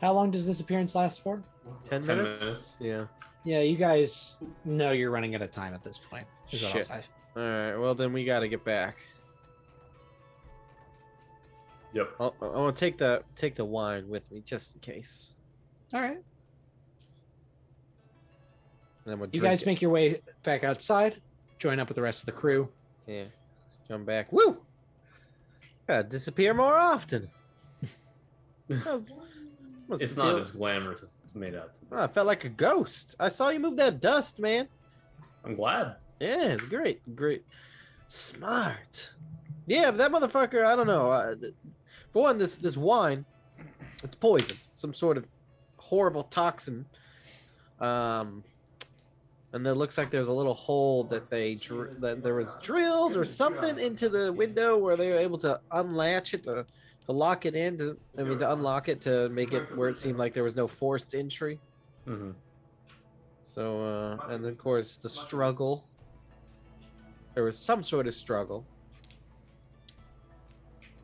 How long does this appearance last for? 10 minutes? Yeah. Yeah, you guys know you're running out of time at this point. is what I'll Shit. say. All right. Well, then we got to get back. Yep. I want to take the wine with me just in case. All right. And then we'll You drink guys it. make your way back outside, join up with the rest of the crew. Yeah. Come back. Woo! Gotta disappear more often. It's not as glamorous as it's made out to be. Oh, I felt like a ghost. I saw you move that dust, man. I'm glad. Yeah, it's great. Great. Smart. Yeah, but that motherfucker, I don't know. For one, this wine, it's poison. Some sort of horrible toxin. And it looks like there's a little hole that that there was drilled or something into the window where they were able to unlatch it to lock it in. To unlock it to make it where it seemed like there was no forced entry. Mm-hmm. So, and then, of course, the struggle. There was some sort of struggle.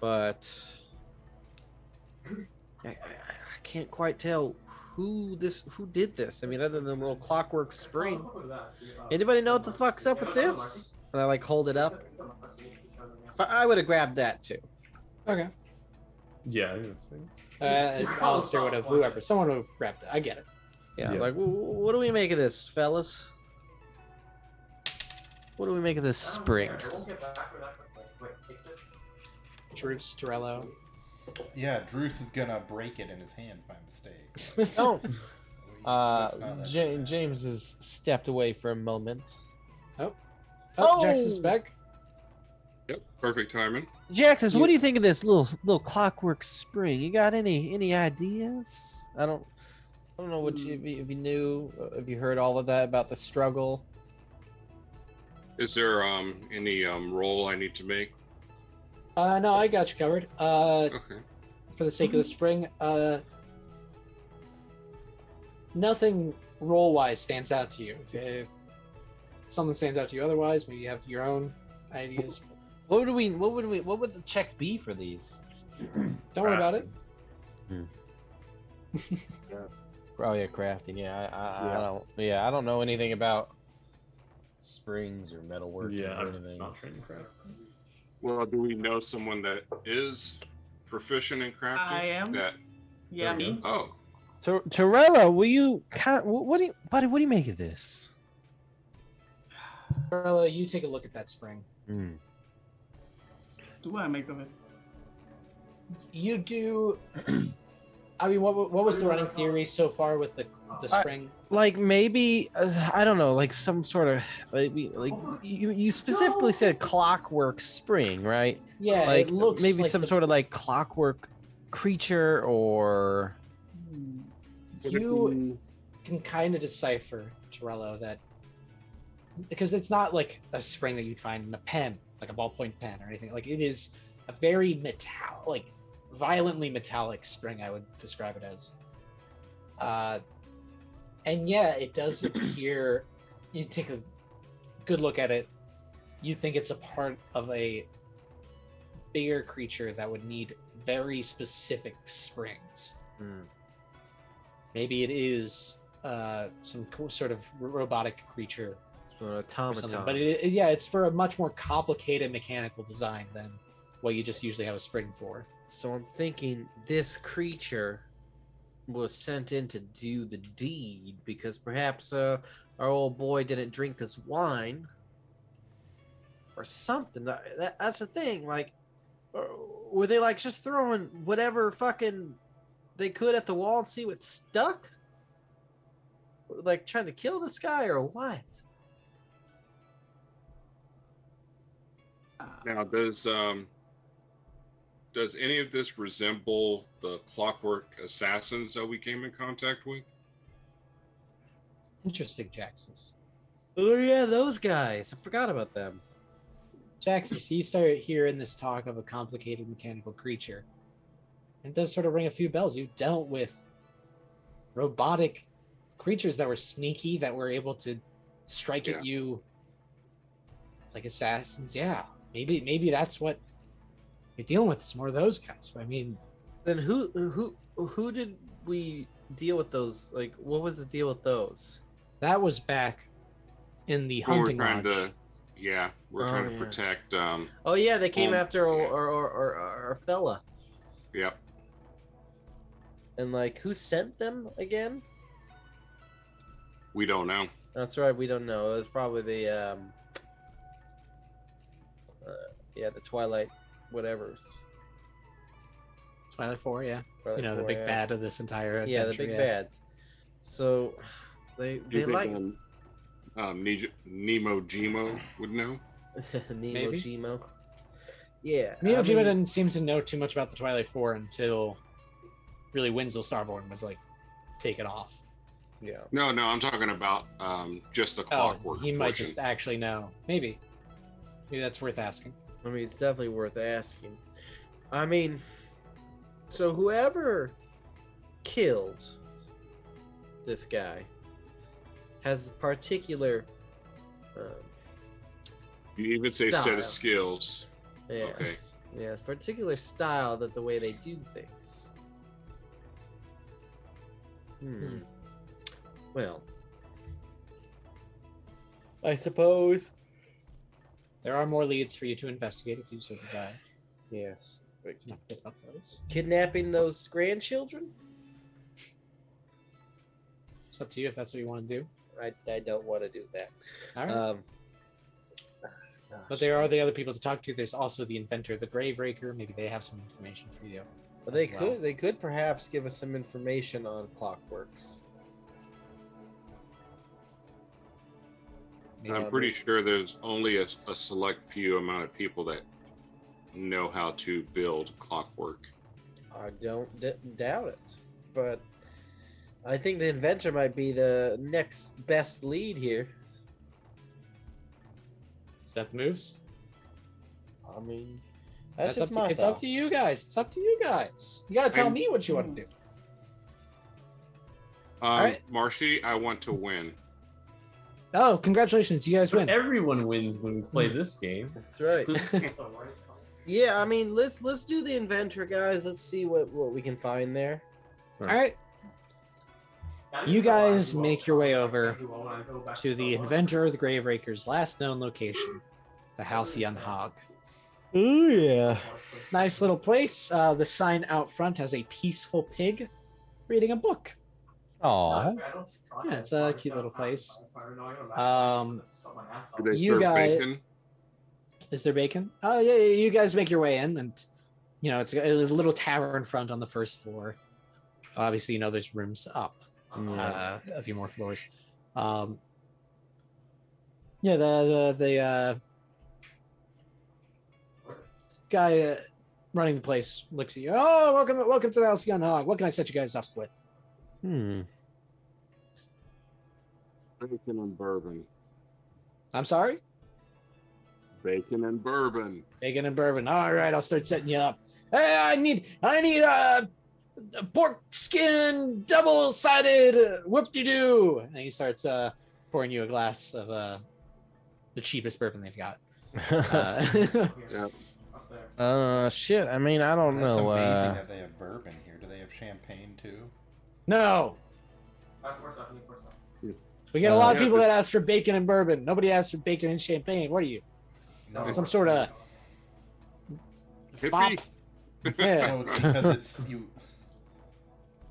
But I can't quite tell who did this. I mean, other than the little clockwork spring. Anybody know what the fuck's up with this? And I, hold it up. I would have grabbed that, too. Okay. Yeah. I think that's right. Alistair would have, whoever, someone would have grabbed it. I get it. Yeah, Yeah. What do we make of this, fellas? What do we make of this spring? Druce, Torello. Yeah, Druce is gonna break it in his hands by mistake. Oh, That's not that bad. James has stepped away for a moment. Oh, Oh! Jackson's back. Yep, perfect timing. Jackson, what do you think of this little clockwork spring? You got any ideas? I don't know what if you knew, if you heard all of that about the struggle. Is there any roll I need to make? No, I got you covered. Okay. For the sake of the spring, nothing roll-wise stands out to you. If something stands out to you otherwise, maybe you have your own ideas. What would the check be for these? Don't worry about it. Oh yeah, crafting. Yeah, I don't know anything about springs or metalworking Yeah, or I'm anything. not trained in craft. Well, do we know someone that is proficient in crafting? I am. That, Yeah, There you me. oh, Torello, will you? What do you make of this? Torello, you take a look at that spring. Do I make of it? You do. I mean, what was the running theory so far with the spring? Like maybe I don't know, like some sort of like you specifically said clockwork spring, right? Yeah, Like it looks maybe like some sort of like clockwork creature or You can kind of decipher, Torello, that because it's not like a spring that you'd find in a pen, like a ballpoint pen or anything. Like it is a very violently metallic spring, I would describe it as. And yeah, it does appear. You take a good look at it, you think it's a part of a bigger creature that would need very specific springs. Maybe it is some sort of robotic creature or something. automaton. But it's for a much more complicated mechanical design than what you just usually have a spring for. So I'm thinking this creature was sent in to do the deed because perhaps our old boy didn't drink this wine or something. That's the thing. Like, were they like just throwing whatever fucking they could at the wall and see what stuck? Like trying to kill this guy or what? Now, does any of this resemble the clockwork assassins that we came in contact with? Interesting, Jaxus. Oh yeah, those guys. I forgot about them. Jaxus, you start hearing this talk of a complicated mechanical creature. And it does sort of ring a few bells. You dealt with robotic creatures that were sneaky, that were able to strike at you like assassins. Yeah, maybe that's what you're dealing with. It's more of those guys. I mean, then who did we deal with those? Like, what was the deal with those? That was back in the hunting lodge. We're trying to protect. Oh yeah, they came after our fella. Yep. And like, who sent them again? We don't know. That's right, we don't know. It was probably the the Twilight, whatever. Twilight 4, yeah. Twilight the 4, big bad of this entire adventure. Yeah, the big bads. So they like Nemo Gmo would know. Nemo Gmo. Yeah. Nemo Gmo didn't seem to know too much about the Twilight 4 until really Winslow Starborn was like, take it off. Yeah. No, I'm talking about just the clockwork. He might just actually know. Maybe that's worth asking. I mean, it's definitely worth asking. I mean, so whoever killed this guy has a particular you even say style. set of skills. Yes. Okay. Yes, particular style that the way they do things. Well, I suppose there are more leads for you to investigate if you so desire. Yes. Not forget about those. Kidnapping those grandchildren? It's up to you if that's what you want to do. I don't want to do that. All right. But there are the other people to talk to. There's also the inventor, the Graveraker. Maybe they have some information for you. But they could perhaps give us some information on clockworks. I'm pretty sure there's only a select few amount of people that know how to build clockwork. I don't doubt it, but I think the inventor might be the next best lead here. Is that the moves? I mean, that's just it's up to you guys. It's up to you guys. You gotta tell me what you want to do. All right, Marshy, I want to win. Oh, congratulations! You guys win. Everyone wins when we play this game. That's right. Yeah, I mean, let's do the inventor, guys. Let's see what we can find there. All right. You guys make your way over to the inventor of the Graveraker's last known location, the Halcyon Hog. Oh yeah. Nice little place. The sign out front has a peaceful pig reading a book. Aww. Yeah, it's a cute little place. Do they You serve guys- bacon? Is there bacon? Oh yeah, you guys make your way in, and it's a little tavern front on the first floor. Obviously, there's rooms up, a few more floors. The guy running the place looks at you. Oh, welcome to the Halcyon Hog. What can I set you guys up with? Bacon and bourbon. I'm sorry? Bacon and bourbon. Bacon and bourbon. All right, I'll start setting you up. Hey, I need a pork skin double-sided whoop-de-doo. And he starts pouring you a glass of the cheapest bourbon they've got. Shit. I mean, I don't That's know. amazing that they have bourbon here. Do they have champagne too? No. We get a lot of people that ask for bacon and bourbon. Nobody asks for bacon and champagne. What are you? No. Some sort of Hippie? fop? Yeah. No, it's because it's you.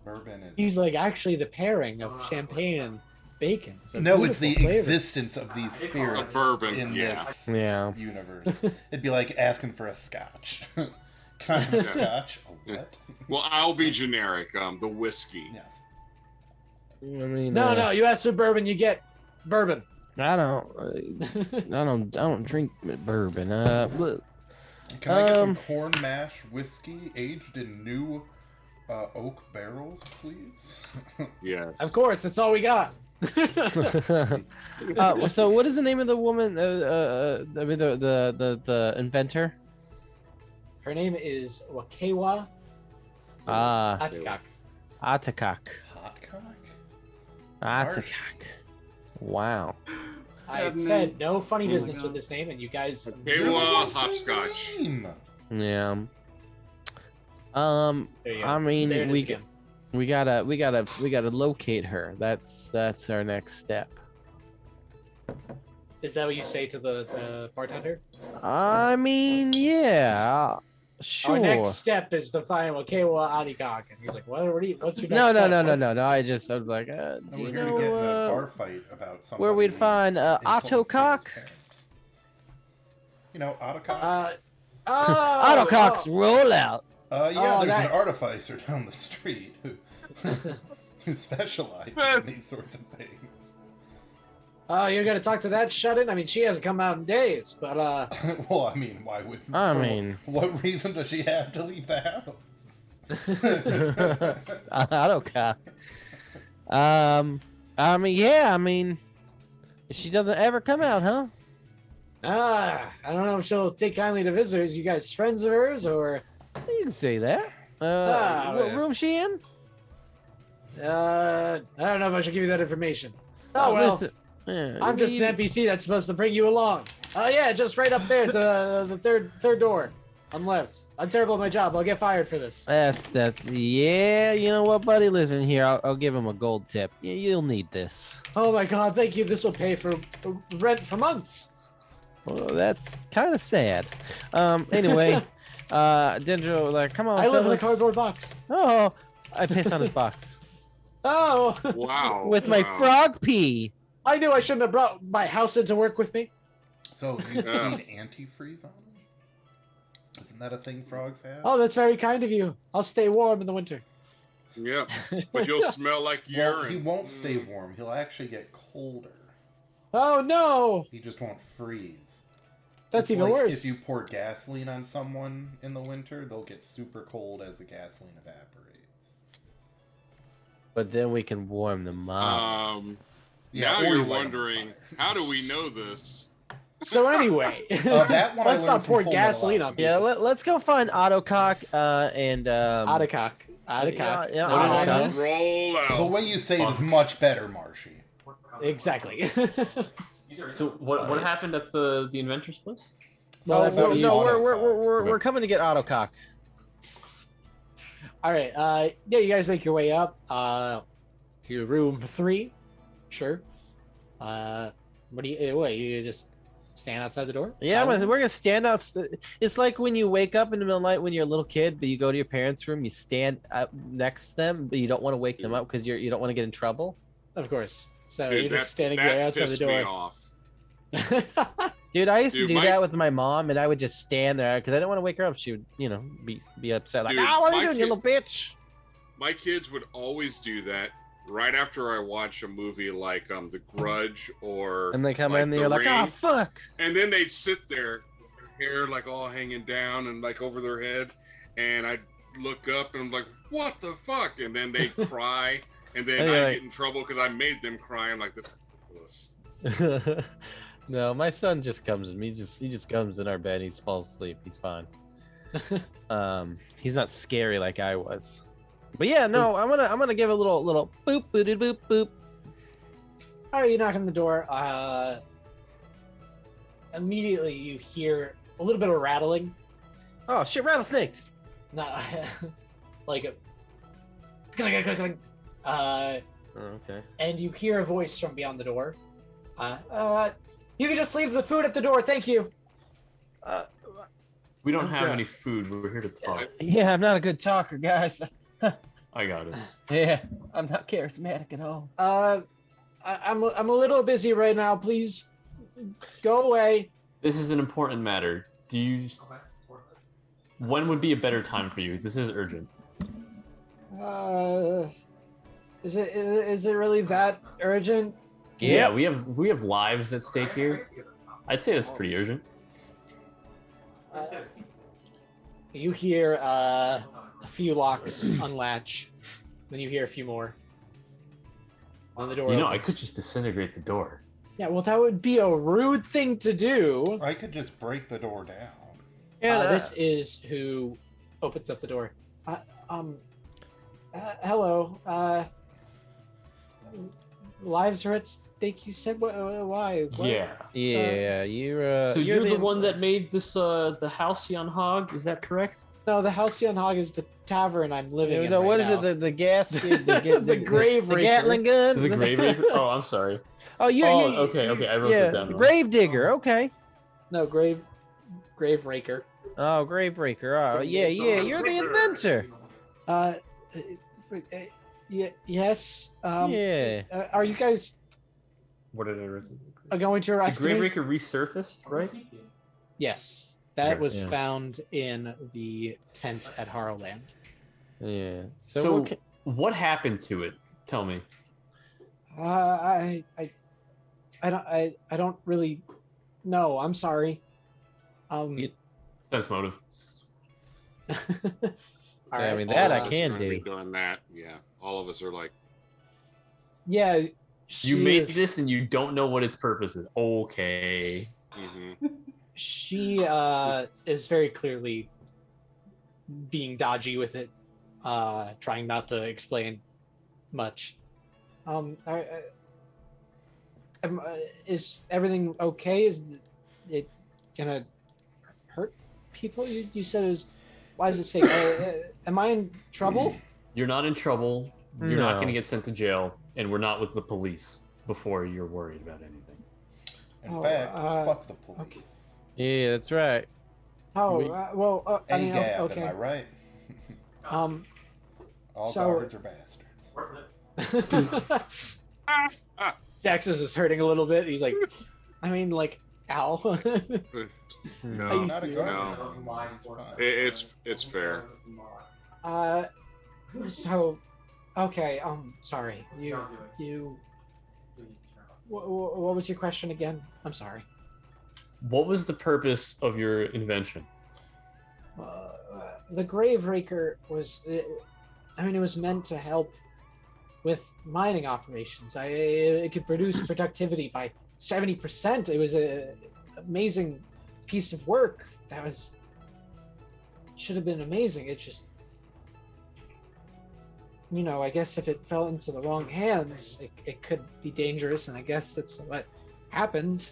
Bourbon is. He's like actually the pairing of champagne and bacon. It's a No, it's the beautiful flavor. existence of these spirits bourbon, in yeah. this Yeah. universe. It'd be like asking for a scotch. Can I have a scotch? A what? Well, I'll be generic. The whiskey. Yes. I mean, No, you ask for bourbon, you get bourbon. I don't drink bourbon. Look, Can I get some corn mash whiskey aged in new oak barrels, please? Yes. Of course, that's all we got. so what is the name of the woman? I mean, the inventor. Her name is Wakewa Ah, Atikak. Atakak. Hotcock? Atakak. Wow. I That said name- no funny Oh my business God. with this name, and you guys. Kayla hopscotch. Name. Yeah. There you go. I mean, There it is we again. gotta locate her. That's our next step. Is that what you say to the bartender? I mean, yeah, sure. Our next step is to find Wakewa Atikak, and he's like, "What? What's your next No. step?" No. I was like, do We're you here to get in a know bar fight about something. where we'd find Otto Cock? You know, Otto Cock? Otto Cock's rollout. Yeah, oh, there's that- an artificer down the street who specializes in these sorts of things. Oh, you're gonna talk to that shut-in? I mean, she hasn't come out in days, but Well, I mean, why would? I for mean- what reason does she have to leave the house? Otto Cock. I mean, yeah. I mean, she doesn't ever come out, huh? I don't know if she'll take kindly to visitors. You guys friends of hers, or You can say that. What yeah. room she in? I don't know if I should give you that information. Oh well, listen, yeah, I'm just you- an NPC that's supposed to bring you along. Oh yeah, just right up there to the third door on left. I'm terrible at my job. I'll get fired for this. That's yeah. You know what, buddy? Listen here. I'll give him a gold tip. You'll need this. Oh my god, thank you. This will pay for rent for months. Well, that's kind of sad. Anyway, Dendro, like, come on. I live in a fellas. cardboard box. Oh, I pissed on his box Oh, Wow. with my wow. frog pee. I knew I shouldn't have brought my house into work with me. So you Yeah. need antifreeze on them? Isn't that a thing frogs have? Oh, that's very kind of you. I'll stay warm in the winter. Yeah, but you'll smell like Well, urine. he won't stay warm. He'll actually get colder. Oh no, He just won't freeze. that's It's even like worse. If you pour gasoline on someone in the winter, they'll get super cold as the gasoline evaporates. But then we can warm them up. Now or you're you light 'em on wondering, fire. how do we know this? So anyway, That one I let's learned not from pour Full Metal gasoline on Alchemist. Yeah, let's go find Ottocock and Ottocock. Ottocock. Yeah, No, Ottocock. no, no. Roll out. The way you say it is much better, Marshy. Exactly. So what happened at the inventor's place? Well, that's no, what you- no, Ottocock. we're coming to get Ottocock. All right. Yeah, you guys make your way up to room 3. Sure. What do you? What? You just stand outside the door? Yeah, Silent? we're gonna stand out. It's like when you wake up in the middle of the night when you're a little kid, but you go to your parents' room, you stand up next to them, but you don't want to wake them up because you don't want to get in trouble. Of course. So Dude, you're just that- standing that there outside the pissed me door. off. Dude, I used to Dude, do my- that with my mom, and I would just stand there because I didn't want to wake her up. She would, be upset, like, Dude, "Ah, what are you my doing, you kid- little bitch?" My kids would always do that right after I watch a movie like The Grudge or And they come like in, and The you're like, "Ah, Ring. fuck." And then they'd sit there with their hair like all hanging down and like over their head, and I'd look up and I'm like, what the fuck? And then they'd cry, and then And you're I'd like- get in trouble because I made them cry. I'm like, this is ridiculous. No, my son just comes and he just comes in our bed. He falls asleep. He's fine. He's not scary like I was. But yeah, no, I'm gonna give a little boop boop boop boop. All right, you knock on the door. Immediately you hear a little bit of rattling. Oh shit, rattlesnakes! Not like a clink, clink, clink. Okay. And you hear a voice from beyond the door. You can just leave the food at the door, thank you. We don't have Okay. any food. We're here to talk. Yeah, I'm not a good talker, guys. I got it. Yeah, I'm not charismatic at all. I'm a little busy right now. Please go away. This is an important matter. When would be a better time for you? This is urgent. Is it really that urgent? Yeah, we have lives at stake here. I'd say that's pretty urgent. You hear a few locks unlatch, then you hear a few more. On the door. I opens. could just disintegrate the door. Yeah, well, that would be a rude thing to do. I could just break the door down. This is who opens up the door. Hello. Lives are at stake. You said why? What? Yeah. you're. So you're the one that made this the Halcyon Hog, is that correct? No, the Halcyon Hog is the tavern I'm living in. No, right what is now. it? The gas? The grave the raker. Gatling gun. The Grave Reaper? Oh, I'm sorry. Oh, you. Okay, I wrote that down wrong. Grave digger. Okay. No, grave raker. Oh, grave raker. Oh, yeah. You're the inventor. Yes. Yeah. Are you guys What did I write? going to The arrest Grave me? Raker resurfaced, right? Yes. That Okay. was Yeah. found in the tent at Harrowland. Yeah. So what happened to it? Tell me. I don't really know. I'm sorry. Sense motive. All I right, mean, that I All of us can are gonna be do. doing that. Yeah, all of us are like, Yeah. You she made is- this and you don't know what its purpose is. Okay. She is very clearly being dodgy with it, trying not to explain much. Is everything okay? Is it gonna hurt people? You said it was. Why does it say? Am I in trouble? You're not in trouble. You're not No. going to get sent to jail, and we're not with the police before you're worried about anything. In Oh, fact, fuck the okay. police. Yeah, that's right. Oh, We- well, I mean, A-gab, okay. am I right? All So- guards are bastards. Jaxus is hurting a little bit. He's like, I mean, like, ow. no, I used Not a to- guard. no. It's fine. It's fair. So, okay. Sorry. You. What was your question again? I'm sorry. What was the purpose of your invention? The grave raker was. I mean, it was meant to help with mining operations. It could produce productivity by 70%. It was a amazing piece of work. That was should have been amazing. It just, I guess if it fell into the wrong hands, it could be dangerous, and I guess that's what happened.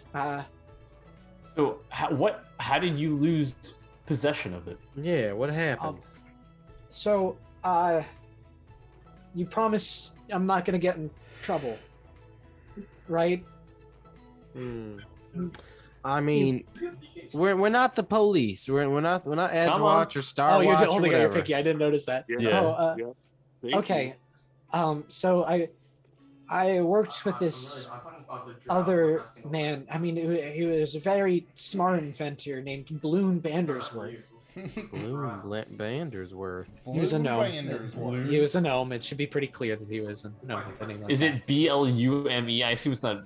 So how did you lose possession of it? Yeah, what happened? So, you promise I'm not gonna get in trouble, right? I mean, we're not the police. We're not Edgewatch or Star Oh, you're Watch or holding out your whatever. pinky. I didn't notice that. Yeah. Oh, yeah. Thank okay. So I worked with this other man. I mean, he was a very smart inventor named Bloom Bandersworth. Bloom Bandersworth. He was a gnome. Bandersworth. He was a gnome. It should be pretty clear that he was a gnome with a name like Is that. it BLUME? I assume it's not.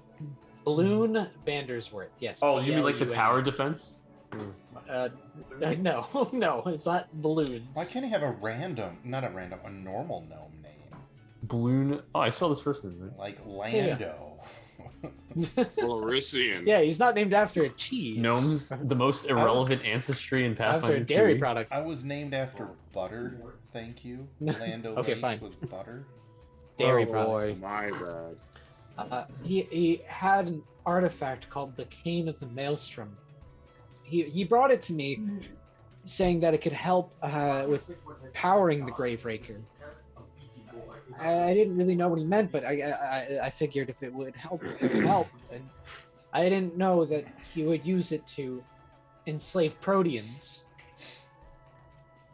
Balloon Bandersworth? Yes. Oh, you mean like the BLUN. tower defense? No, no, it's not balloons. Why can't he have a normal gnome name? Balloon. Oh, I saw this first name. Right? Like Lando. Florician. Yeah, he's not named after a cheese. Gnomes, the most irrelevant ancestry in After Pathfinder a dairy 2. product. I was named after butter. Thank you. Lando Okay, Lakes fine. was butter. Dairy Oh, product. boy. My bad. He had an artifact called the Cane of the Maelstrom. He brought it to me, saying that it could help with powering the Grave Raker. I didn't really know what he meant, but I figured if it would help, it would help. And I didn't know that he would use it to enslave Proteans.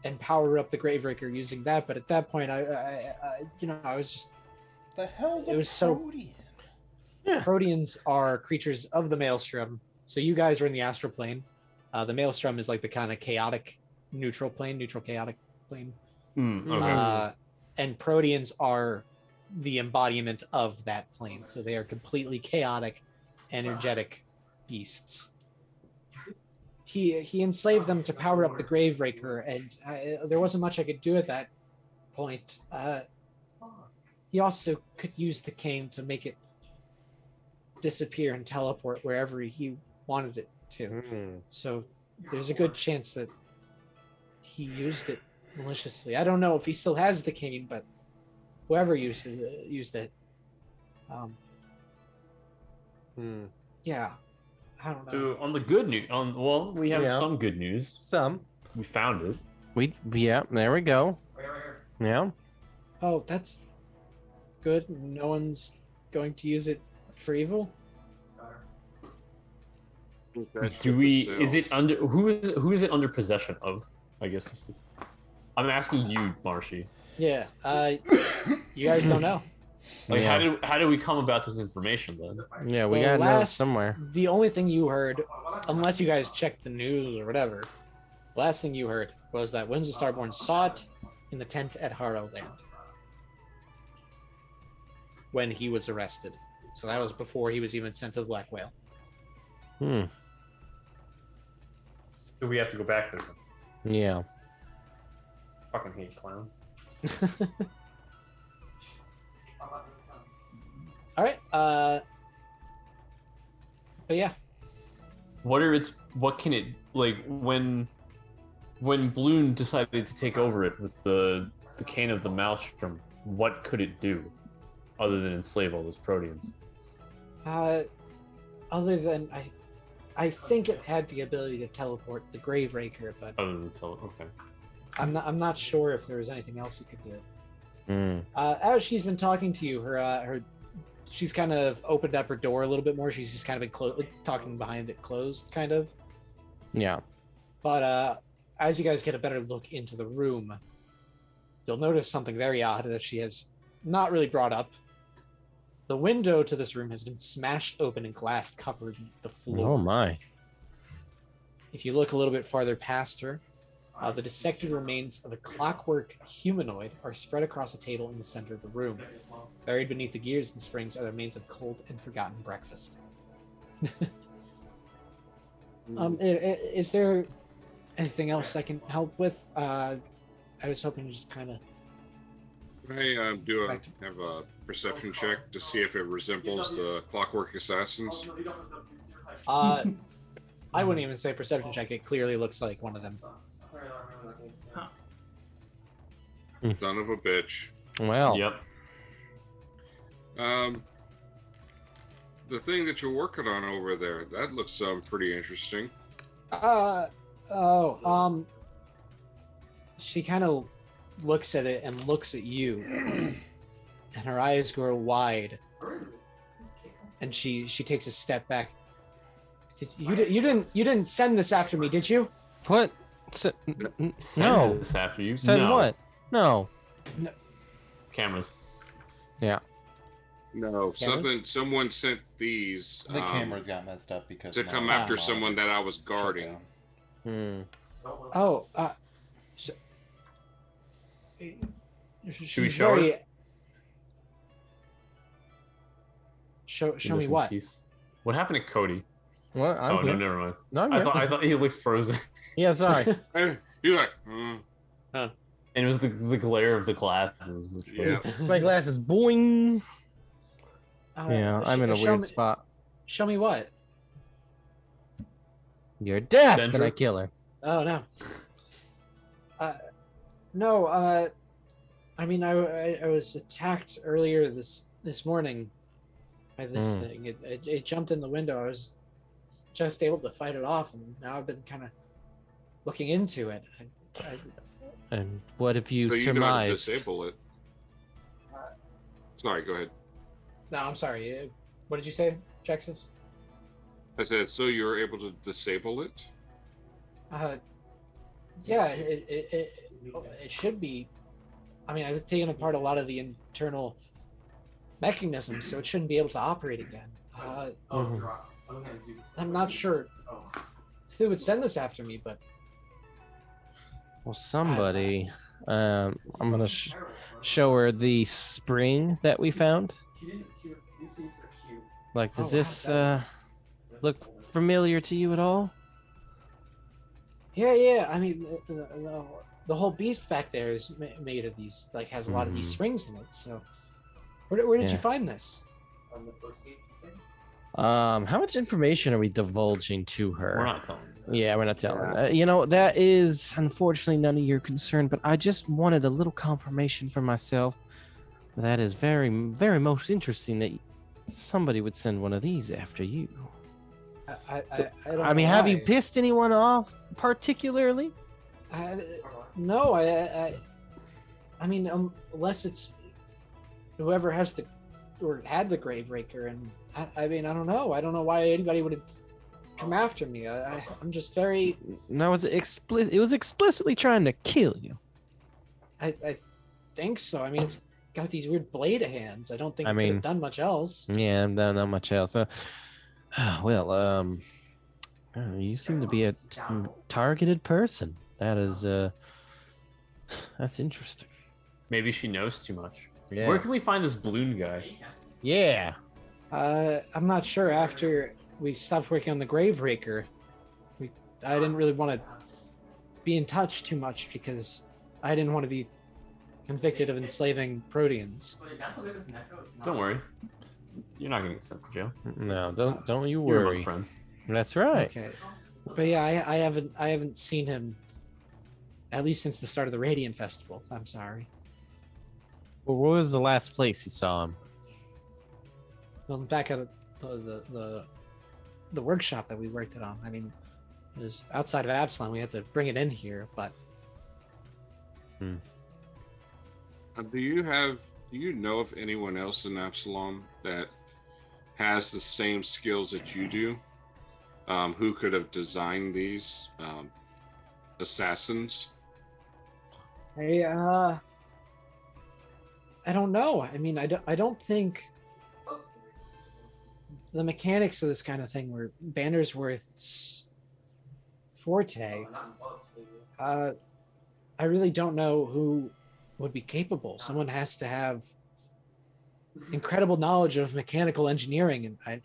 and power up the Graveraker using that. But at that point, I was just The hell's It a was so- Protean? Proteans are creatures of the Maelstrom. So you guys are in the astral plane. The Maelstrom is like the kind of chaotic neutral chaotic plane. Okay. And Proteans are the embodiment of that plane. So they are completely chaotic, energetic beasts. He enslaved them to power up the Graveraker, and there wasn't much I could do at that point. He also could use the cane to make it disappear and teleport wherever he wanted it to. So there's a good chance that he used it maliciously. I don't know if he still has the cane, but whoever used it. Yeah, I don't know. So on the good news, we have Yeah. some good news. Some. We found it. Yeah, there we go. Yeah. Oh, that's good. No one's going to use it for evil. Do we? Is it under? Who is it under possession of? I guess. I'm asking you, Marshy. Yeah. You guys don't know. Like, Yeah. how did we come about this information then? Yeah, we The gotta know last- somewhere. The only thing you heard, unless you guys checked the news or whatever, the last thing you heard was that Winds of Starborn saw it in the tent at Harrowland when he was arrested. So that was before he was even sent to the Black Whale. Hmm. Do we have to go back there? Yeah. Fucking hate clowns. All right. But yeah. What can it like when Bloom decided to take over it with the cane of the Maelstrom? What could it do other than enslave all those Proteans? Other than I think it had the ability to teleport the Graveraker, but Other than okay. I'm not sure if there was anything else it could do. Hmm. As she's been talking to you, she's kind of opened up her door a little bit more. She's just kind of been talking behind it closed, kind of. Yeah. But as you guys get a better look into the room, you'll notice something very odd that she has not really brought up. The window to this room has been smashed open and glass covered the floor. Oh my. If you look a little bit farther past her, the dissected remains of a clockwork humanoid are spread across a table in the center of the room. Buried beneath the gears and springs are the remains of cold and forgotten breakfast. Is there anything else I can help with? I was hoping to just kind of... Hey, have a perception check to see if it resembles the Clockwork Assassins? I wouldn't even say perception check. It clearly looks like one of them. Son of a bitch. Well. Yep. The thing that you're working on over there, that looks pretty interesting. She kind of looks at it and looks at you, and her eyes grow wide, and she takes a step back. You didn't send this after me, did you? What? Send No. this after you. Said No. what? No. Cameras. Yeah. No, someone sent these The cameras got messed up because to come after someone that I was guarding. Hmm. Oh, Should we show her? Show Give me us what? some peace. What happened to Cody? What? I'm Oh here. no, never mind. No, I'm I here. thought he looked frozen. Yeah, sorry. You're like, And it was the glare of the glasses. Which yeah. My glasses, boing. Uh, Yeah, I'm in a show weird me- spot. Show me what? You're deaf, and Bencher? I kill her. Oh no. No. I mean, I was attacked earlier this morning by this thing. It jumped in the window. I was just able to fight it off, and now I've been kind of looking into it. And what have you So you know how to surmised? disable it. Sorry, go ahead. No, I'm sorry. What did you say, Jaxus? I said, so you were able to disable it? Yeah, it should be. I mean, I've taken apart a lot of the internal mechanisms, so it shouldn't be able to operate again. I'm not sure who would send this after me, but Well, somebody. I'm gonna show her the spring that we found. Like, does Oh, wow, this look familiar to you at all? yeah. I mean, the whole beast back there is made of these, like, has a lot of these springs in it. So, where did you Yeah. find this? How much information are we divulging to her? We're not telling. Yeah, we're not telling. You know, that is unfortunately none of your concern, but I just wanted a little confirmation for myself. That is very, very most interesting that somebody would send one of these after you. I don't I mean, know have you why. pissed anyone off particularly? No, I mean, unless it's whoever has the or had the grave raker, and I mean, I don't know. I don't know why anybody would come after me. I'm just very. No, was it explicit? It was explicitly trying to kill you. I think so. I mean, it's got these weird blade hands. I don't think I it could mean- have done much else. Yeah, I'm done. Not much else. Well, you seem to be a targeted person. That is, that's interesting. Maybe she knows too much. Yeah. Where can we find this balloon guy? Yeah. I'm not sure. After we stopped working on the grave raker, I didn't really want to be in touch too much because I didn't want to be convicted of enslaving Proteans. Don't worry. You're not gonna get sent to jail. No, don't you You're among worry. friends. That's right. Okay, but yeah, I haven't seen him at least since the start of the Radiant Festival. I'm sorry. Well, where was the last place you saw him? Well, back at the workshop that we worked it on. I mean, it was outside of Absalom. We had to bring it in here, but Do you know of anyone else in Absalom that has the same skills that you do? Who could have designed these assassins? I don't know. I mean, I don't think the mechanics of this kind of thing were Bannersworth's forte. I really don't know who would be capable. Someone has to have incredible knowledge of mechanical engineering, and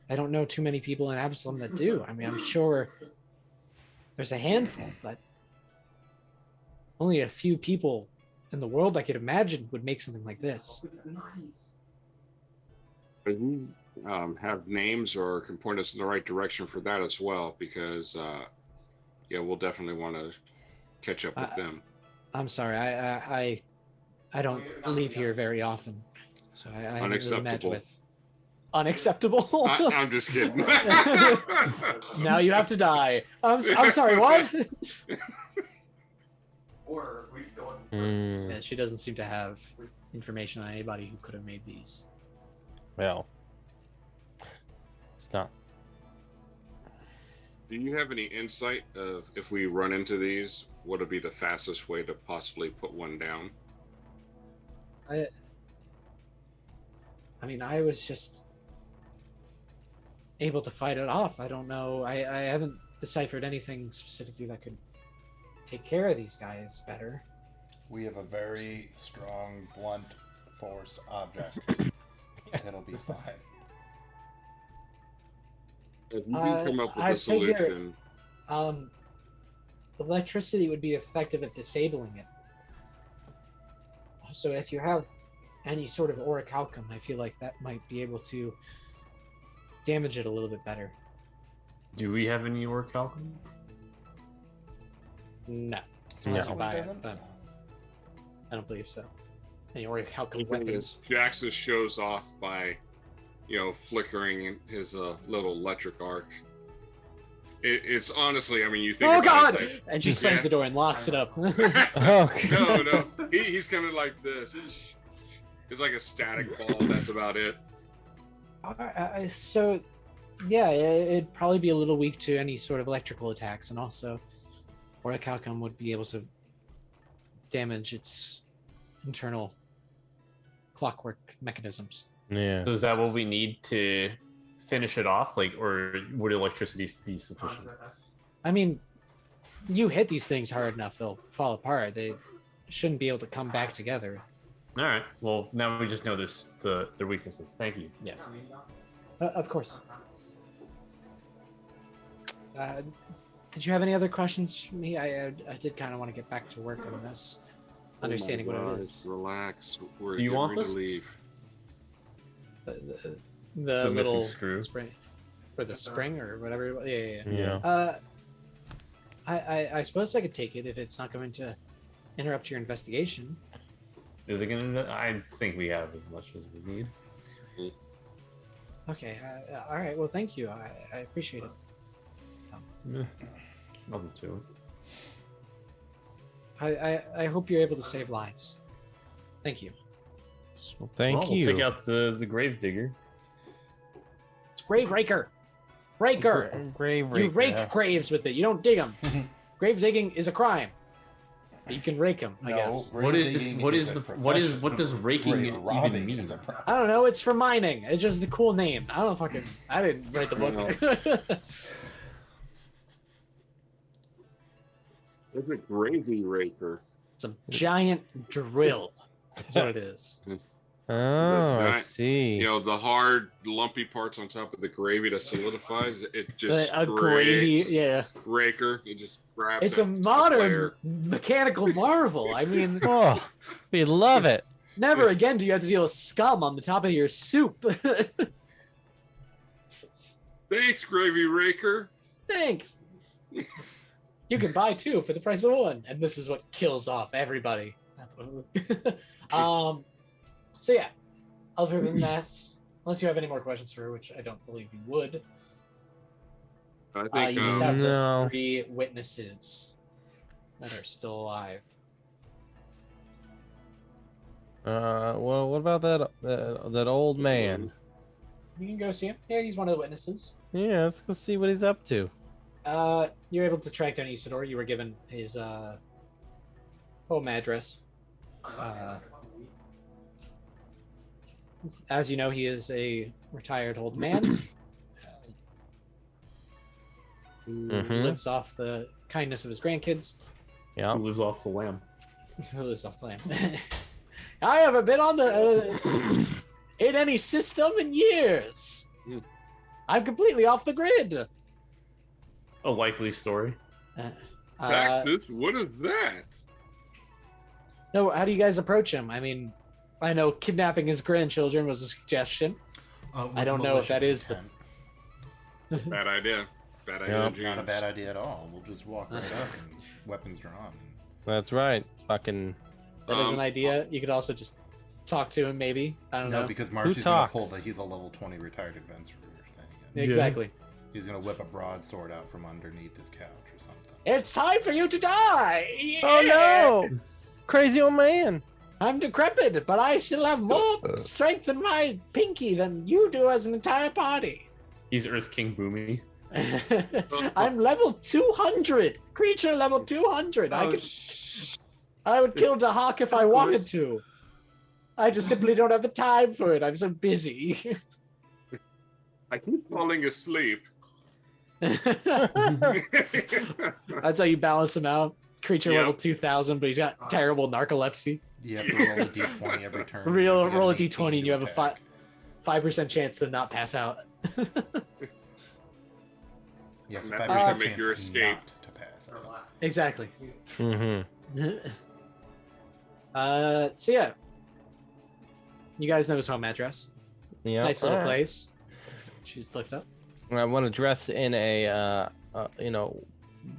I don't know too many people in Absalom that do. I mean, I'm sure there's a handful, but only a few people in the world I could imagine would make something like this. Do you have names or can point us in the right direction for that as well? Because yeah, we'll definitely want to catch up with them. I'm sorry, I don't leave here very often, so I haven't really met Unacceptable. with unacceptable. I'm just kidding. Now you have to die. I'm sorry. What? Yeah, she doesn't seem to have information on anybody who could have made these. Well, it's not. Do you have any insight of if we run into these, what would be the fastest way to possibly put one down? I mean, I was just able to fight it off. I don't know. I haven't deciphered anything specifically that could take care of these guys better. We have a very strong, blunt force object. It'll be fine. If you can come up with I a figure- solution, Electricity would be effective at disabling it. So if you have any sort of orichalcum, I feel like that might be able to damage it a little bit better. Do we have any orichalcum? No, No. unless you buy it, Doesn't? but I don't believe so. Any orichalcum the thing weapons? is, Jackson shows off by, flickering his little electric arc. It's honestly, I mean, you think. Oh about God! it, it's And she slams Yeah. the door and locks it up. Okay. no, he's coming like this. It's like a static ball. That's about it. So, yeah, it'd probably be a little weak to any sort of electrical attacks, and also, orichalcum would be able to damage its internal clockwork mechanisms. Yeah. So is that what we need to finish it off? Like, or would electricity be sufficient? I mean, you hit these things hard enough, they'll fall apart. They shouldn't be able to come back together. All right. Well, now we just know their weaknesses. Thank you. Yeah. Of course. Did you have any other questions for me? I did kind of want to get back to work on this, understanding what it is. Relax. We're Do you getting want ready to this? leave. The The little missing screw. spring for the spring or whatever. Yeah. Yeah. I suppose I could take it if it's not going to interrupt your investigation. Is it gonna? I think we have as much as we need. Okay. All right. Well, thank you. I appreciate it. Nothing to it. I hope you're able to save lives. Thank you. Well, thank you. We'll take out the grave digger. It's grave raker. Raker. Grave You raker, rake huh? graves with it. You don't dig them. Grave digging is a crime. But you can rake them, I No, guess. What grave is digging what is is a what profession. does raking Grave even robbing mean? is a pro- I don't know. It's for mining. It's just the cool name. I don't fucking. I didn't write the book. It's a gravy raker. It's a giant drill. That's what it is. Oh, I Giant- see. You know, the hard, lumpy parts on top of the gravy that solidifies, it just A gravy. scrapes. Yeah. Raker, it just grabs It's a that top modern layer. mechanical marvel. I mean, Oh, we love it. never again do you have to deal with scum on the top of your soup. Thanks, gravy raker. Thanks. You can buy two for the price of one, and this is what kills off everybody. So yeah. Other than that, unless you have any more questions for her, which I don't believe you would, I think you just have No. the 3 witnesses that are still alive. Well, what about that old man? You can go see him. Yeah, he's one of the witnesses. Yeah, let's go see what he's up to. You're able to track down Isidore. You were given his home address. As you know, he is a retired old man who Mhm. lives off the kindness of his grandkids. Yeah. Who lives off the lamb? Who lives off the land? I haven't been on the in any system in years. I'm completely off the grid. A likely story. Cactus, what is that? No, how do you guys approach him? I mean, I know kidnapping his grandchildren was a suggestion. with I don't know if that malicious is the- intent. Bad idea. Bad idea, Yeah. Not a James. bad idea at all. We'll just walk right up and weapons drawn. That's right. Fucking. That is an Um, idea. You could also just talk to him, maybe. I don't No, know. because Marcy's gonna pull talks? that he's a level 20 retired adventurer thing. Exactly. He's gonna whip a broadsword out from underneath his couch or something. It's time for you to die. Oh Yeah! no! Crazy old man. I'm decrepit, but I still have more strength in my pinky than you do as an entire party. He's Earth King Boomy. I'm level 200. Creature level 200. I would kill Dahak if I wanted to. I just simply don't have the time for it. I'm so busy. I keep falling asleep. That's how you balance him out. Creature Yep. level 2000, but he's got terrible narcolepsy. You have to roll a d20 every turn. Roll You get a an d20 and 18 you have a attack. 5% chance to not pass out. Yes, And that 5% doesn't make chance your escape. not to pass. out. Exactly. Mm-hmm. So yeah. You guys know his home address. Yeah. Nice little alright. place. She's looked up. I want to dress in a,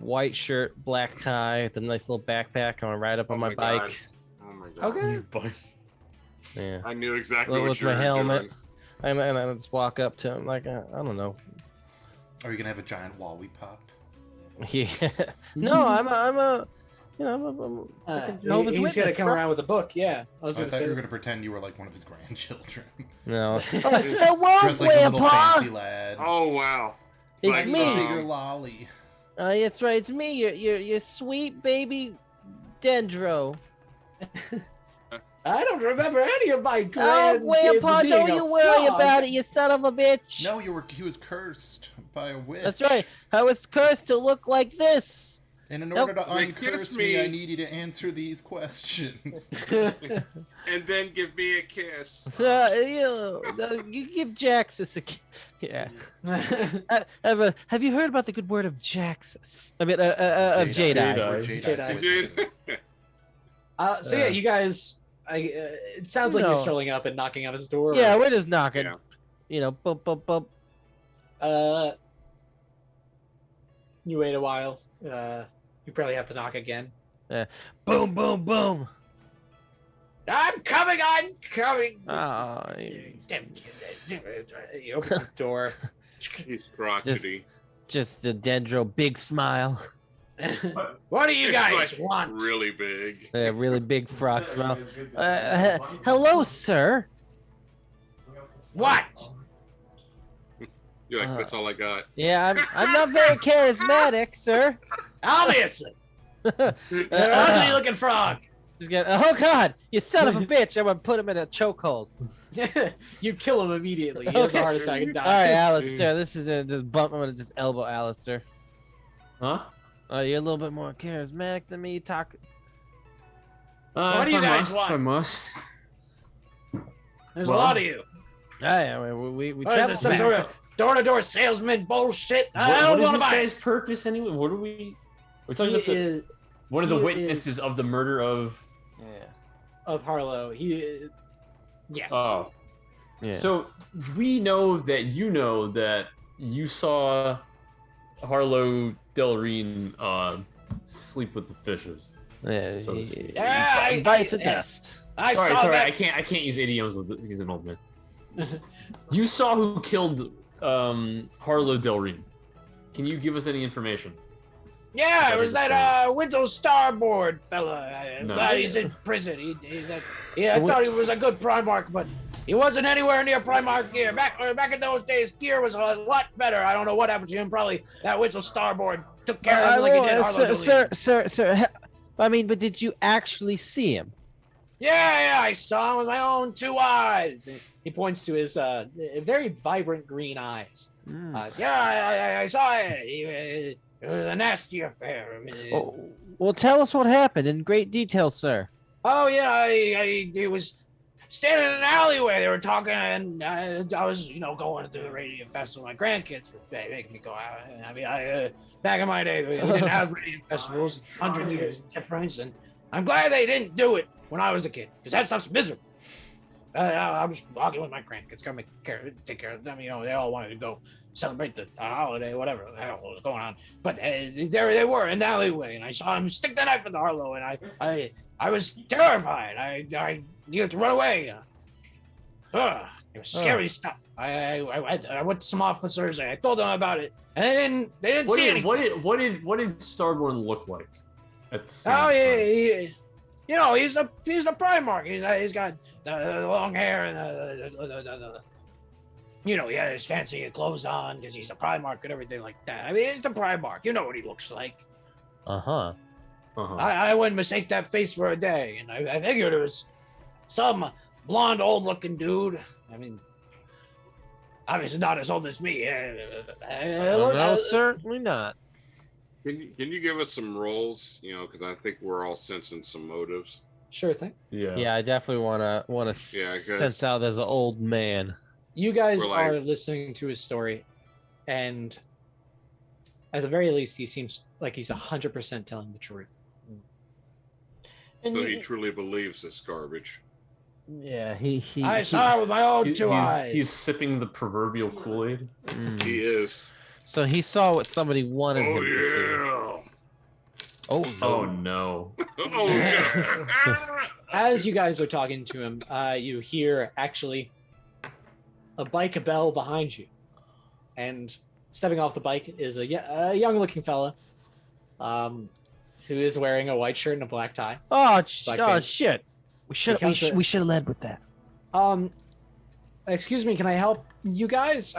white shirt, black tie, with a nice little backpack. I want to ride up on Oh my my God. bike. Oh my god. Okay. Yeah. I knew exactly With what you my were helmet. doing. And I just walk up to him like, I don't know. Are you gonna have a giant wally pop? Yeah. No, I'm a Jehovah's He's Witness, gonna come bro. around with a book. Yeah, I was I gonna thought you were say. gonna pretend you were like one of his grandchildren. No. Dressed Hello, like a little Grandpa. fancy lad. Oh wow. It's Like, me. Bigger lolly. That's right. It's me, your sweet baby Dendro. I don't remember any of my Oh, grandkids Grandpa, being don't a you worry frog. about it, you son of a bitch. No, he was cursed by a witch. That's right. I was cursed to look like this. And in Nope. order to Like, uncurse kiss me, me. I need you to answer these questions. And then give me a kiss. You give Jaxus a yeah. Have you heard about the good word of Jaxus? I mean, of Jedi. Jedi. So yeah, you guys. It sounds like you're strolling up and knocking on his door. Yeah, we're just knocking. Yeah. You know, bump, bump, bump. You wait a while. You probably have to knock again. Boom, boom, boom. I'm coming. Oh, You open the door. He's crotchety. just a Dendro big smile. What do you It's, guys like, want? Really big. A really big frog smile. Hello, sir. What? You're like, that's all I got. Yeah, I'm not very charismatic, sir. Obviously. Ugly looking frog. Just get, oh God, you son of a bitch! I'm gonna put him in a chokehold. You kill him immediately. He has a heart attack and dies. All right, Alistair. This is just bump. I'm gonna just elbow Alistair. Huh? You're a little bit more charismatic than me. Talk. What do you guys want? I must. There's a lot of you. Yeah, we What is travel this, some sort fast. of door-to-door salesman bullshit? I What don't is want to this buy guy's purpose anyway? What are we? We're talking He about is one of the he witnesses is- of the murder of. Yeah. of Harlow. Yes. Oh. Yeah. So we know that you saw Harlow Delreen sleep with the fishes. Yeah. So to speak. Yeah, Bite the dust. I sorry, saw I that. can't use idioms with it. He's an old man. You saw who killed Harlow Delreen. Can you give us any information? Yeah, That it was is that Window Starboard fella. I'm No. glad he's in prison. I thought he was a good Primarch, but he wasn't anywhere near Primarch gear. Back in those days, gear was a lot better. I don't know what happened to him. Probably that Window Starboard took care of him like he did Harlow Delreen. Sir. I mean, but did you actually see him? Yeah, I saw him with my own 2 eyes. And he points to his very vibrant green eyes. I saw it. It was a nasty affair. Oh, well, tell us what happened in great detail, sir. Oh yeah, he was standing in an alleyway. They were talking, and I was, going to the radio festival. My grandkids were making me go out. I mean, back in my day, we didn't have radio festivals. 100 years difference, and I'm glad they didn't do it when I was a kid, because that stuff's miserable. I was walking with my grandkids, gotta take care of them. They all wanted to go celebrate the holiday, whatever the hell was going on. But there they were in the alleyway, and I saw him stick the knife in Harlow, and I was terrified. I needed to run away. It was scary stuff. I went to some officers, and I told them about it, and they didn't see anything. What did Starborn look like? At the same Oh time? yeah, he's the Primarch. He's got the long hair and he had his fancy clothes on because he's the Primarch and everything like that. I mean, he's the Primarch. You know what he looks like. Uh-huh. I wouldn't mistake that face for a day, and I figured it was some blonde, old-looking dude. I mean, obviously not as old as me. No, certainly not. Can you give us some rolls? Because I think we're all sensing some motives. Sure thing. Yeah, I definitely wanna 'cause- sense out as an old man. You guys We're like- are listening to his story, and at the very least, he seems like he's 100% telling the truth. And So he truly believes this garbage. yeah, he I saw it with my own 2 eyes. He's sipping the proverbial Kool-Aid. He is. So he saw what somebody wanted Oh him to see. yeah. Oh No. Oh yeah. As you guys are talking to him, you hear actually a bike bell behind you, and stepping off the bike is a young-looking fella, who is wearing a white shirt and a black tie. Oh, Black oh band. shit! We should have led with that. Excuse me, can I help you guys?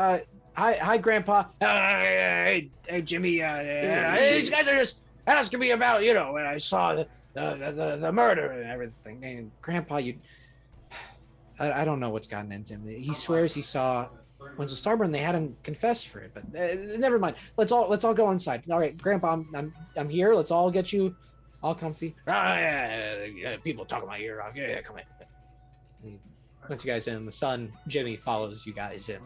Hi, Grandpa. Hey, Jimmy. These guys are just asking me about, when I saw the murder and everything. And Grandpa, I don't know what's gotten into him. He swears he saw Winslow Starburn. They had him confess for it, but never mind. Let's all go inside. All right, Grandpa, I'm here. Let's all get you all comfy. Yeah, people talking my ear off. Yeah, come in. Once you guys in, the son Jimmy follows you guys in.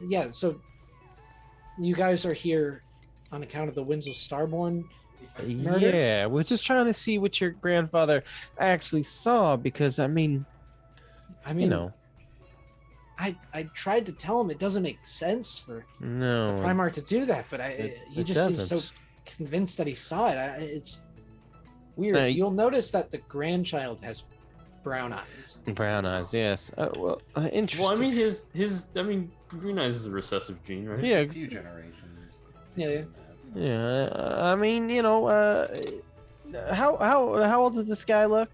Yeah, so you guys are here on account of the Winslow Starborn murder? Yeah, we're just trying to see what your grandfather actually saw because I mean, I tried to tell him it doesn't make sense for no Primarch to do that, but he just seems doesn't. so convinced that he saw it. It's weird. You'll notice that the grandchild has brown eyes. Brown eyes, yes. Interesting. Well, I mean, green eyes is a recessive gene, right? Yeah, A few generations. Yeah. yeah. I mean, how old does this guy look?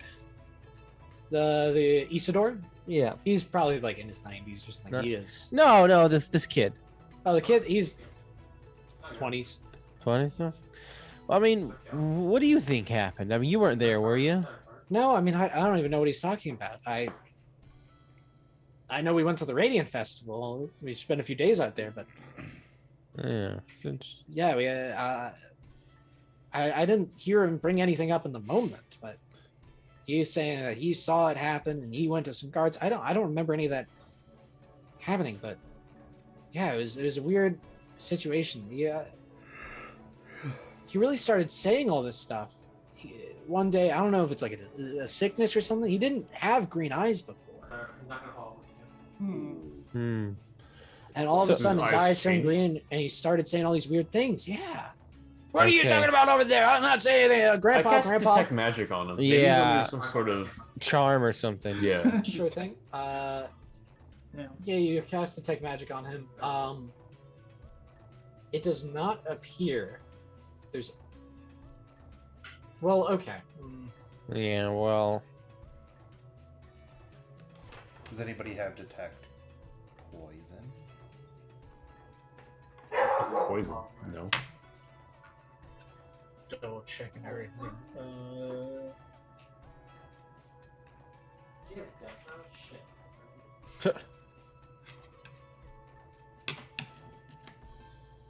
The Isidore, Yeah. he's probably like in his 90s, just like No. he is. No, this kid. Oh, the kid, he's 20s. 20 so. Well, I mean, what do you think happened? I mean, you weren't there, were you? No, I mean, I don't even know what he's talking about. I know we went to the Radiant Festival. We spent a few days out there, but Yeah. yeah, we. I didn't hear him bring anything up in the moment, but he's saying that he saw it happen and he went to some guards. I don't remember any of that happening, but yeah, it was a weird situation. Yeah, he really started saying all this stuff. One day, I don't know if it's like a sickness or something. He didn't have green eyes before. And all of a So- sudden, his Eyes eyes turned changed? green, and he started saying all these weird things. Yeah. What are you Okay. talking about over there? I'm not saying anything. I Grandpa, cast Grandpa. detect magic on him. Maybe he's Yeah. under some sort of Charm or something. yeah. Sure thing. Yeah. Yeah, you cast detect magic on him. It does not appear. There's. Well, okay. Yeah, well. Does anybody have detect poison? Poison. No. Double checking everything.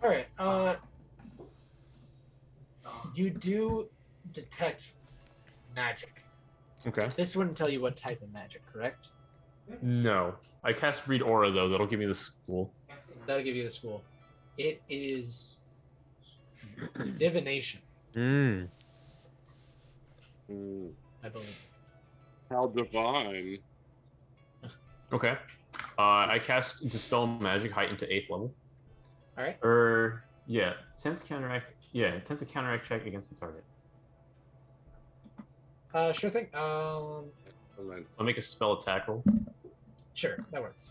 All right. You do detect magic. Okay. This wouldn't tell you what type of magic, correct? No. I cast read aura though. That'll give me the school. That'll give you the school. It is divination, Mm. I believe. How divine. Okay. I cast dispel magic height into 8th level. All right. Or yeah, 10th counteract. Yeah, 10th counteract check against the target. Sure thing. I'll make a spell attack roll. Sure, that works.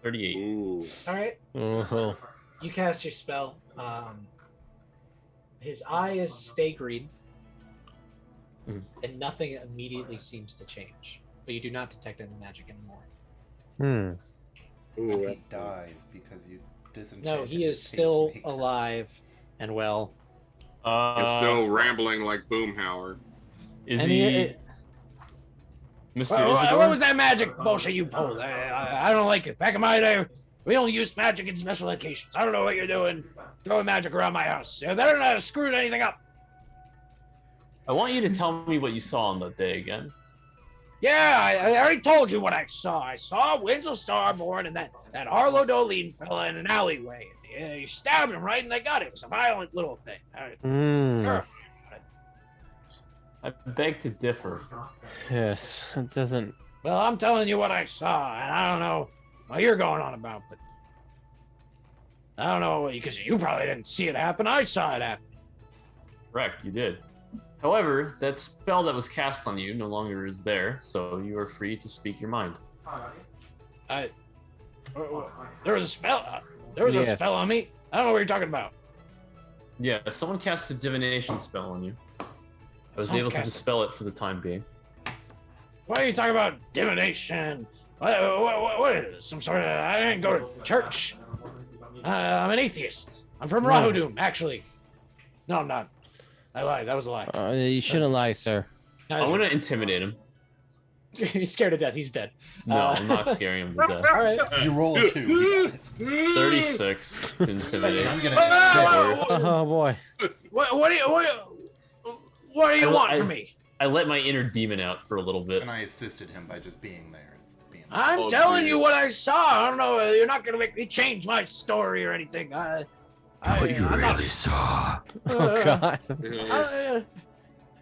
Ooh. All right. Oh. You cast your spell. His eyes stay green, and nothing immediately seems to change. But you do not detect any magic anymore. Ooh, He dies because you disenchanted. No, he is his still pacemaker. alive and well. it's still rambling like Boomhauer. Is And he Mr. What Isidore? was that magic bullshit you pulled? I don't like it. Back in my day, we only used magic in special occasions. I don't know what you're doing, throwing magic around my house. You better not have screwed anything up. I want you to tell me what you saw on that day again. Yeah, I already told you what I saw. I saw Winslow Starborn and that Arlo Dolene fella in an alleyway. You stabbed him right in the gut. It was a violent little thing. Sure. I beg to differ. Yes, it doesn't. Well, I'm telling you what I saw, and I don't know what you're going on about, but I don't know, because you probably didn't see it happen. I saw it happen. Correct, you did. However, that spell that was cast on you no longer is there, so you are free to speak your mind. There was a spell. There was a spell on me. I don't know what you're talking about. Yeah, someone cast a divination spell on you. I was Someone able to cast it. dispel it for the time being. What are you talking about? Divination? What is this? Some sort of... I didn't go to church. I'm an atheist. I'm from Rahudum, actually. No, I'm not. I lied. That was a lie. You shouldn't lie, sir. I want to intimidate him. He's scared to death. He's dead. No, I'm not scaring him to death. All right. You roll a 2. You got it. 36 to intimidate. I'm gonna get 6. Oh boy. What do you want from me? I let my inner demon out for a little bit. And I assisted him by just being there. I'm Oh, telling dude. you what I saw. I don't know. You're not gonna make me change my story or anything. I'm not- saw. Oh god. Yes.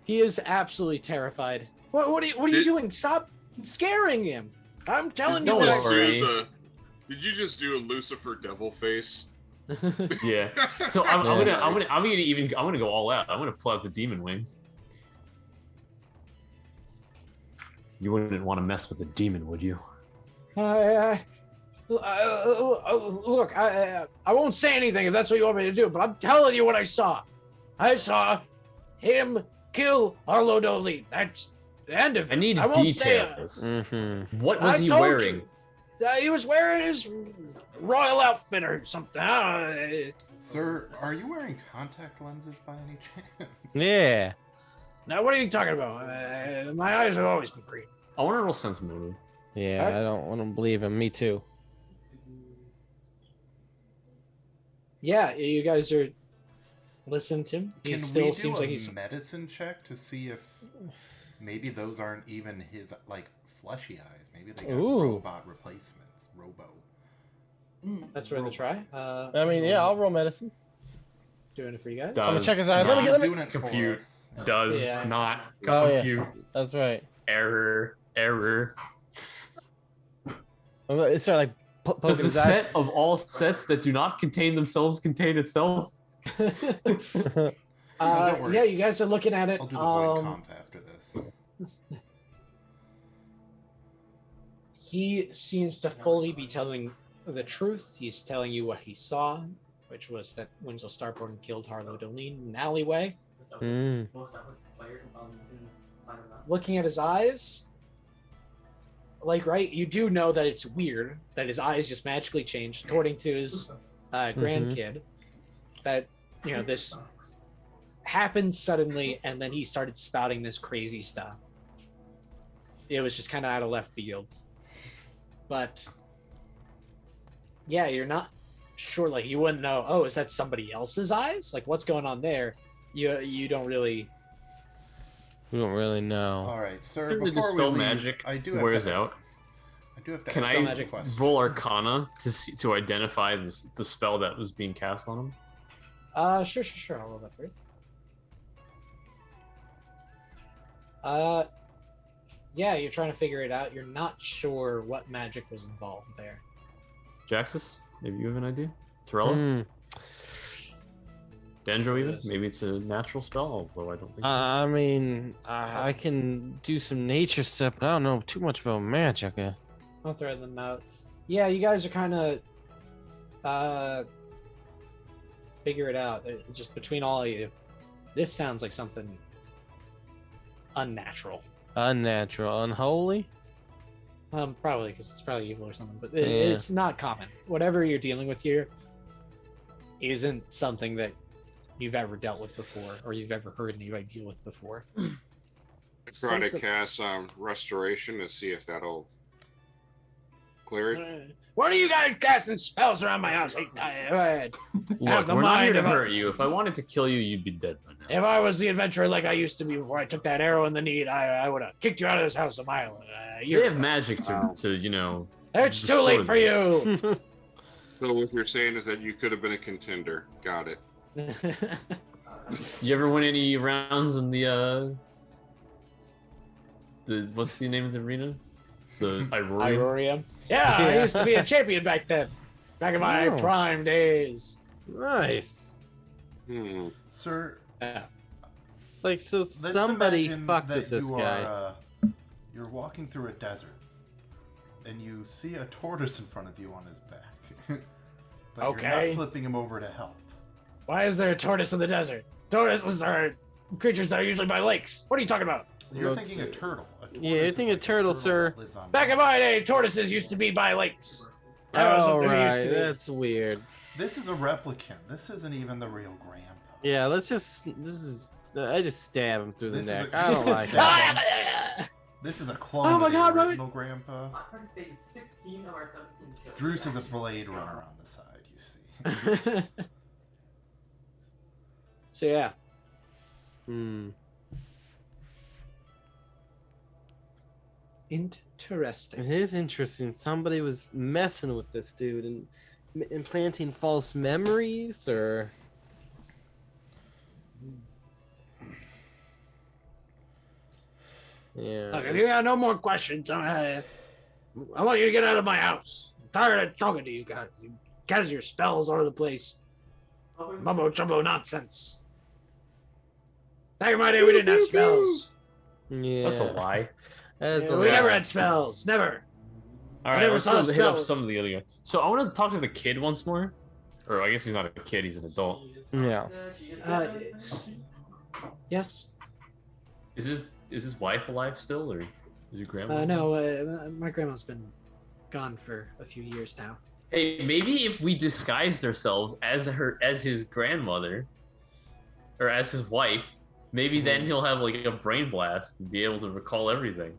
He is absolutely terrified. What are you Did- doing? Stop scaring him. I'm telling you Don't what I worry. saw. Did you just do a Lucifer devil face? Yeah. So I'm gonna go all out. I'm gonna pull out the demon wings. You wouldn't want to mess with a demon, would you? Look, I won't say anything if that's what you want me to do, but I'm telling you what I saw. I saw him kill Arlo Dolin. That's the end of it. I need won't say it. details. Mm-hmm. What was I he told wearing? you. He was wearing his royal outfit or something. Sir, are you wearing contact lenses by any chance? Yeah. Now, what are you talking about? My eyes have always been green. I want to roll sense motive. Yeah, I don't want to believe him. Me too. Yeah, you guys are listening to him. He Can still we do seems a like he's. medicine check to see if maybe those aren't even his like fleshy eyes? Maybe they got Ooh. robot replacements. Robo. That's worth a try. I mean, yeah, I'll roll medicine. Doing it for you guys. Does I'm gonna check his eyes. not Let me Doing it for compute. us. Does Yeah. not Oh, yeah. compute. That's right. Error. It's sort of like Does poking the his eyes. set of all sets that do not contain themselves contain itself? don't worry. Yeah, you guys are looking at it. I'll do the void comp after this. He seems to fully be telling the truth. He's telling you what he saw, which was that Winslow Starborn killed Harlow Dolin in an alleyway. Mm. Looking at his eyes, like, right, you do know that it's weird that his eyes just magically changed, according to his grandkid. That, you know, this happened suddenly, and then he started spouting this crazy stuff. It was just kind of out of left field. But yeah, you're not sure. Like, you wouldn't know. Oh, is that somebody else's eyes? Like, what's going on there? You don't really. We don't really know. All right, sir. The Before we dispel leave, magic I do have wears to, out. I do have to Can ask I you a magic question. roll Arcana to identify the spell that was being cast on him? Sure. I'll roll that for you. Yeah, you're trying to figure it out. You're not sure what magic was involved there. Jaxus, maybe you have an idea? Torella? Mm. Dendro even? Yes. Maybe it's a natural spell, although I don't think so. I mean, I can do some nature stuff, but I don't know too much about magic. I'll throw them out. Yeah, you guys are kind of figure it out. It's just between all of you. This sounds like something unnatural. Unnatural, unholy. Probably because it's probably evil or something, but Yeah. it's not common. Whatever you're dealing with here isn't something that you've ever dealt with before, or you've ever heard anybody deal with before. I try to cast restoration to see if that'll clear it. What are you guys casting spells around my house? Look, the we're not here mind to of a- hurt you. If I wanted to kill you, you'd be dead by now. If I was the adventurer like I used to be before I took that arrow in the knee, I would have kicked you out of this house a mile. You have magic to you know. It's too late for you. So what you're saying is that you could have been a contender. Got it. You ever win any rounds in the what's the name of the arena? The Irorian? Irorium. Yeah, I Yeah. used to be a champion back then. Back in my Oh. prime days. Nice. Sir, Yeah. Like, so let's somebody imagine fucked that with this you guy. Are, you're walking through a desert, and you see a tortoise in front of you on his back. But you're Okay. not flipping him over to help. Why is there a tortoise in the desert? Tortoises are creatures that are usually by lakes. What are you talking about? You're Let's thinking a see. turtle. A Yeah, you're thinking turtle, sir. Lives on Back in my day, tortoises used to be by lakes. That was Oh, what they used right. to be. That's weird. This is a replicant. This isn't even the real grandpa. Yeah, let's just. This is. I just stab him through the This is neck. a- I don't like Stab that. him. This is a clone Oh my of the God, original grandpa. Druce is a Blade Runner on the side, you see. So yeah, Hmm. interesting. It is interesting. Somebody was messing with this dude and implanting false memories, or. Yeah. Look, if you got no more questions, I want you to get out of my house. I'm tired of talking to you guys. You cast your spells all over the place. Mumbo jumbo nonsense. Back in my day, we didn't have spells. Yeah. That's a lie. That's a We never lie. had spells. Never. All I right, never let's saw a hit up spell. some of the other guys. So I want to talk to the kid once more. Or I guess he's not a kid; he's an adult. Yeah. Yes. Is his wife alive still, or is your grandma? No, my grandma's been gone for a few years now. Hey, maybe if we disguised ourselves as his grandmother, or as his wife, maybe then he'll have like a brain blast and be able to recall everything.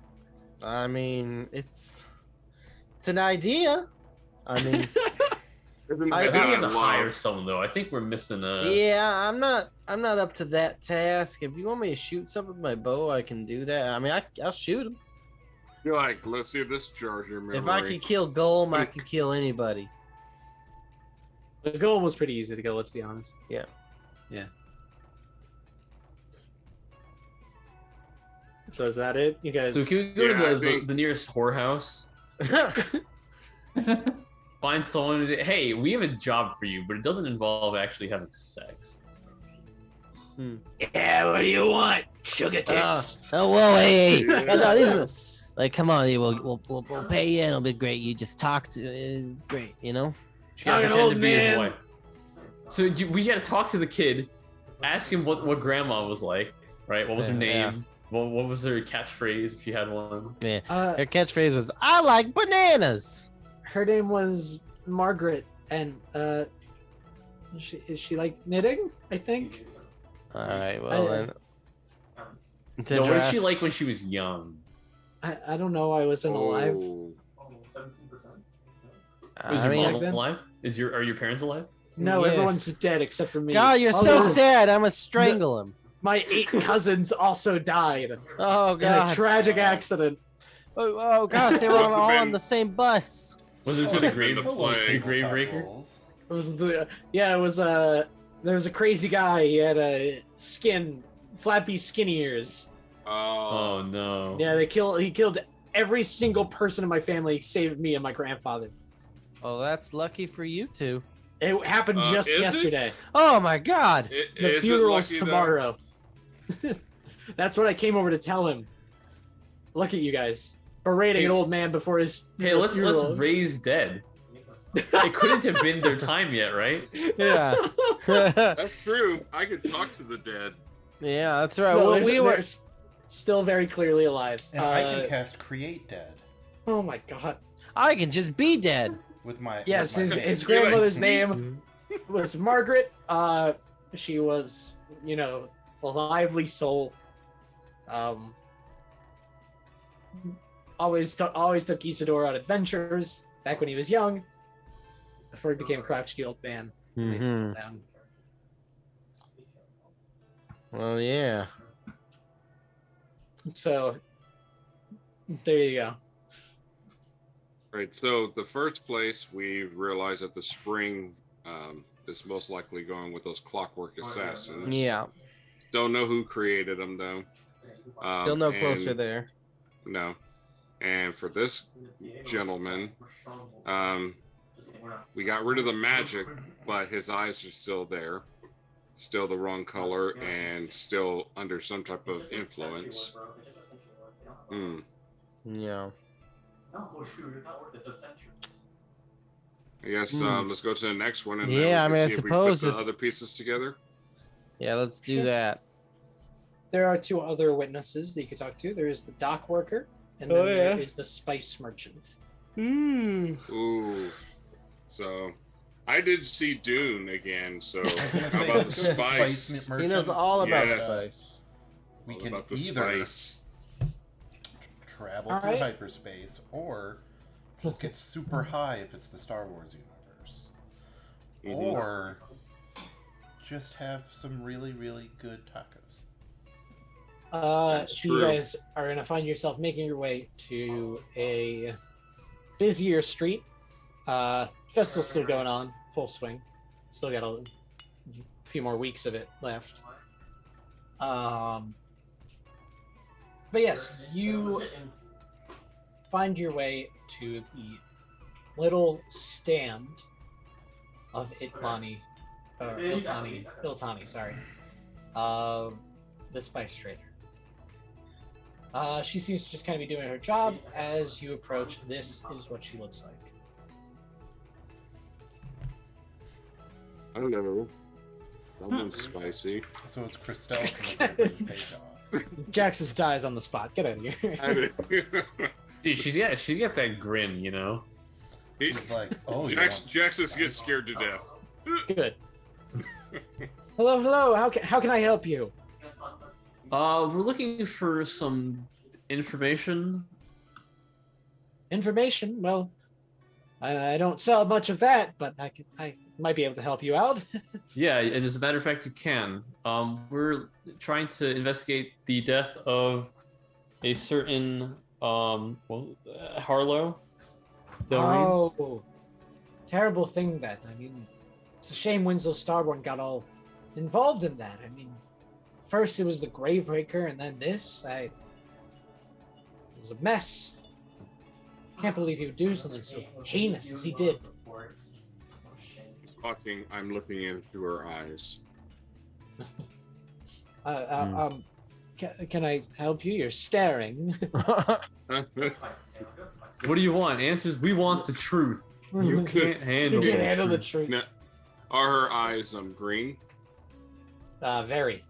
I mean, it's an idea. I mean, I think we have to love. hire someone though. I think we're missing a. yeah, I'm not up to that task. If you want me to shoot something with my bow, I can do that. I mean, I'll shoot him. You're like, let's see if this jars your memory. If I can kill Golem, I can kill anybody. The goal was pretty easy to go. Let's be honest. Yeah. Yeah. So is that it? You guys? So can we go Yeah, I to think- the nearest whorehouse? Find someone. Hey, we have a job for you, but it doesn't involve actually having sex. Yeah, what do you want? Sugar tits. Oh, whoa, hey. Yeah. No, this is like, come on, we'll pay you, and it'll be great. You just talk to, it's great, you know. She gotta Like an pretend old to be his man. wife. So we gotta talk to the kid, ask him what grandma was like, right? What was her Yeah. name? What was her catchphrase if she had one? Yeah. Uh, Her catchphrase was, "I like bananas." her name was Margaret, and is she like knitting? I think. All right, well then. No, what did she like when she was young? I don't know. I wasn't alive. Oh. Was I your mean, Back mom then? alive? Are your parents alive? No, Yeah. everyone's dead except for me. God, you're so Although sad. I'm gonna strangle him. My 8 cousins also died Oh in a God. tragic accident. Oh gosh, they were all on the same bus. Was it Oh, to the it's been grave? the plague. The grave breaker? Couples. It was it was there was a crazy guy. He had a flappy skin ears. Oh no. Yeah, he killed every single person in my family save me and my grandfather. Oh, that's lucky for you two. It happened just is it? yesterday. Oh my God. The funeral's tomorrow. That's what I came over to tell him. Look at you guys berating Hey- an old man before his Hey, let's funeral. raise dead. It couldn't have been their time yet, right? Yeah. That's true. I could talk to the dead. Yeah, that's right. No, Well, they're we were. still very clearly alive. And I can cast Create Dead Oh my god. I can just be dead. with my. Yes, with my his face. grandmother's name was Margaret. She was, a lively soul. Always took Isidore on adventures back when he was young. Before he became a crotchety old man. And he settled down. Well, yeah. So there you go. Right. So the first place we realized that the spring is most likely going with those clockwork assassins. Yeah. Don't know who created them though. Still no closer and- there. No. And for this gentleman, we got rid of the magic, but his eyes are still there, still the wrong color, and still under some type of influence. Hmm. Yeah. I guess let's go to the next one, and Yeah, then we can I see if we suppose put the it's- other pieces together. Yeah, let's do that. there are two other witnesses that you could talk to. There is the dock worker, and then there is the spice merchant. Ooh. So, I did see Dune again. So, I was gonna how say, about the let's go with spice? Spice He Merchant. knows all about Yes. spice. We What can about the either spice? travel All through right. hyperspace or just get super high if it's the Star Wars universe. Mhm. Or just have some really, really good tacos. That's So you true. guys are gonna find yourself making your way to a busier street. Festival's still going on, full swing. Still got a few more weeks of it left. But yes, you find your way to the little stand of Iltani, sorry. The spice trader. She seems to just kind of be doing her job. As you approach, this is what she looks like. Hello. That one's spicy. So it's Christelle from the British Bake Off. Jaxus dies on the spot. Get out of here. Dude, she's got that grin, you know. He's like, oh, you want some Jaxus spice? gets scared to death. Good. Hello. How can I help you? We're looking for some information. Information? Well, I don't sell much of that, but I might be able to help you out. Yeah, and as a matter of fact, you can. We're trying to investigate the death of a certain Harlow. Delreen. Oh, terrible thing that. I mean, it's a shame Winslow Starborn got all involved in that. I mean, first it was the Gravebreaker, and then this. It was a mess. Can't believe he would do something so heinous as he did. Talking, I'm looking into her eyes. Can I help you? You're staring. What do you want? Answers. We want the truth. You can't handle. You can't the handle the truth. truth. Now, are her eyes green? Very.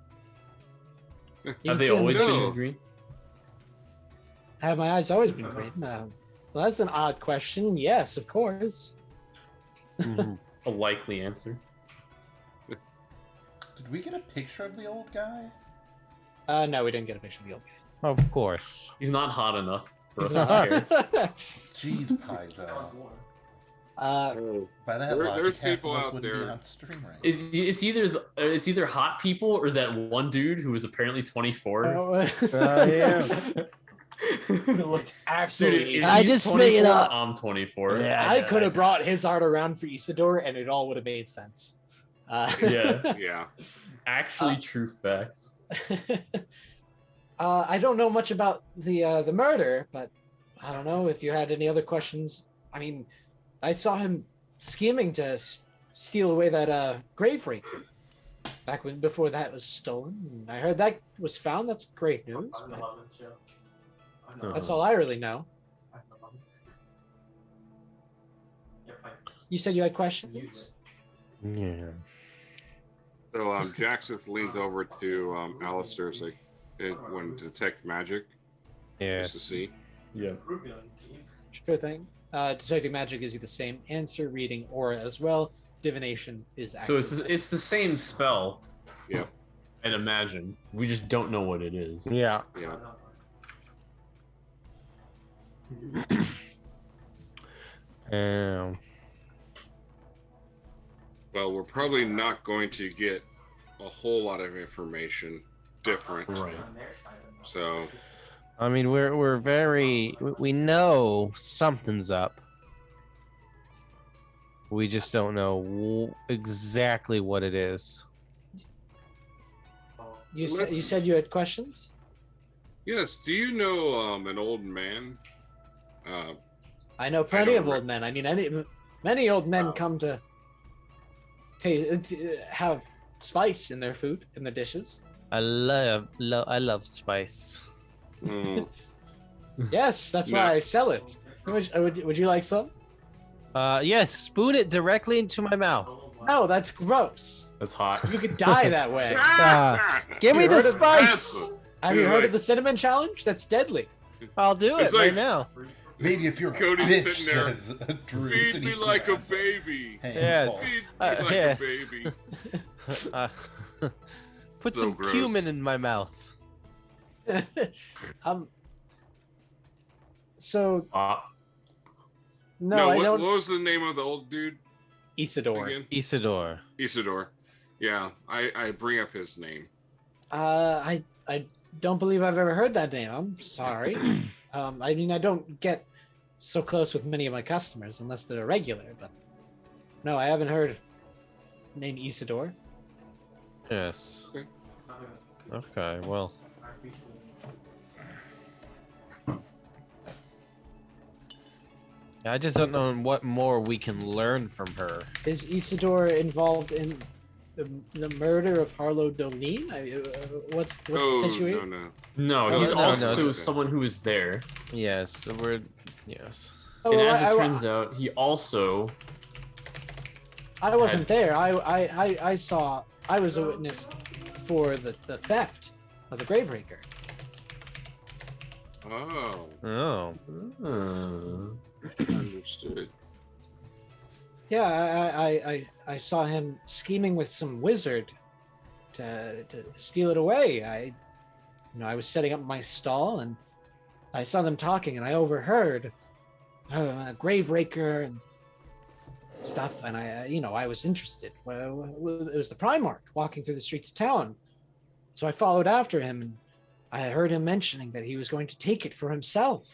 Have they always No. been green? Have my eyes always been green? Well, that's an odd question. Yes, of course. A likely answer. Did we get a picture of the old guy? No, we didn't get a picture of the old guy. Of course. He's not hot enough for us He's to care. not. Jeez, Paizo. Oh, By that There's logic, half people of us out wouldn't be there. on stream right It's either hot people or that one dude who was apparently 24. Yeah. It looked absolutely. Dude, if I he's just made it 24, up. I'm 24. Yeah. I could have brought his art around for Isidore, and it all would have made sense. Yeah. yeah. Actually, truth facts. I don't know much about the murder, but I don't know if you had any other questions. I mean, I saw him scheming to steal away that grave rake back before that was stolen. I heard that was found. That's great news. But that's all I really know. You said you had questions. Yeah. So Jackson leans over to Alistair, so when detect magic, just to Yes. see. Yeah. Sure thing. Detecting magic is either same answer, reading aura as well. Divination is So active. it's the same spell. Yep. I'd imagine. We just don't know what it is. Yeah. Yeah. Well, we're probably not going to get a whole lot of information different. Right. So I mean, we're very. We know something's up. We just don't know exactly what it is. You let's- said you had questions? yes, do you know an old man? I know plenty don't of re- old men. I mean, many old men come to have spice in their food, in their dishes. I love spice. mm, Yes, that's No. why I sell it. Would you like some? Yes, spoon it directly into my mouth. No, that's gross. That's hot. You could die that way. Give me You the heard of spice. Have you heard of the cinnamon challenge? That's deadly. I'll do It's it right like- now. Maybe if you're a Cody's bitch, sitting there, says Drew, Feed and me he like a grabs baby. Yes. Feed me like yes. a baby. Uh, put So some gross. cumin in my mouth. So Uh, no, I what, don't. what was the name of the old dude Isidore. again? Isidore. Isidore. Yeah, I bring up his name. I don't believe I've ever heard that name. I'm sorry. I mean, I don't get so close with many of my customers unless they're a regular, but no, I haven't heard the name Isidore. Yes. Okay. Okay, well. I just don't know what more we can learn from her. Is Isidore involved in the murder of Harlow Dolene? What's the situation? No. no, Oh, he's no, also no. someone who was there. Yes, so we're. Yes. Oh, And as it turns out, he also. I wasn't there. I saw. I was a witness for the theft of the Graveraker. Oh, Oh. understood. Yeah, I saw him scheming with some wizard to steal it away. I was setting up my stall and I saw them talking and I overheard Graveraker and stuff, and I was interested. Well, it was the Primarch walking through the streets of town, so I followed after him and I heard him mentioning that he was going to take it for himself.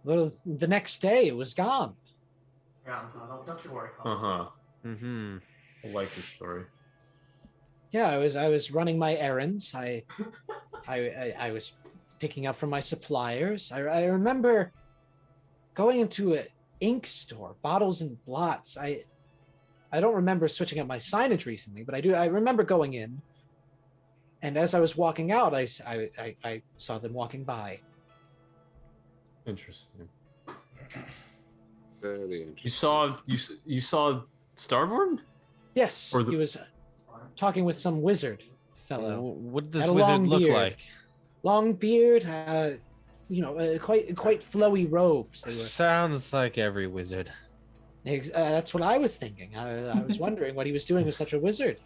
The next day, it was gone. Uh-huh. Mm-hmm. I like this story. Yeah, I was running my errands. I was picking up from my suppliers. I remember going into an ink store, Bottles and Blots. I don't remember switching up my signage recently, but I remember going in. And as I was walking out, I saw them walking by. Interesting. Very interesting. You saw Starborn? Yes, Or the- he was talking with some wizard fellow. What does Had a wizard long look beard. like? Long beard, quite flowy robes. They were. Sounds like every wizard. That's what I was thinking. I was wondering what he was doing with such a wizard.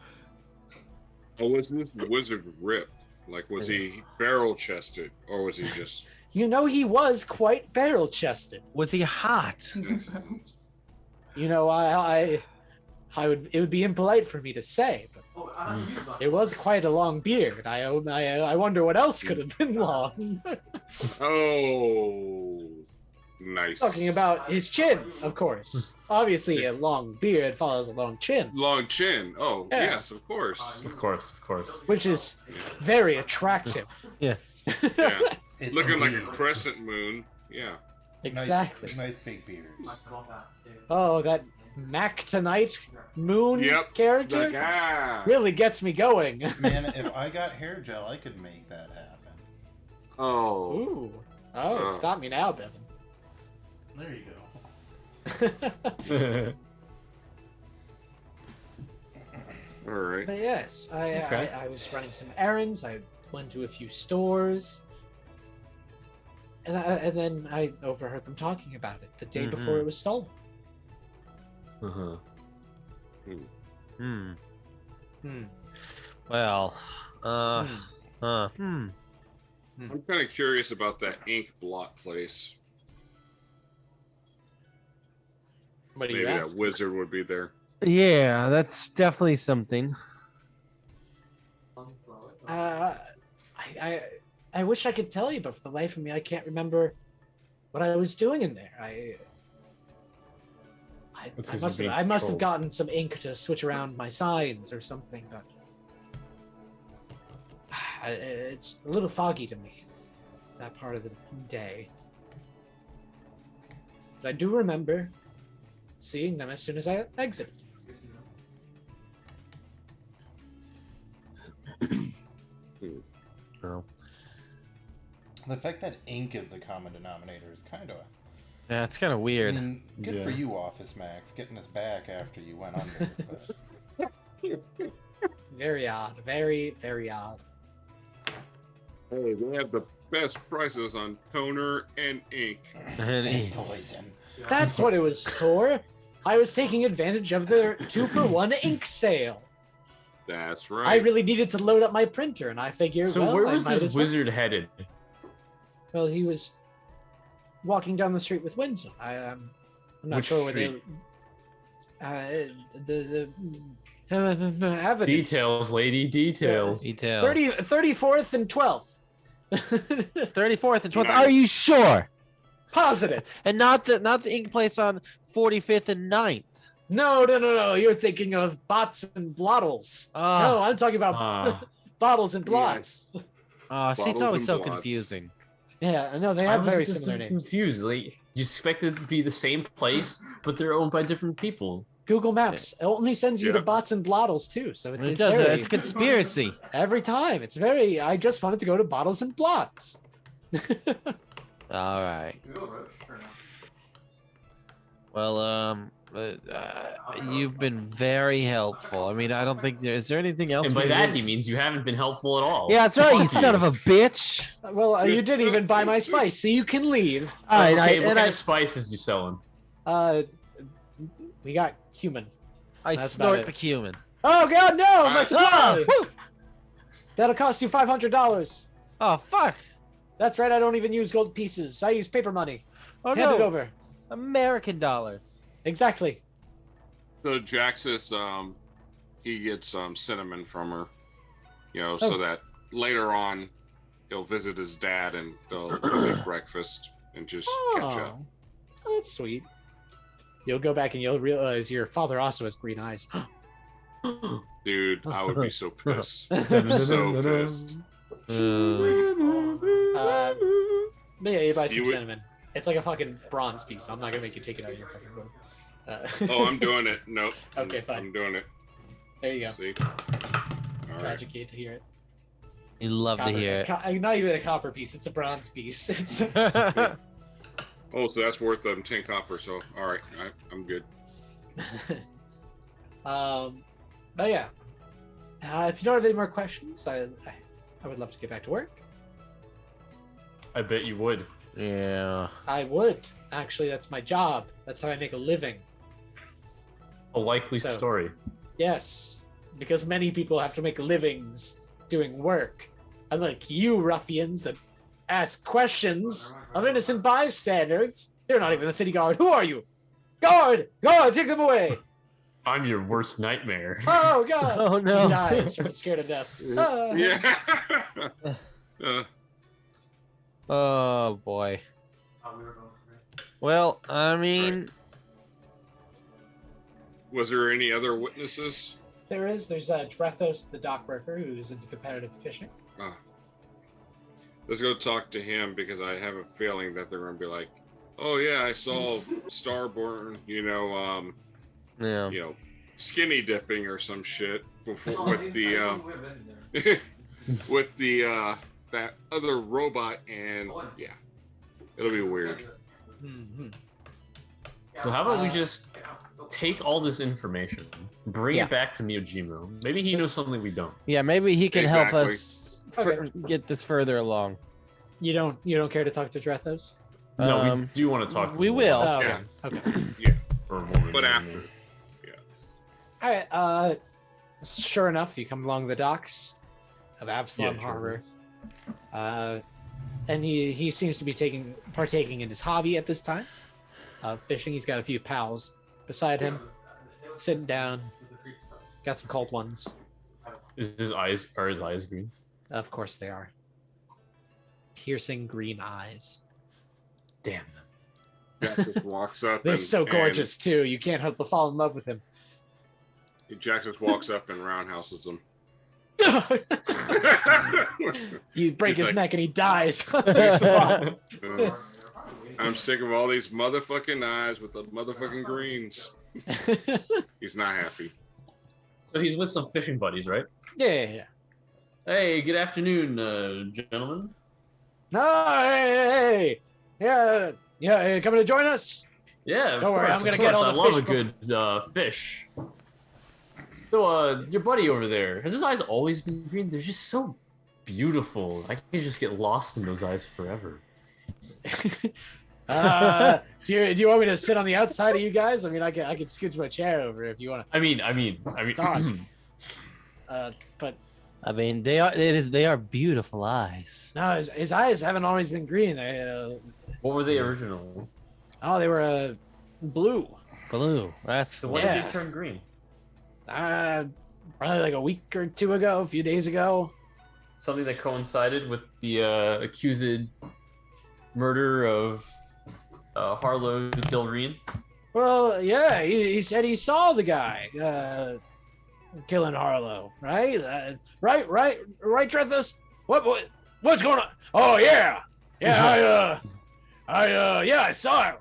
Oh, was this wizard ripped? Like, was he barrel chested, or was he just? He was quite barrel chested. Was he hot? It would be impolite for me to say, but it was quite a long beard. I wonder what else could have been long. Oh, nice. Talking about his chin, of course. Obviously, a long beard follows a long chin, Long chin. Oh, Yeah. yes, of course. Of course. which is very attractive. Yeah. Yeah, It looking like a indeed. crescent moon. Yeah. Exactly. Nice big beard. Oh, that Mac Tonight moon Yep. character Like, really gets me going. Man, if I got hair gel, I could make that happen. Oh. Ooh. Oh, Oh. stop me now, Bevan. There you go. All right. But yes, Okay. I was running some errands. I went to a few stores, and then I overheard them talking about it the day before it was stolen. Uh-huh. Hmm. Hmm. Well. Hmm. Hmm. I'm kind of curious about that ink blot place. What do Maybe you that ask? wizard would be there. Yeah, that's definitely something. I wish I could tell you, but for the life of me, I can't remember what I was doing in there. That's I 'cause must you're have being I must have controlled. gotten some ink to switch around my signs or something, but it's a little foggy to me, that part of the day. But I do remember seeing them as soon as I exited. Oh. The fact that ink is the common denominator is kind of. Yeah, it's kind of I weird. mean, good for Yeah. you, Office Max, getting us back after you went under. But Very odd. Very, very odd. Hey, they have the best prices on toner and ink. And poison. That's what it was for. I was taking advantage of their 2-for-1 ink sale. That's right. I really needed to load up my printer, and I figured, So well, where I was might this as well. wizard headed? Well, he was walking down the street with Winslow. I'm not Which sure where street? the avenue. Details, lady, details. Details. 34th and 12th. 34th and 12th. Nice. Are you sure? Positive. And not the ink place on 45th and 9th. No. You're thinking of bots and blottles. No, Oh, I'm talking about Ah. bottles and blots. see, it's Bottles always and so blots. confusing. Yeah, no, they I have was very just similar names. confused. Like, you expect it to be the same place, but they're owned by different people. Google Maps only sends you to Yeah. bots and blottles too, so it's It does. very, It's conspiracy. every time. It's very. I just wanted to go to bottles and blots. All right. Well, you've been very helpful. I mean, I don't think is there anything else? And by we that, did? he means you haven't been helpful at all. Yeah, that's right. You Fuck son of a bitch. Well, you did even buy my spice, so you can leave. All right, Okay, what and kind of spices you selling? We got cumin. I That's snort about it. the cumin. Oh God, no! My supply. Woo! That'll cost you $500. Oh fuck! That's right. I don't even use gold pieces. I use paper money. Oh Hand it no! over. American dollars. Exactly. So Jaxus, he gets some cinnamon from her, Oh. so that later on he'll visit his dad and they'll make breakfast and just catch up. Oh, that's sweet. You'll go back and you'll realize your father also has green eyes. Dude, I would be so pissed. So pissed. But yeah, you buy some You would- cinnamon. It's like a fucking bronze piece. I'm not gonna make you take it out of your fucking book. Oh, I'm doing it. Nope. Okay, fine. I'm doing it. There you go. See? All right. Tragic gate to hear it. You love to hear it. Not even a copper piece. It's a bronze piece. It's Oh, so that's worth 10 copper. So, all right, I'm good. But yeah. If you don't have any more questions, I would love to get back to work. I bet you would. Yeah. I would. Actually, that's my job. That's how I make a living. A likely So- story. Yes, because many people have to make livings doing work. Unlike you ruffians that ask questions of innocent bystanders. You're not even the city guard. Who are you? Guard! Guard, take them away! I'm your worst nightmare. Oh, God! Oh no. He dies from scared to death. Ah. Yeah. Oh boy. Well, I mean, Was there any other witnesses? There's Drethos, the dock worker, who's into competitive fishing. Let's go talk to him because I have a feeling that they're going to be like, "Oh yeah, I saw Starborn, yeah. skinny dipping or some shit before with the with the that other robot, and yeah, it'll be weird." Mm-hmm. So how about we just take all this information, bring Yeah. it back to Miyajima. Maybe he knows something we don't. Yeah, maybe he can help Exactly. us Okay. get this further along. You don't care to talk to Drethos? No, we do want to talk to we him will. Oh, Yeah. okay. for a woman. But after, All right. Sure enough, you come along the docks of Absalom Yeah, sure. Harbor, and he seems to be partaking in his hobby at this time, fishing. He's got a few pals beside him, sitting down. Got some cold ones. Are his eyes green? Of course they are. Piercing green eyes. Damn. Jack just walks up. They're and, so gorgeous too. You can't help but fall in love with him. And Jack just walks up and roundhouses him. You break He's his like- neck and he dies. on the spot. I'm sick of all these motherfucking eyes with the motherfucking greens. He's not happy. So he's with some fishing buddies, right? Yeah. Hey, good afternoon, gentlemen. No, hey. Yeah, coming to join us? Yeah, of Don't worry, course, I'm gonna of get course. all I the love fish a good fish. So, your buddy over there, has his eyes always been green? They're just so beautiful. I could just get lost in those eyes forever. Do you want me to sit on the outside of you guys? I mean, I could scooch my chair over if you want I mean, Talk. But I mean, they are beautiful eyes. no, his eyes haven't always been green. what were they originally? They were blue. Blue. That's So when Yeah. did they turn green? Probably like a week or two ago, a few days ago. Something that coincided with the accused murder of Harlow Dilreen. Well, yeah, he said he saw the guy killing Harlow, right? Right, Trethus? What's going on? Oh yeah, I saw it.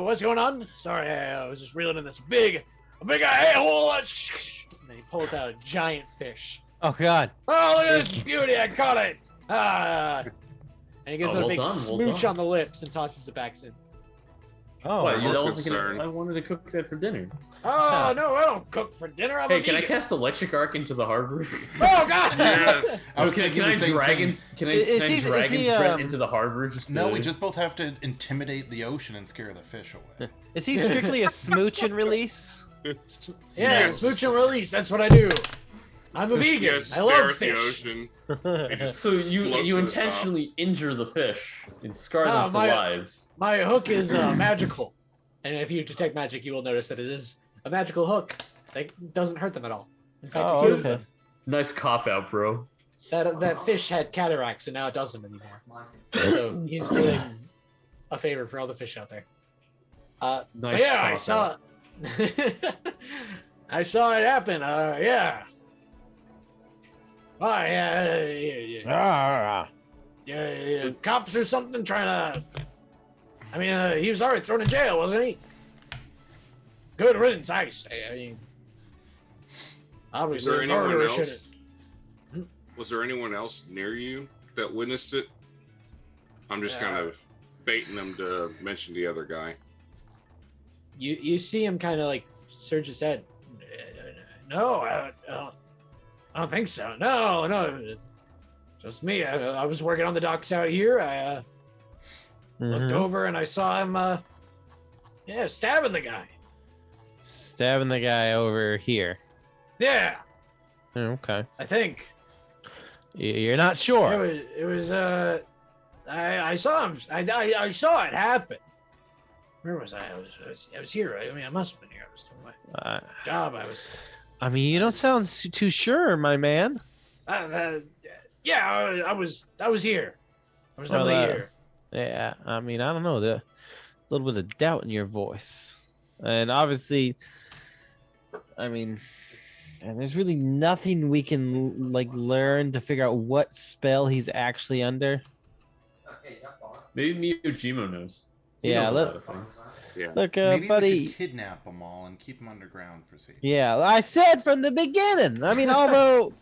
What's going on? Sorry, I was just reeling in this big a-hole. And then he pulls out a giant fish. Oh God. Oh, look at this beauty! I caught it. And he gives it a well big done, well smooch done. on the lips and tosses it back in. Oh. What, I'm that wasn't concerned. gonna, I wanted to cook that for dinner. Oh no, I don't cook for dinner. I'm Hey, a can I vegan. cast electric arc into the harbor? Oh God! Yes. I was can thinking I the same dragons? thing. Can I, Is can I he- is dragons he, spread into the harbor? Just No, to... we just both have to intimidate the ocean and scare the fish away. Is he strictly a smooch and release? Yeah, Yes. smooch and release. That's what I do. I'm a vegan. Yes, I stare love at the fish. ocean. They just So you float you to the top. intentionally injure the fish and scar No, them for my- lives. My hook is magical, and if you detect magic, you will notice that it is a magical hook that doesn't hurt them at all. In fact, Oh, it heals okay. them. Nice cop out, bro. That fish had cataracts, and now it doesn't anymore. So he's doing a favor for all the fish out there. But Nice yeah, I cop saw. out. I saw it happen. Yeah. Oh yeah. Cops or something trying to. I mean, he was already thrown in jail, wasn't he? Good riddance, I say. I mean, obviously, there anyone murderer else? shouldn't. Was there anyone else near you that witnessed it? I'm just kind of baiting them to mention the other guy. You see him kind of like search his head. No, I don't think so. No, just me. I was working on the docks out here. I looked over and I saw him. Stabbing the guy. Stabbing the guy over here. Yeah, Okay. I think. You're not sure. It was I saw him. I saw it happen. Where was I? I was here. I mean, I must have been here. I was doing my job. I mean, you don't sound too sure, my man. Yeah, I was here. I was Well, definitely here. Yeah, I mean, I don't know. A little bit of doubt in your voice, and obviously, I mean, and there's really nothing we can like learn to figure out what spell he's actually under. Maybe Miyojima knows. He Yeah, knows a look- lot of things. Yeah. Look, Maybe we buddy. should kidnap them all and keep them underground for safety. Yeah, I said from the beginning. I mean, although.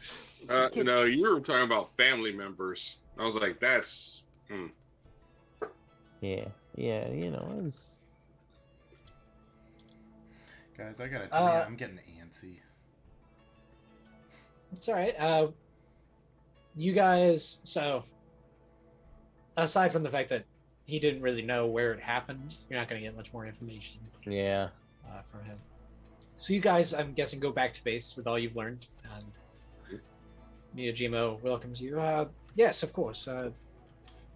No, you were talking about family members. I was like, that's. Yeah, you know, it was. Guys, I gotta tell you, I'm getting antsy. It's all right. You guys. So, aside from the fact that he didn't really know where it happened, you're not going to get much more information Yeah. from him. So you guys, I'm guessing, go back to base with all you've learned, and Miyajima welcomes you. Yes, of course.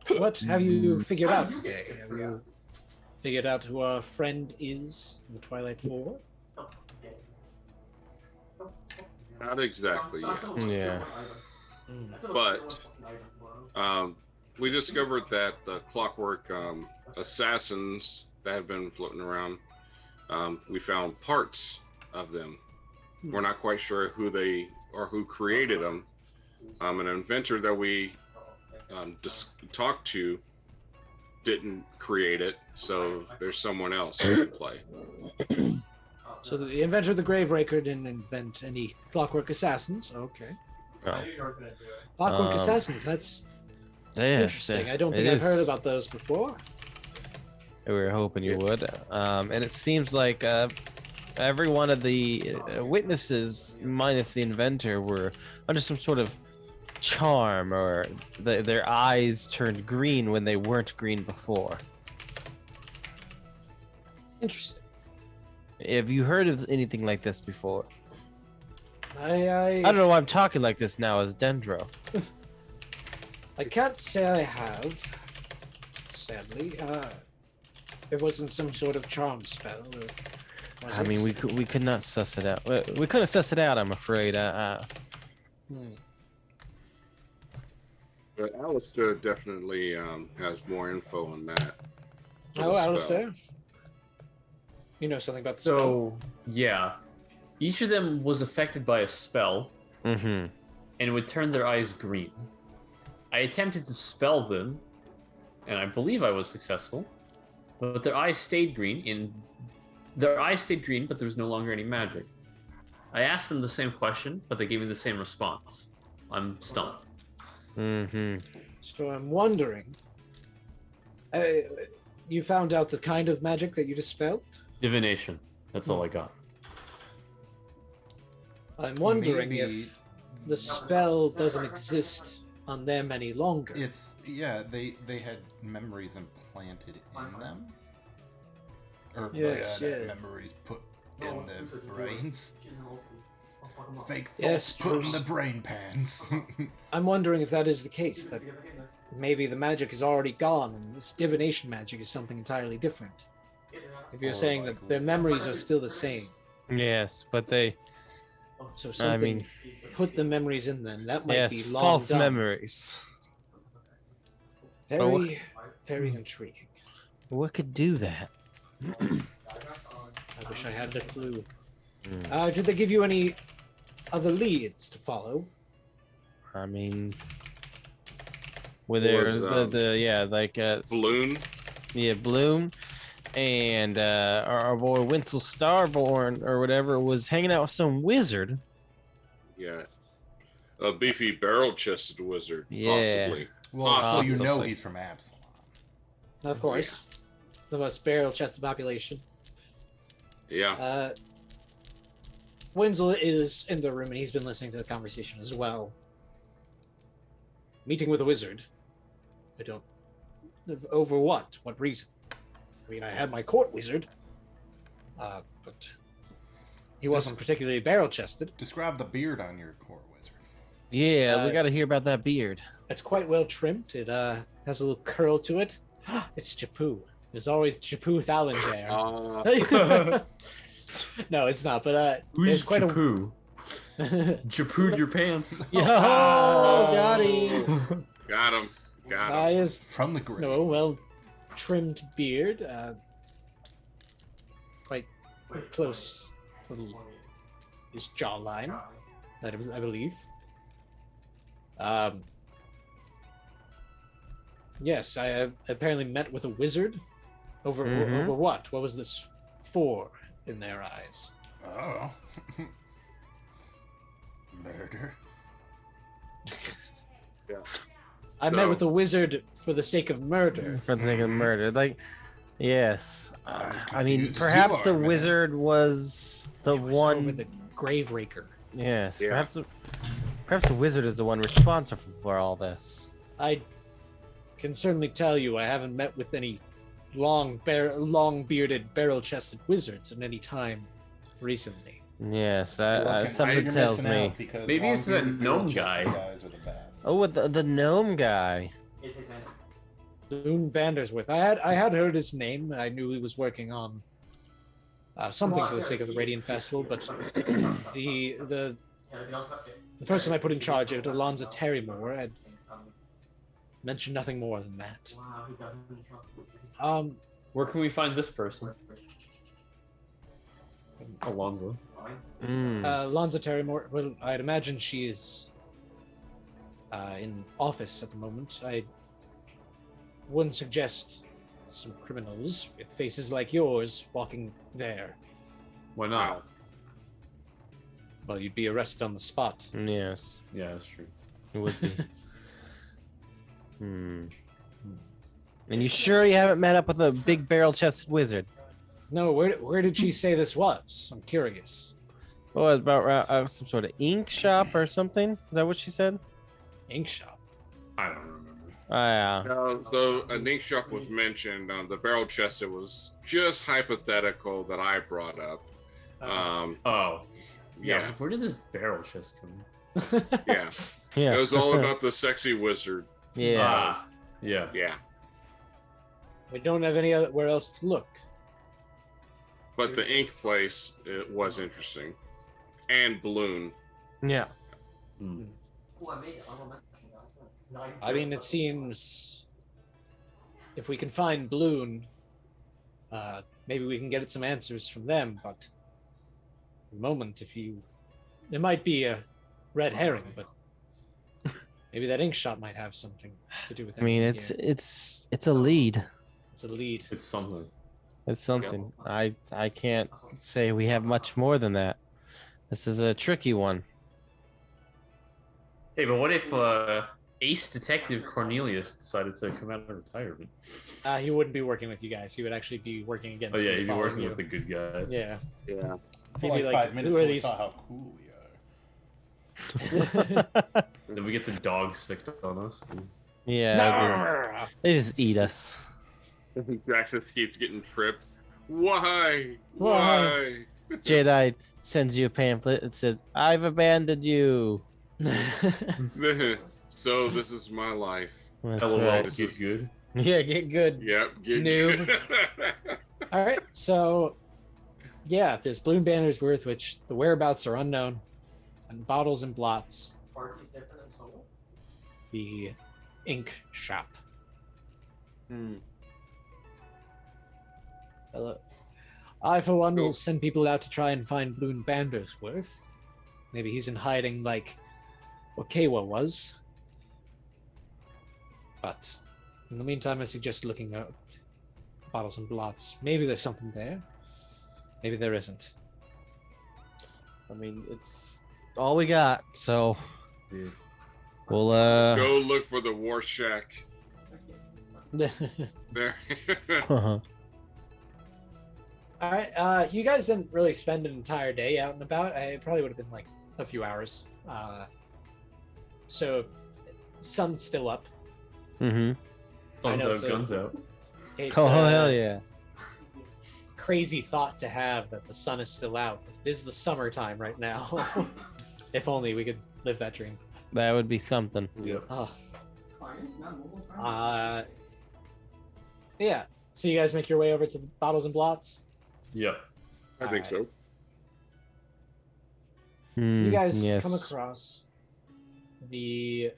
What have you figured out today? Have you figured out who our friend is in the Twilight Four? Not exactly yet. Yeah. But we discovered that the clockwork assassins that have been floating around, we found parts of them. We're not quite sure who they or who created them. An inventor that we talked to didn't create it, so there's someone else who can play. So the inventor of the Graveraker didn't invent any clockwork assassins. Okay. Clockwork assassins, that's interesting. I don't think I've heard about those before. We were hoping you would. And it seems like every one of the witnesses, minus the inventor, were under some sort of charm, or their eyes turned green when they weren't green before. Interesting. Have you heard of anything like this before? I I don't know why I'm talking like this now as Dendro. I can't say I have. Sadly, it wasn't some sort of charm spell. Or was I mean, it? we could not suss it out. We couldn't suss it out, I'm afraid. But Alistair definitely has more info on that. Oh, The spell. Alistair, you know something about the spell? So yeah, each of them was affected by a spell, Mm-hmm. and it would turn their eyes green. I attempted to spell them, and I believe I was successful. But their eyes stayed green. But there was no longer any magic. I asked them the same question, but they gave me the same response. I'm stumped. Mm-hmm. So I'm wondering, you found out the kind of magic that you dispelled? Divination. That's all I got. I'm wondering Maybe- if the spell doesn't exist on them any longer. They had memories implanted in them, or Yes, they had yeah. memories put in their brains. Fake thoughts Yes, put in true. the brain pans. I'm wondering if that is the case, that maybe the magic is already gone and this divination magic is something entirely different. If you're Or saying that their memories are still the same, Yes, but they. so something mean- put the memories in them, that might Yes, be long false done. memories. Very, very intriguing. What could do that? I wish I had a clue. Did they give you any other leads to follow? I mean, were there Was, Bloom? Yeah, Bloom, and our boy Winsel Starborn or whatever was hanging out with some wizard. Yeah. A beefy barrel-chested wizard, Yeah. possibly. Well, so you know Possibly. he's from Absalom. Of course. The most barrel-chested population. Yeah. Winslow is in the room and he's been listening to the conversation as well. Meeting with a wizard. I don't... Over what? What reason? I mean, I had my court wizard. But... He wasn't particularly barrel-chested. Describe the beard on your core wizard. Yeah, we got to hear about that beard. It's quite well trimmed. It has a little curl to it. It's Japu. There's always Japu Thallinger. No, it's not. But Who's it's quite Japoo? Japooed your pants. Yo, got him. Got him. Got him. By his From the grave. well trimmed beard, quite close to his jawline, I believe. Yes, I apparently met with a wizard. Over what? What was this for in their eyes? Oh. Murder. I met with a wizard for the sake of murder. For the sake of murder, like, yes. I'm as I mean, confused as perhaps you the are, man. wizard was the It was one. over the grave raker. Yes, Yeah. perhaps the wizard is the one responsible for all this. I can certainly tell you I haven't met with any long-bearded, barrel-chested wizards at any time recently. Yes, You're something missing tells me. out because Maybe it's that long-bearded gnome barrel-chested guy. guys are the best. Oh, with the gnome guy. Loon Bandersworth. I had heard his name. I knew he was working on something for the sake of the Radiant Festival, but the person I put in charge of it, Alonzo Terrymore, had mentioned nothing more than that. Where can we find this person? Alonzo. Alonzo Terrymore. Well, I'd imagine she is in office at the moment. I wouldn't suggest some criminals with faces like yours walking there. Why not? Well, you'd be arrested on the spot. Yes, Yeah, that's true. it would be. And you sure you haven't met up with a big barrel-chested wizard? No, where did she say this was? I'm curious. Oh, it's about some sort of ink shop or something? Is that what she said? ink shop. I don't remember. Yeah. So an ink shop was mentioned. The barrel chest, it was just hypothetical that I brought up. Oh. Yeah. Yeah, Where did this barrel chest come? yeah. Yeah. It was all about the sexy wizard. Yeah. Ah, yeah. Yeah, We don't have anywhere else to look. but the ink place, it was interesting, and balloon. Yeah. Hmm. I mean, it seems if we can find Bloon, maybe we can get some answers from them. But at the moment, it might be a red herring, but maybe that ink shop might have something to do with it. I mean, it's a lead. It's a lead. It's something. It's something. I can't say we have much more than that. This is a tricky one. Hey, but what if Ace Detective Cornelius decided to come out of retirement? He wouldn't be working with you guys. He would actually be working against. Oh yeah, you, he'd be following working you. with the good guys. Yeah. Yeah. For Maybe like like, 5 minutes, who are till we these- saw how cool we are. Then we get the dog sick on us. Yeah. They just eat us. Jack just keeps getting tripped. Why? Why? Jedi sends you a pamphlet that says, "I've abandoned you." So this is my life. That's LOL, right. get good. Yeah, get good. Yep. Noob. All right, so yeah, there's balloon banners worth, which the whereabouts are unknown, and bottles and blots. The ink shop. Hello. I, for one, will send people out to try and find Balloon Bandersworth. Maybe he's in hiding like Okawa was. But in the meantime, I suggest looking at bottles and blots. Maybe there's something there. Maybe there isn't. I mean, it's all we got, so Dude. we'll Go look for the war shack. There. All right, you guys didn't really spend an entire day out and about. It probably would have been like a few hours. So, sun's still up. Mm-hmm. I know, Guns out, so- guns out. It's Oh a hell yeah. crazy thought to have that the sun is still out. It is the summertime right now. If only we could live that dream. That would be something. Yep. Oh. Yeah. So you guys make your way over to the bottles and blots. Yep. I think so. Hmm, You guys yes. come across the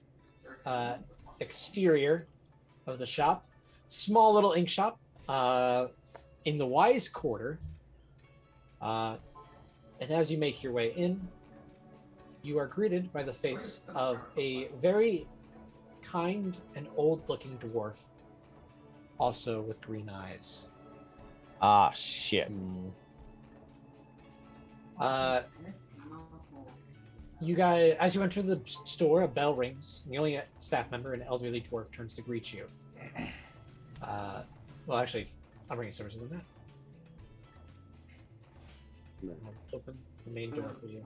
exterior of the shop. Small little ink shop in the Wise Quarter. And as you make your way in, you are greeted by the face of a very kind and old-looking dwarf, also with green eyes. Ah shit. You guys, as you enter the store, a bell rings, and the only staff member, an elderly dwarf, turns to greet you. Well, actually, I'm bringing services than that. I'll open the main door for you.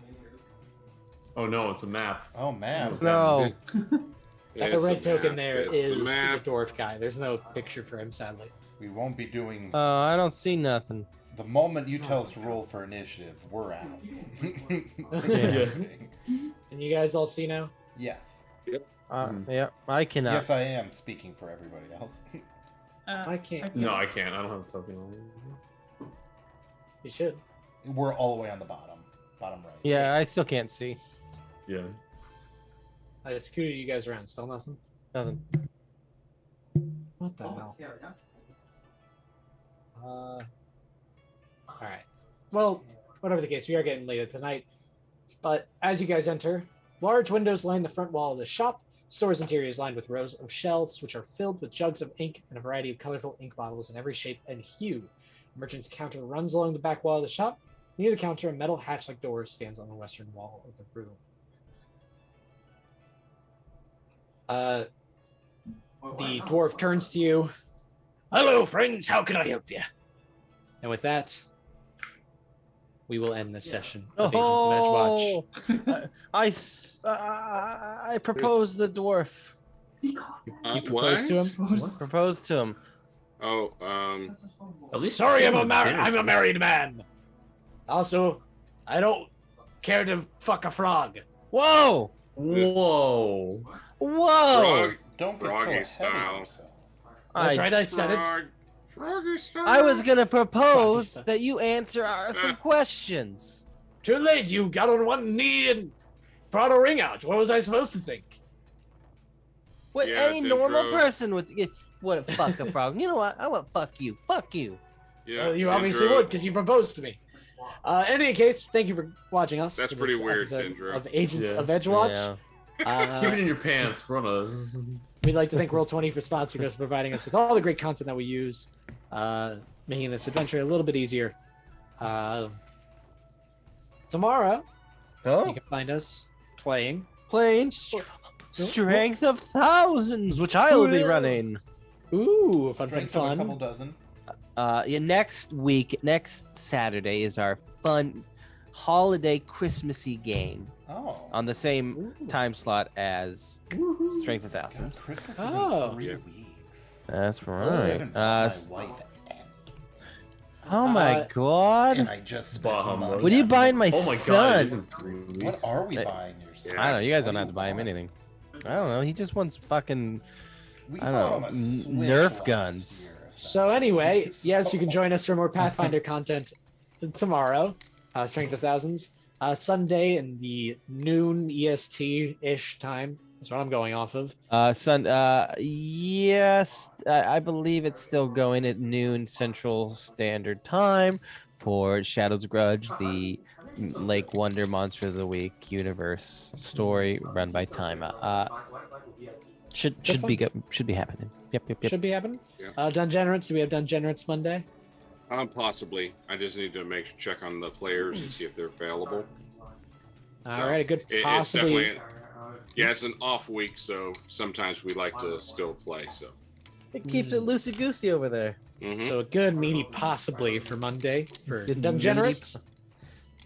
Oh no, it's a map. Oh man. No. That It's a red token map. there It's is the the map. dwarf guy. There's no picture for him, sadly. We won't be doing. I don't see nothing. The moment you tell us to roll for initiative, we're out. And you guys all see now? Yes. Yeah, I cannot. Yes, I am speaking for everybody else. I can't. No, I can't. I don't have a token on me. You should. We're all the way on the bottom right. Yeah, I still can't see. Yeah. I just scooted you guys around. Still nothing? Nothing. What the hell? Alright. Well, whatever the case, we are getting later tonight. But as you guys enter, large windows line the front wall of the shop. Store's interior is lined with rows of shelves, which are filled with jugs of ink and a variety of colorful ink bottles in every shape and hue. The merchant's counter runs along the back wall of the shop. Near the counter, a metal hatch-like door stands on the western wall of the room. The dwarf turns to you. Hello, friends. How can I help you? And with that, we will end this session of Agents of Edgewatch. I propose the dwarf. You propose to him? Propose to him. Oh, At least Sorry, I'm dinner. a married man. Also, I don't care to fuck a frog. Whoa! Whoa. Whoa! frog, Don't get so froggy ahead style. of yourself. That's right, I said it. Froggy style. I was gonna propose Froggy that you answer some questions. Too late, you got on one knee and brought a ring out. What was I supposed to think? What Yeah, any normal Dendro. person would what fuck a frog. You know what? I want fuck you. Fuck you. Yeah, You obviously Dendro. would, because you proposed to me. In any case, thank you for watching us. That's for pretty this weird, episode Dendro. Of Agents Yeah. of Edgewatch. Yeah. Keep it in your pants. We're on a. We'd like to thank Roll20 for sponsoring us, providing us with all the great content that we use, making this adventure a little bit easier. Tomorrow, you Oh, can find us playing. playing Strength of Thousands, which I will be running. Ooh, fun, Strength fun, of a couple fun. dozen. Yeah, next Saturday is our fun holiday Christmassy game Oh. on the same time slot as Strength of God, Thousands. Christmas is Oh. in 3 Yeah. weeks. That's I right. even bought my wife and Oh my and god. I just spent Bah, money humbug. What are you on- buying my Oh my god! It son? isn't 3 weeks. What are we Hey. buying your son? I don't know. You guys What don't do have to buy him want? anything. I don't know. He just wants fucking We I bought don't him a know, Switch Nerf last guns. year, So anyway, essentially. yes, you can join us for more Pathfinder content tomorrow. Strength of Thousands. Sunday in the noon EST-ish time. That's what I'm going off of. yes, I believe it's still going at noon Central Standard Time for Shadow's Grudge, the Lake Wonder Monster of the Week universe story run by Time. Should be should be happening. Yep. Should be happening. Yeah. Dungenerates. Do we have Dungenerates Monday? Possibly. I just need to check on the players and see if they're available. All right, a good It's possibly. definitely. Yeah, it's an off week, so sometimes we like to still play. So. It keeps it loosey goosey over there. Mhm. So a good meaty possibly for Monday for Good Dungenerates.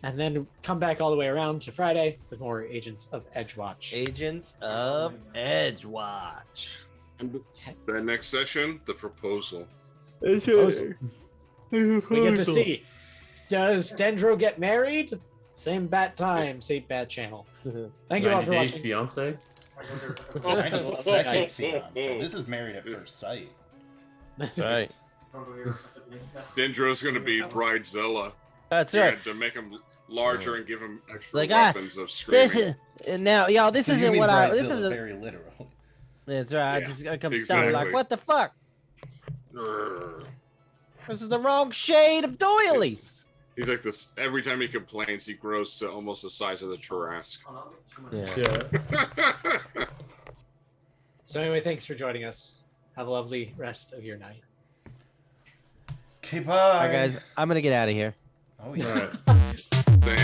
And then come back all the way around to Friday with more Agents of Edgewatch. Agents of Edgewatch. And the next session, the proposal. Proposal. We get to see. Does Dendro get married? Same bat time, same bat channel. Thank you all 90 for Day watching. Fiance. 92nd fiance. This is Married at First Sight. That's right. Dendro's going to be Bridezilla. That's You right. had to make him larger and give him extra Like, weapons of screaming. This is now, y'all. This So you isn't mean what I. This Bridezilla is. very literally. That's right. I Yeah, just gotta come stop like, exactly. what the fuck? Grrr. This is the wrong shade of doilies. He's like this. Every time he complains, he grows to almost the size of the Tarrasque. Yeah. So anyway, thanks for joining us. Have a lovely rest of your night. Okay, bye. All right, guys. I'm gonna get out of here. Oh, yeah. All right. Damn.